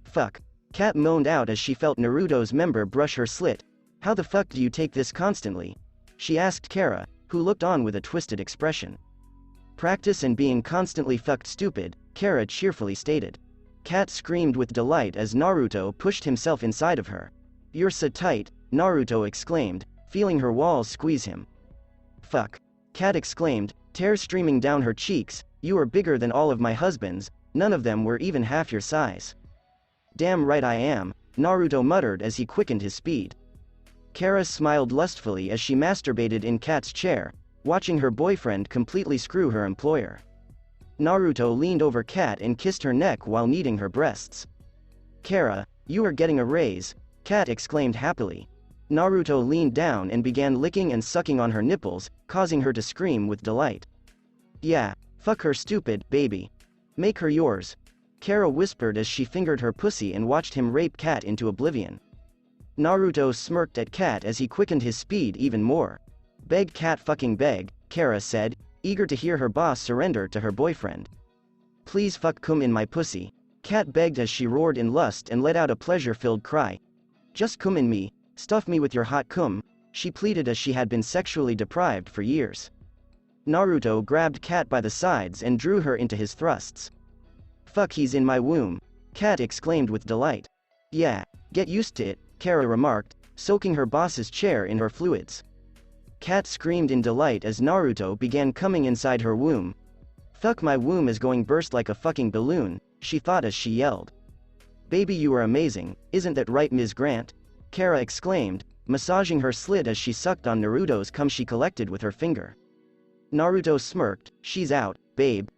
Speaker 2: Fuck. Kat moaned out as she felt Naruto's member brush her slit. How the fuck do you take this constantly? She asked Kara, who looked on with a twisted expression. Practice and being constantly fucked stupid, Kara cheerfully stated. Kat screamed with delight as Naruto pushed himself inside of her. You're so tight, Naruto exclaimed, feeling her walls squeeze him. Fuck. Kat exclaimed, tears streaming down her cheeks, you are bigger than all of my husbands, none of them were even half your size. Damn right I am, Naruto muttered as he quickened his speed. Kara smiled lustfully as she masturbated in Kat's chair, watching her boyfriend completely screw her employer. Naruto leaned over Kat and kissed her neck while kneading her breasts. Kara, you are getting a raise, Kat exclaimed happily. Naruto leaned down and began licking and sucking on her nipples, causing her to scream with delight. Yeah, fuck her stupid, baby. Make her yours. Kara whispered as she fingered her pussy and watched him rape Kat into oblivion. Naruto smirked at Kat as he quickened his speed even more. Beg Kat fucking beg, Kara said, eager to hear her boss surrender to her boyfriend. Please fuck cum in my pussy, Kat begged as she roared in lust and let out a pleasure-filled cry. Just cum in me, stuff me with your hot cum, she pleaded as she had been sexually deprived for years. Naruto grabbed Kat by the sides and drew her into his thrusts. Fuck, he's in my womb, Kat exclaimed with delight. Yeah, get used to it, Kara remarked, soaking her boss's chair in her fluids. Kat screamed in delight as Naruto began coming inside her womb. Fuck, my womb is going burst like a fucking balloon, she thought as she yelled. Baby, you are amazing, isn't that right, Ms. Grant? Kara exclaimed, massaging her slit as she sucked on Naruto's cum she collected with her finger. Naruto smirked, she's out, babe.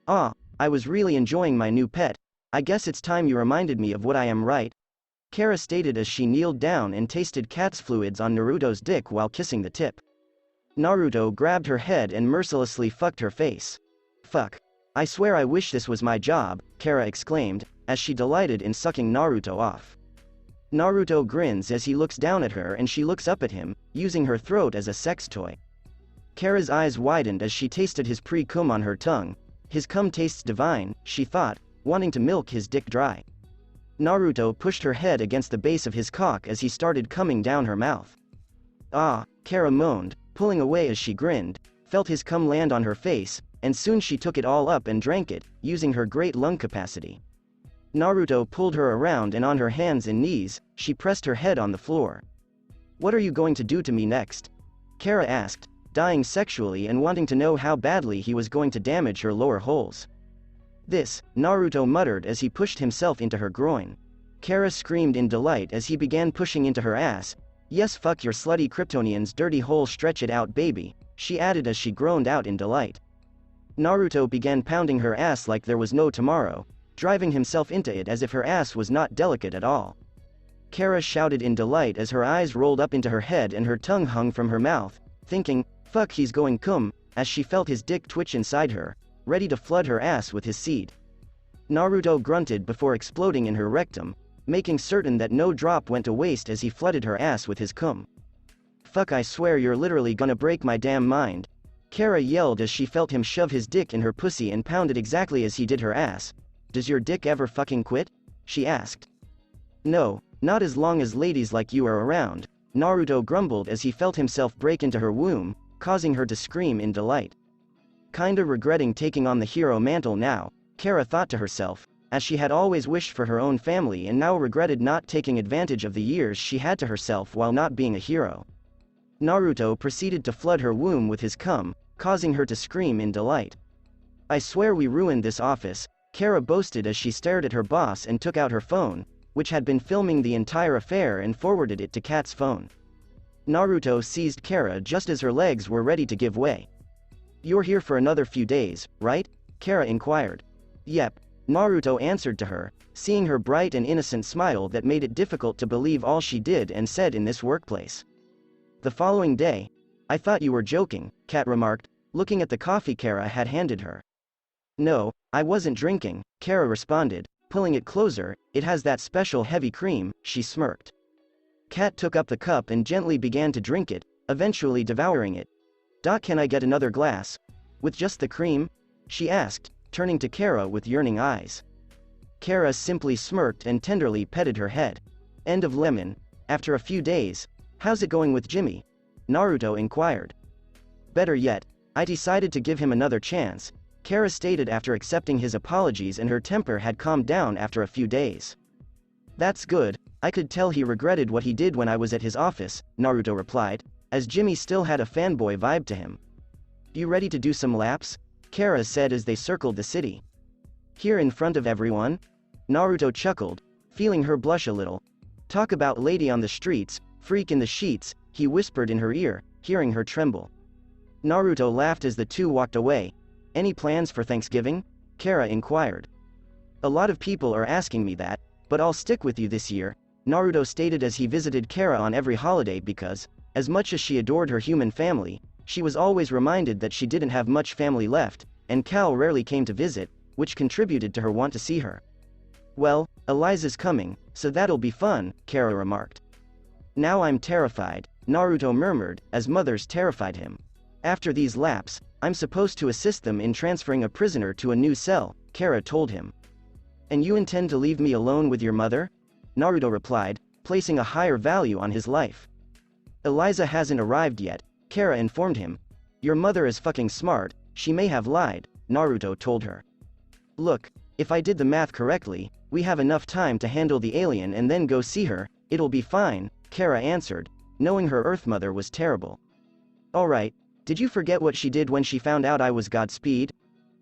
Speaker 2: Ah, I was really enjoying my new pet, I guess it's time you reminded me of what I am, right? Kara stated as she kneeled down and tasted Kat's fluids on Naruto's dick while kissing the tip. Naruto grabbed her head and mercilessly fucked her face. Fuck. I swear I wish this was my job, Kara exclaimed, as she delighted in sucking Naruto off. Naruto grins as he looks down at her and she looks up at him, using her throat as a sex toy. Kara's eyes widened as she tasted his pre-cum on her tongue. His cum tastes divine, she thought, wanting to milk his dick dry. Naruto pushed her head against the base of his cock as he started coming down her mouth. Ah, Kara moaned, pulling away as she grinned, felt his cum land on her face, and soon she took it all up and drank it, using her great lung capacity. Naruto pulled her around and on her hands and knees, she pressed her head on the floor. What are you going to do to me next? Kara asked, dying sexually and wanting to know how badly he was going to damage her lower holes. This, Naruto muttered as he pushed himself into her groin. Kara screamed in delight as he began pushing into her ass. Yes, fuck your slutty Kryptonian's dirty hole, stretch it out, baby, she added as she groaned out in delight. Naruto began pounding her ass like there was no tomorrow, driving himself into it as if her ass was not delicate at all. Kara shouted in delight as her eyes rolled up into her head and her tongue hung from her mouth, thinking, fuck he's going cum, as she felt his dick twitch inside her, ready to flood her ass with his seed. Naruto grunted before exploding in her rectum, making certain that no drop went to waste as he flooded her ass with his cum. Fuck, I swear you're literally gonna break my damn mind. Kara yelled as she felt him shove his dick in her pussy and pound it exactly as he did her ass. Does your dick ever fucking quit? She asked. No, not as long as ladies like you are around, Naruto grumbled as he felt himself break into her womb, causing her to scream in delight. Kinda regretting taking on the hero mantle now, Kara thought to herself, as she had always wished for her own family and now regretted not taking advantage of the years she had to herself while not being a hero. Naruto proceeded to flood her womb with his cum, causing her to scream in delight. I swear we ruined this office, Kara boasted as she stared at her boss and took out her phone, which had been filming the entire affair, and forwarded it to Kat's phone. Naruto seized Kara just as her legs were ready to give way. You're here for another few days, right? Kara inquired. Yep, Naruto answered to her, seeing her bright and innocent smile that made it difficult to believe all she did and said in this workplace. The following day, I thought you were joking, Kat remarked, looking at the coffee Kara had handed her. No, I wasn't drinking, Kara responded, pulling it closer. It has that special heavy cream, she smirked. Kat took up the cup and gently began to drink it, eventually devouring it. Can I get another glass? With just the cream? She asked, turning to Kara with yearning eyes. Kara simply smirked and tenderly petted her head. End of lemon. After a few days, how's it going with Jimmy? Naruto inquired. Better yet, I decided to give him another chance, Kara stated after accepting his apologies, and her temper had calmed down after a few days. That's good, I could tell he regretted what he did when I was at his office, Naruto replied, as Jimmy still had a fanboy vibe to him. You ready to do some laps? Kara said as they circled the city. Here in front of everyone? Naruto chuckled, feeling her blush a little. Talk about lady on the streets, freak in the sheets, he whispered in her ear, hearing her tremble. Naruto laughed as the two walked away. Any plans for Thanksgiving? Kara inquired. A lot of people are asking me that, but I'll stick with you this year, Naruto stated as he visited Kara on every holiday because, as much as she adored her human family, she was always reminded that she didn't have much family left, and Cal rarely came to visit, which contributed to her want to see her. Well, Eliza's coming, so that'll be fun, Kara remarked. Now I'm terrified, Naruto murmured, as mothers terrified him. After these laps, I'm supposed to assist them in transferring a prisoner to a new cell, Kara told him. And you intend to leave me alone with your mother? Naruto replied, placing a higher value on his life. Eliza hasn't arrived yet, Kara informed him. Your mother is fucking smart, she may have lied, Naruto told her. Look, if I did the math correctly, we have enough time to handle the alien and then go see her, it'll be fine, Kara answered, knowing her Earth mother was terrible. Alright, did you forget what she did when she found out I was Godspeed?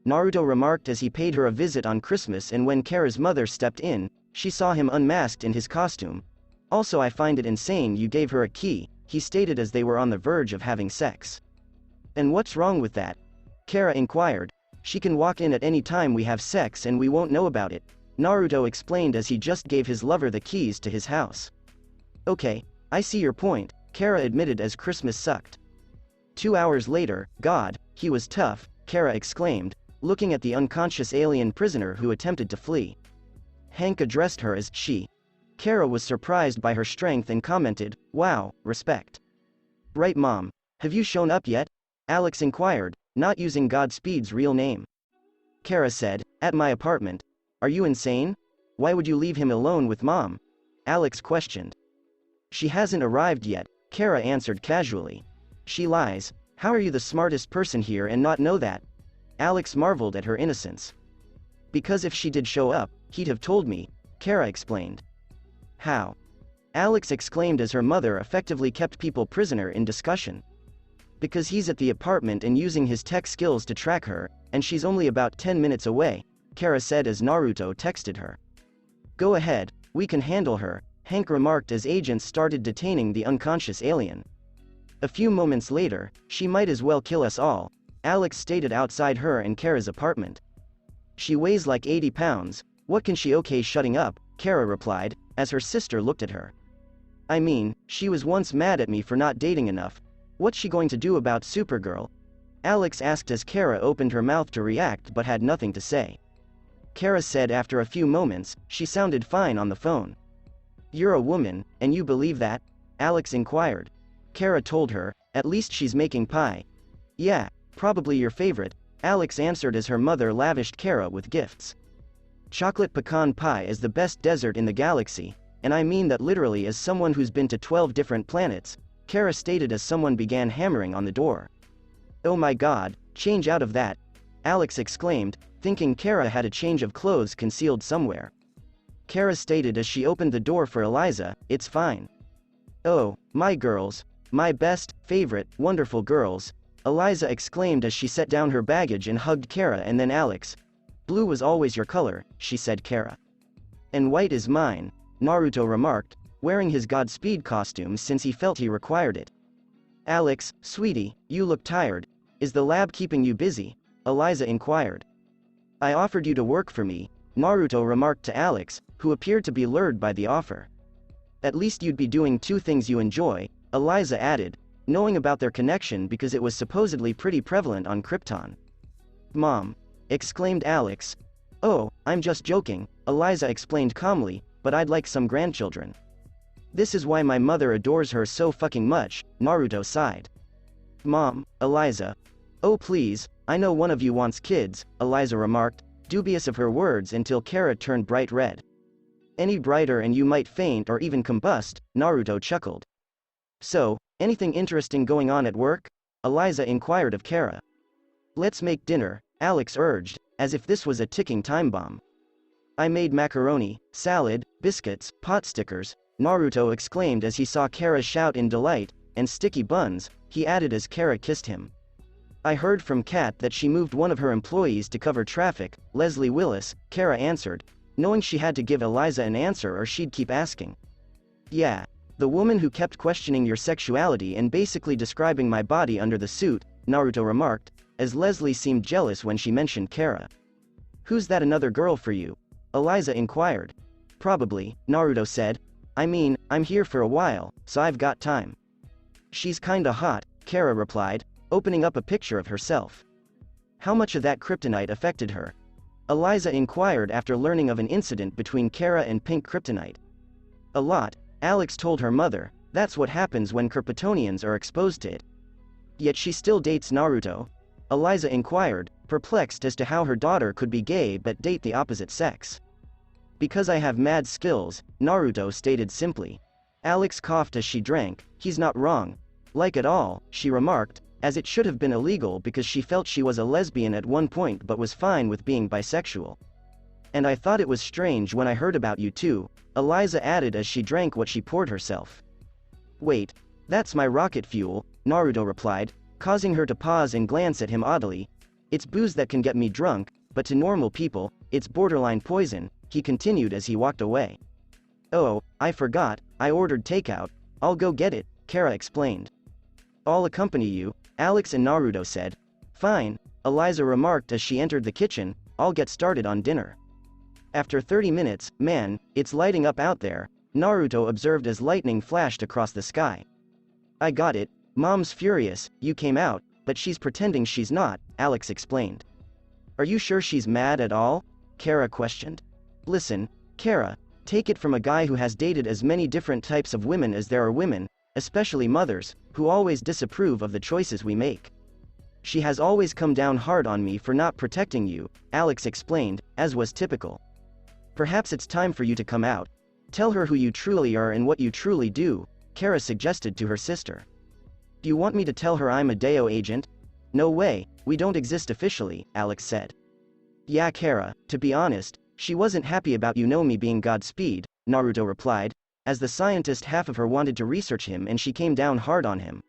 Speaker 2: Naruto remarked as he paid her a visit on Christmas, and when Kara's mother stepped in, she saw him unmasked in his costume. Also, I find it insane you gave her a key, he stated as they were on the verge of having sex. And what's wrong with that? Kara inquired. She can walk in at any time we have sex and we won't know about it, Naruto explained as he just gave his lover the keys to his house. Okay, I see your point, Kara admitted as Christmas sucked. 2 hours later, God, he was tough, Kara exclaimed, looking at the unconscious alien prisoner who attempted to flee. Hank addressed her as she. Kara was surprised by her strength and commented, wow, respect. Right, Mom. Have you shown up yet? Alex inquired, not using Godspeed's real name. Kara said, at my apartment. Are you insane? Why would you leave him alone with Mom? Alex questioned. She hasn't arrived yet, Kara answered casually. She lies. How are you the smartest person here and not know that? Alex marveled at her innocence. Because if she did show up, he'd have told me, Kara explained. How? Alex exclaimed as her mother effectively kept people prisoner in discussion. Because he's at the apartment and using his tech skills to track her, and she's only about 10 minutes away, Kara said as Naruto texted her. Go ahead, we can handle her, Hank remarked as agents started detaining the unconscious alien. A few moments later, she might as well kill us all, Alex stated outside her and Kara's apartment. She weighs like 80 pounds, what can she? Okay, shutting up, Kara replied, as her sister looked at her. I mean, she was once mad at me for not dating enough. What's she going to do about Supergirl? Alex asked as Kara opened her mouth to react but had nothing to say. Kara said after a few moments, she sounded fine on the phone. You're a woman, and you believe that? Alex inquired. Kara told her, at least she's making pie. Yeah, probably your favorite, Alex answered as her mother lavished Kara with gifts. Chocolate pecan pie is the best dessert in the galaxy, and I mean that literally as someone who's been to 12 different planets, Kara stated as someone began hammering on the door. Oh my god, change out of that, Alex exclaimed, thinking Kara had a change of clothes concealed somewhere. Kara stated as she opened the door for Eliza, it's fine. Oh, my girls, my best, favorite, wonderful girls, Eliza exclaimed as she set down her baggage and hugged Kara and then Alex. Blue was always your color, she said Kara. And white is mine, Naruto remarked, wearing his Godspeed costume since he felt he required it. Alex, sweetie, you look tired. Is the lab keeping you busy? Eliza inquired. I offered you to work for me, Naruto remarked to Alex, who appeared to be lured by the offer. At least you'd be doing two things you enjoy, Eliza added, knowing about their connection because it was supposedly pretty prevalent on Krypton. Mom! Exclaimed Alex. Oh, I'm just joking, Eliza explained calmly, but I'd like some grandchildren. This is why my mother adores her so fucking much, Naruto sighed. Mom, Eliza. Oh please, I know one of you wants kids, Eliza remarked, dubious of her words until Kara turned bright red. Any brighter and you might faint or even combust, Naruto chuckled. So, anything interesting going on at work? Eliza inquired of Kara. Let's make dinner, Alex urged, as if this was a ticking time bomb. I made macaroni, salad, biscuits, pot stickers, Naruto exclaimed as he saw Kara shout in delight, and sticky buns, he added as Kara kissed him. I heard from Kat that she moved one of her employees to cover traffic, Leslie Willis, Kara answered, knowing she had to give Eliza an answer or she'd keep asking. Yeah, the woman who kept questioning your sexuality and basically describing my body under the suit, Naruto remarked, as Leslie seemed jealous when she mentioned Kara. Who's that another girl for you? Eliza inquired. Probably, Naruto said. I mean, I'm here for a while, so I've got time. She's kinda hot, Kara replied, opening up a picture of herself. How much of that kryptonite affected her? Eliza inquired after learning of an incident between Kara and pink kryptonite. A lot, Alex told her mother, that's what happens when Kryptonians are exposed to it. Yet she still dates Naruto? Eliza inquired, perplexed as to how her daughter could be gay but date the opposite sex. Because I have mad skills, Naruto stated simply. Alex coughed as she drank, he's not wrong. Like at all, she remarked, as it should have been illegal because she felt she was a lesbian at one point but was fine with being bisexual. And I thought it was strange when I heard about you too, Eliza added as she drank what she poured herself. Wait, that's my rocket fuel, Naruto replied, causing her to pause and glance at him oddly. It's booze that can get me drunk, but to normal people, it's borderline poison, he continued as he walked away. Oh, I forgot, I ordered takeout, I'll go get it, Kara explained. I'll accompany you, Alex and Naruto said. Fine, Eliza remarked as she entered the kitchen, I'll get started on dinner. After 30 minutes, man, it's lighting up out there, Naruto observed as lightning flashed across the sky. I got it, Mom's furious, you came out, but she's pretending she's not, Alex explained. Are you sure she's mad at all? Kara questioned. Listen, Kara, take it from a guy who has dated as many different types of women as there are women, especially mothers, who always disapprove of the choices we make. She has always come down hard on me for not protecting you, Alex explained, as was typical. Perhaps it's time for you to come out. Tell her who you truly are and what you truly do, Kara suggested to her sister. Do you want me to tell her I'm a Deo agent? No way, we don't exist officially, Alex said. Yeah Kara, to be honest, she wasn't happy about me being Godspeed, Naruto replied, as the scientist half of her wanted to research him and she came down hard on him.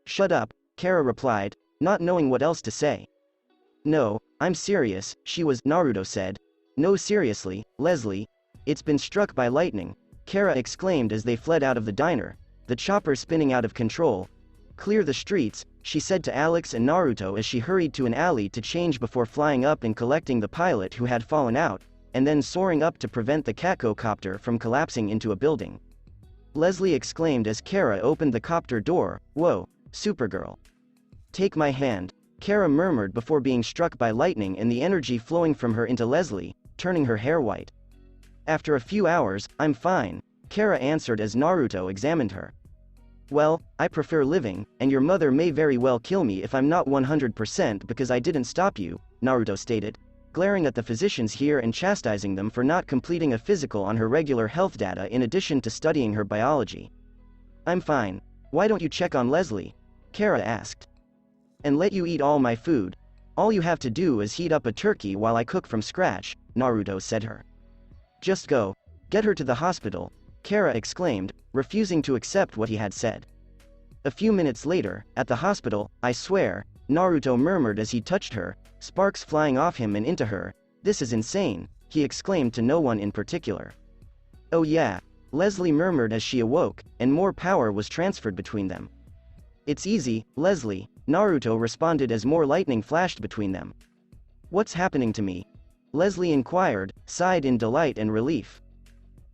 Speaker 2: Shut up, Kara replied, not knowing what else to say. No, I'm serious, Naruto said. No seriously, Leslie. It's been struck by lightning, Kara exclaimed as they fled out of the diner, the chopper spinning out of control. Clear the streets, she said to Alex and Naruto as she hurried to an alley to change before flying up and collecting the pilot who had fallen out, and then soaring up to prevent the catcopter from collapsing into a building. Leslie exclaimed as Kara opened the copter door, "Whoa, Supergirl. Take my hand," Kara murmured before being struck by lightning and the energy flowing from her into Leslie, turning her hair white. "After a few hours, I'm fine," Kara answered as Naruto examined her. "Well, I prefer living, and your mother may very well kill me if I'm not 100% because I didn't stop you," Naruto stated, glaring at the physicians here and chastising them for not completing a physical on her regular health data in addition to studying her biology. "I'm fine. Why don't you check on Leslie?" Kara asked. "And let you eat all my food. All you have to do is heat up a turkey while I cook from scratch," Naruto said her. "Just go. Get her to the hospital," Kara exclaimed, refusing to accept what he had said. A few minutes later, at the hospital, "I swear," Naruto murmured as he touched her, sparks flying off him and into her. "This is insane," he exclaimed to no one in particular. "Oh yeah," Leslie murmured as she awoke, and more power was transferred between them. "It's easy, Leslie," Naruto responded as more lightning flashed between them. "What's happening to me?" Leslie inquired, sighed in delight and relief.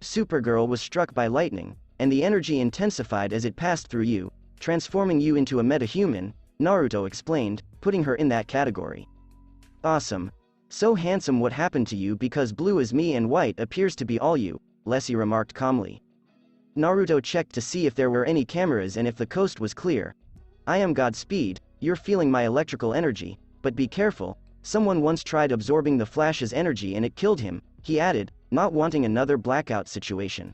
Speaker 2: "Supergirl was struck by lightning, and the energy intensified as it passed through you, transforming you into a metahuman," Naruto explained, putting her in that category. "Awesome. So handsome. What happened to you because blue is me and white appears to be all you," Leslie remarked calmly. Naruto checked to see if there were any cameras and if the coast was clear. "I am Godspeed, you're feeling my electrical energy, but be careful, someone once tried absorbing the Flash's energy and it killed him," he added, not wanting another blackout situation.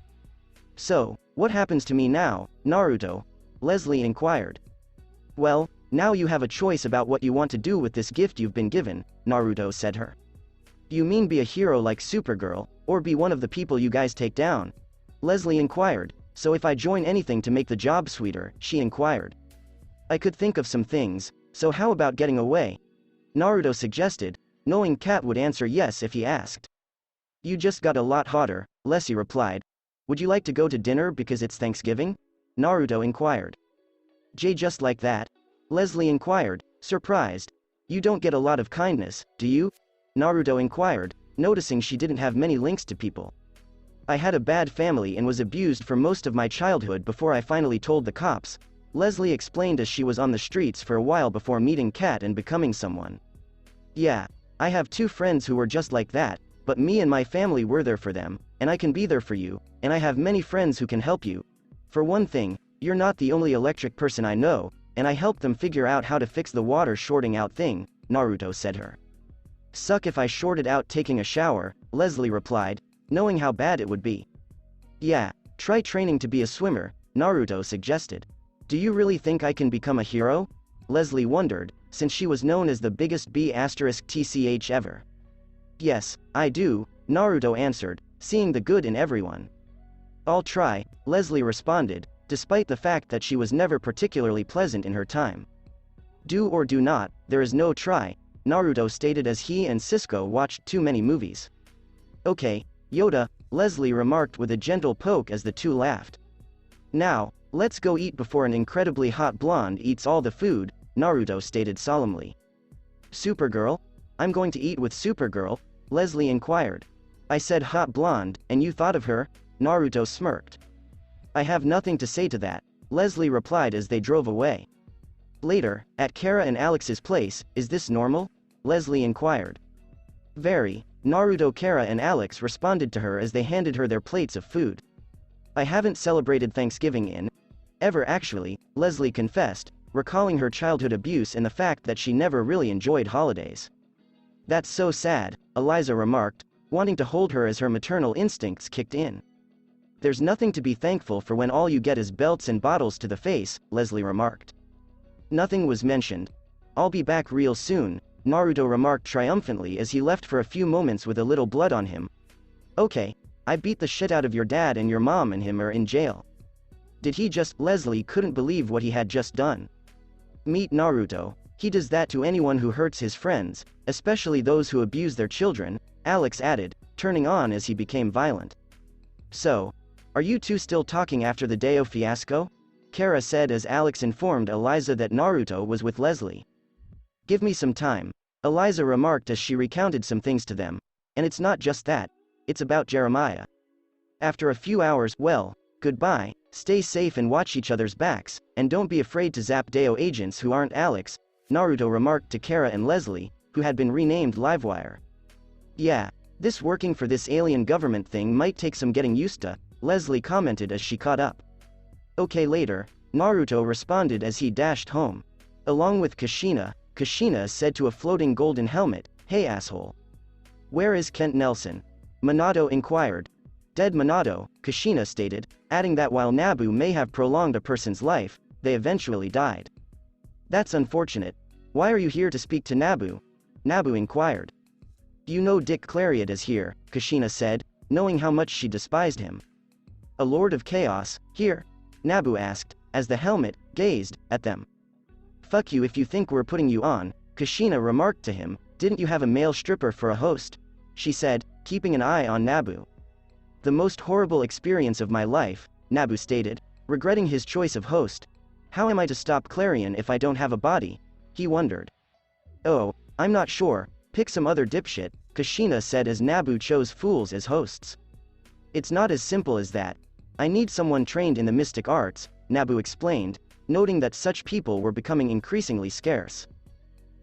Speaker 2: "So, what happens to me now, Naruto?" Leslie inquired. "Well, now you have a choice about what you want to do with this gift you've been given," Naruto said her. "You mean be a hero like Supergirl, or be one of the people you guys take down?" Leslie inquired. "So if I join anything to make the job sweeter," she inquired. "I could think of some things, so how about getting away?" Naruto suggested, knowing Kat would answer yes if he asked. "You just got a lot hotter," Leslie replied. "Would you like to go to dinner because it's Thanksgiving?" Naruto inquired. Just like that?" Leslie inquired, surprised. "You don't get a lot of kindness, do you?" Naruto inquired, noticing she didn't have many links to people. "I had a bad family and was abused for most of my childhood before I finally told the cops," Leslie explained as she was on the streets for a while before meeting Kat and becoming someone. "Yeah, I have 2 friends who were just like that, but me and my family were there for them, and I can be there for you, and I have many friends who can help you. For one thing, you're not the only electric person I know, and I helped them figure out how to fix the water shorting out thing," Naruto said her. "Suck if I shorted out taking a shower," Leslie replied, knowing how bad it would be. "Yeah, try training to be a swimmer," Naruto suggested. "Do you really think I can become a hero?" Leslie wondered, since she was known as the biggest B*TCH ever. "Yes, I do," Naruto answered, seeing the good in everyone. "I'll try," Leslie responded, despite the fact that she was never particularly pleasant in her time. "Do or do not, there is no try," Naruto stated as he and Cisco watched too many movies. "Okay, Yoda," Leslie remarked with a gentle poke as the two laughed. "Now, let's go eat before an incredibly hot blonde eats all the food," Naruto stated solemnly. "Supergirl? I'm going to eat with Supergirl?" Leslie inquired. "I said hot blonde, and you thought of her?" Naruto smirked. "I have nothing to say to that," Leslie replied as they drove away. Later, at Kara and Alex's place, "Is this normal?" Leslie inquired. "Very," Naruto, Kara and Alex responded to her as they handed her their plates of food. "I haven't celebrated Thanksgiving in ever actually," Leslie confessed, recalling her childhood abuse and the fact that she never really enjoyed holidays. "That's so sad," Eliza remarked, wanting to hold her as her maternal instincts kicked in. "There's nothing to be thankful for when all you get is belts and bottles to the face," Leslie remarked. Nothing was mentioned. "I'll be back real soon," Naruto remarked triumphantly as he left for a few moments with a little blood on him. "Okay, I beat the shit out of your dad and your mom and him are in jail." "Did he just?" Leslie couldn't believe what he had just done. "Meet Naruto. He does that to anyone who hurts his friends, especially those who abuse their children," Alex added, turning on as he became violent. "So, are you two still talking after the Deo fiasco?" Kara said as Alex informed Eliza that Naruto was with Leslie. Give me some time, Eliza remarked as she recounted some things to them. And it's not just that, it's about Jeremiah. After a few hours, well, goodbye, stay safe and watch each other's backs, and don't be afraid to zap Deo agents who aren't Alex, Naruto remarked to Kara and Leslie, who had been renamed Livewire. Yeah, this working for this alien government thing might take some getting used to, Leslie commented as she caught up. Okay later, Naruto responded as he dashed home. Along with Kushina, Kushina said to a floating golden helmet, "Hey asshole. Where is Kent Nelson?" Minato inquired. "Dead Minato," Kushina stated, adding that while Nabu may have prolonged a person's life, they eventually died. That's unfortunate. Why are you here to speak to Nabu? Nabu inquired. You know Dick Clariot is here, Kushina said, knowing how much she despised him. A Lord of Chaos, here? Nabu asked, as the helmet gazed at them. Fuck you if you think we're putting you on, Kushina remarked to him. Didn't you have a male stripper for a host? She said, keeping an eye on Nabu. The most horrible experience of my life, Nabu stated, regretting his choice of host. How am I to stop Clarion if I don't have a body? He wondered. Oh, I'm not sure, pick some other dipshit, Kushina said as Nabu chose fools as hosts. It's not as simple as that. I need someone trained in the mystic arts, Nabu explained, noting that such people were becoming increasingly scarce.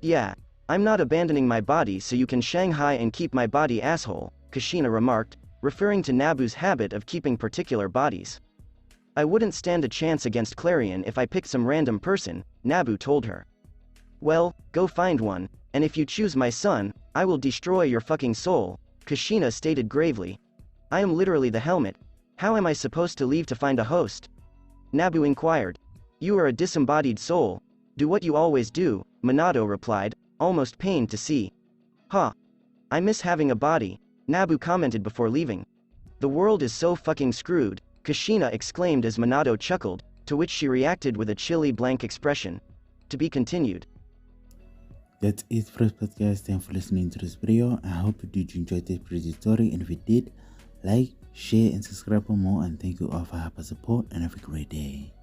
Speaker 2: Yeah, I'm not abandoning my body so you can Shanghai and keep my body asshole, Kushina remarked, referring to Nabu's habit of keeping particular bodies. I wouldn't stand a chance against Clarion if I picked some random person, Nabu told her. Well, go find one, and if you choose my son, I will destroy your fucking soul, Kushina stated gravely. I am literally the helmet. How am I supposed to leave to find a host? Nabu inquired. You are a disembodied soul. Do what you always do, Minato replied, almost pained to see. Huh. I miss having a body, Nabu commented before leaving. The world is so fucking screwed, Kushina exclaimed as Minato chuckled, to which she reacted with a chilly blank expression. To be continued.
Speaker 1: That's it for this podcast. Thanks for listening to this video. I hope you did enjoy this pretty story, and if you did, like, share and subscribe for more, and thank you all for your support and have a great day.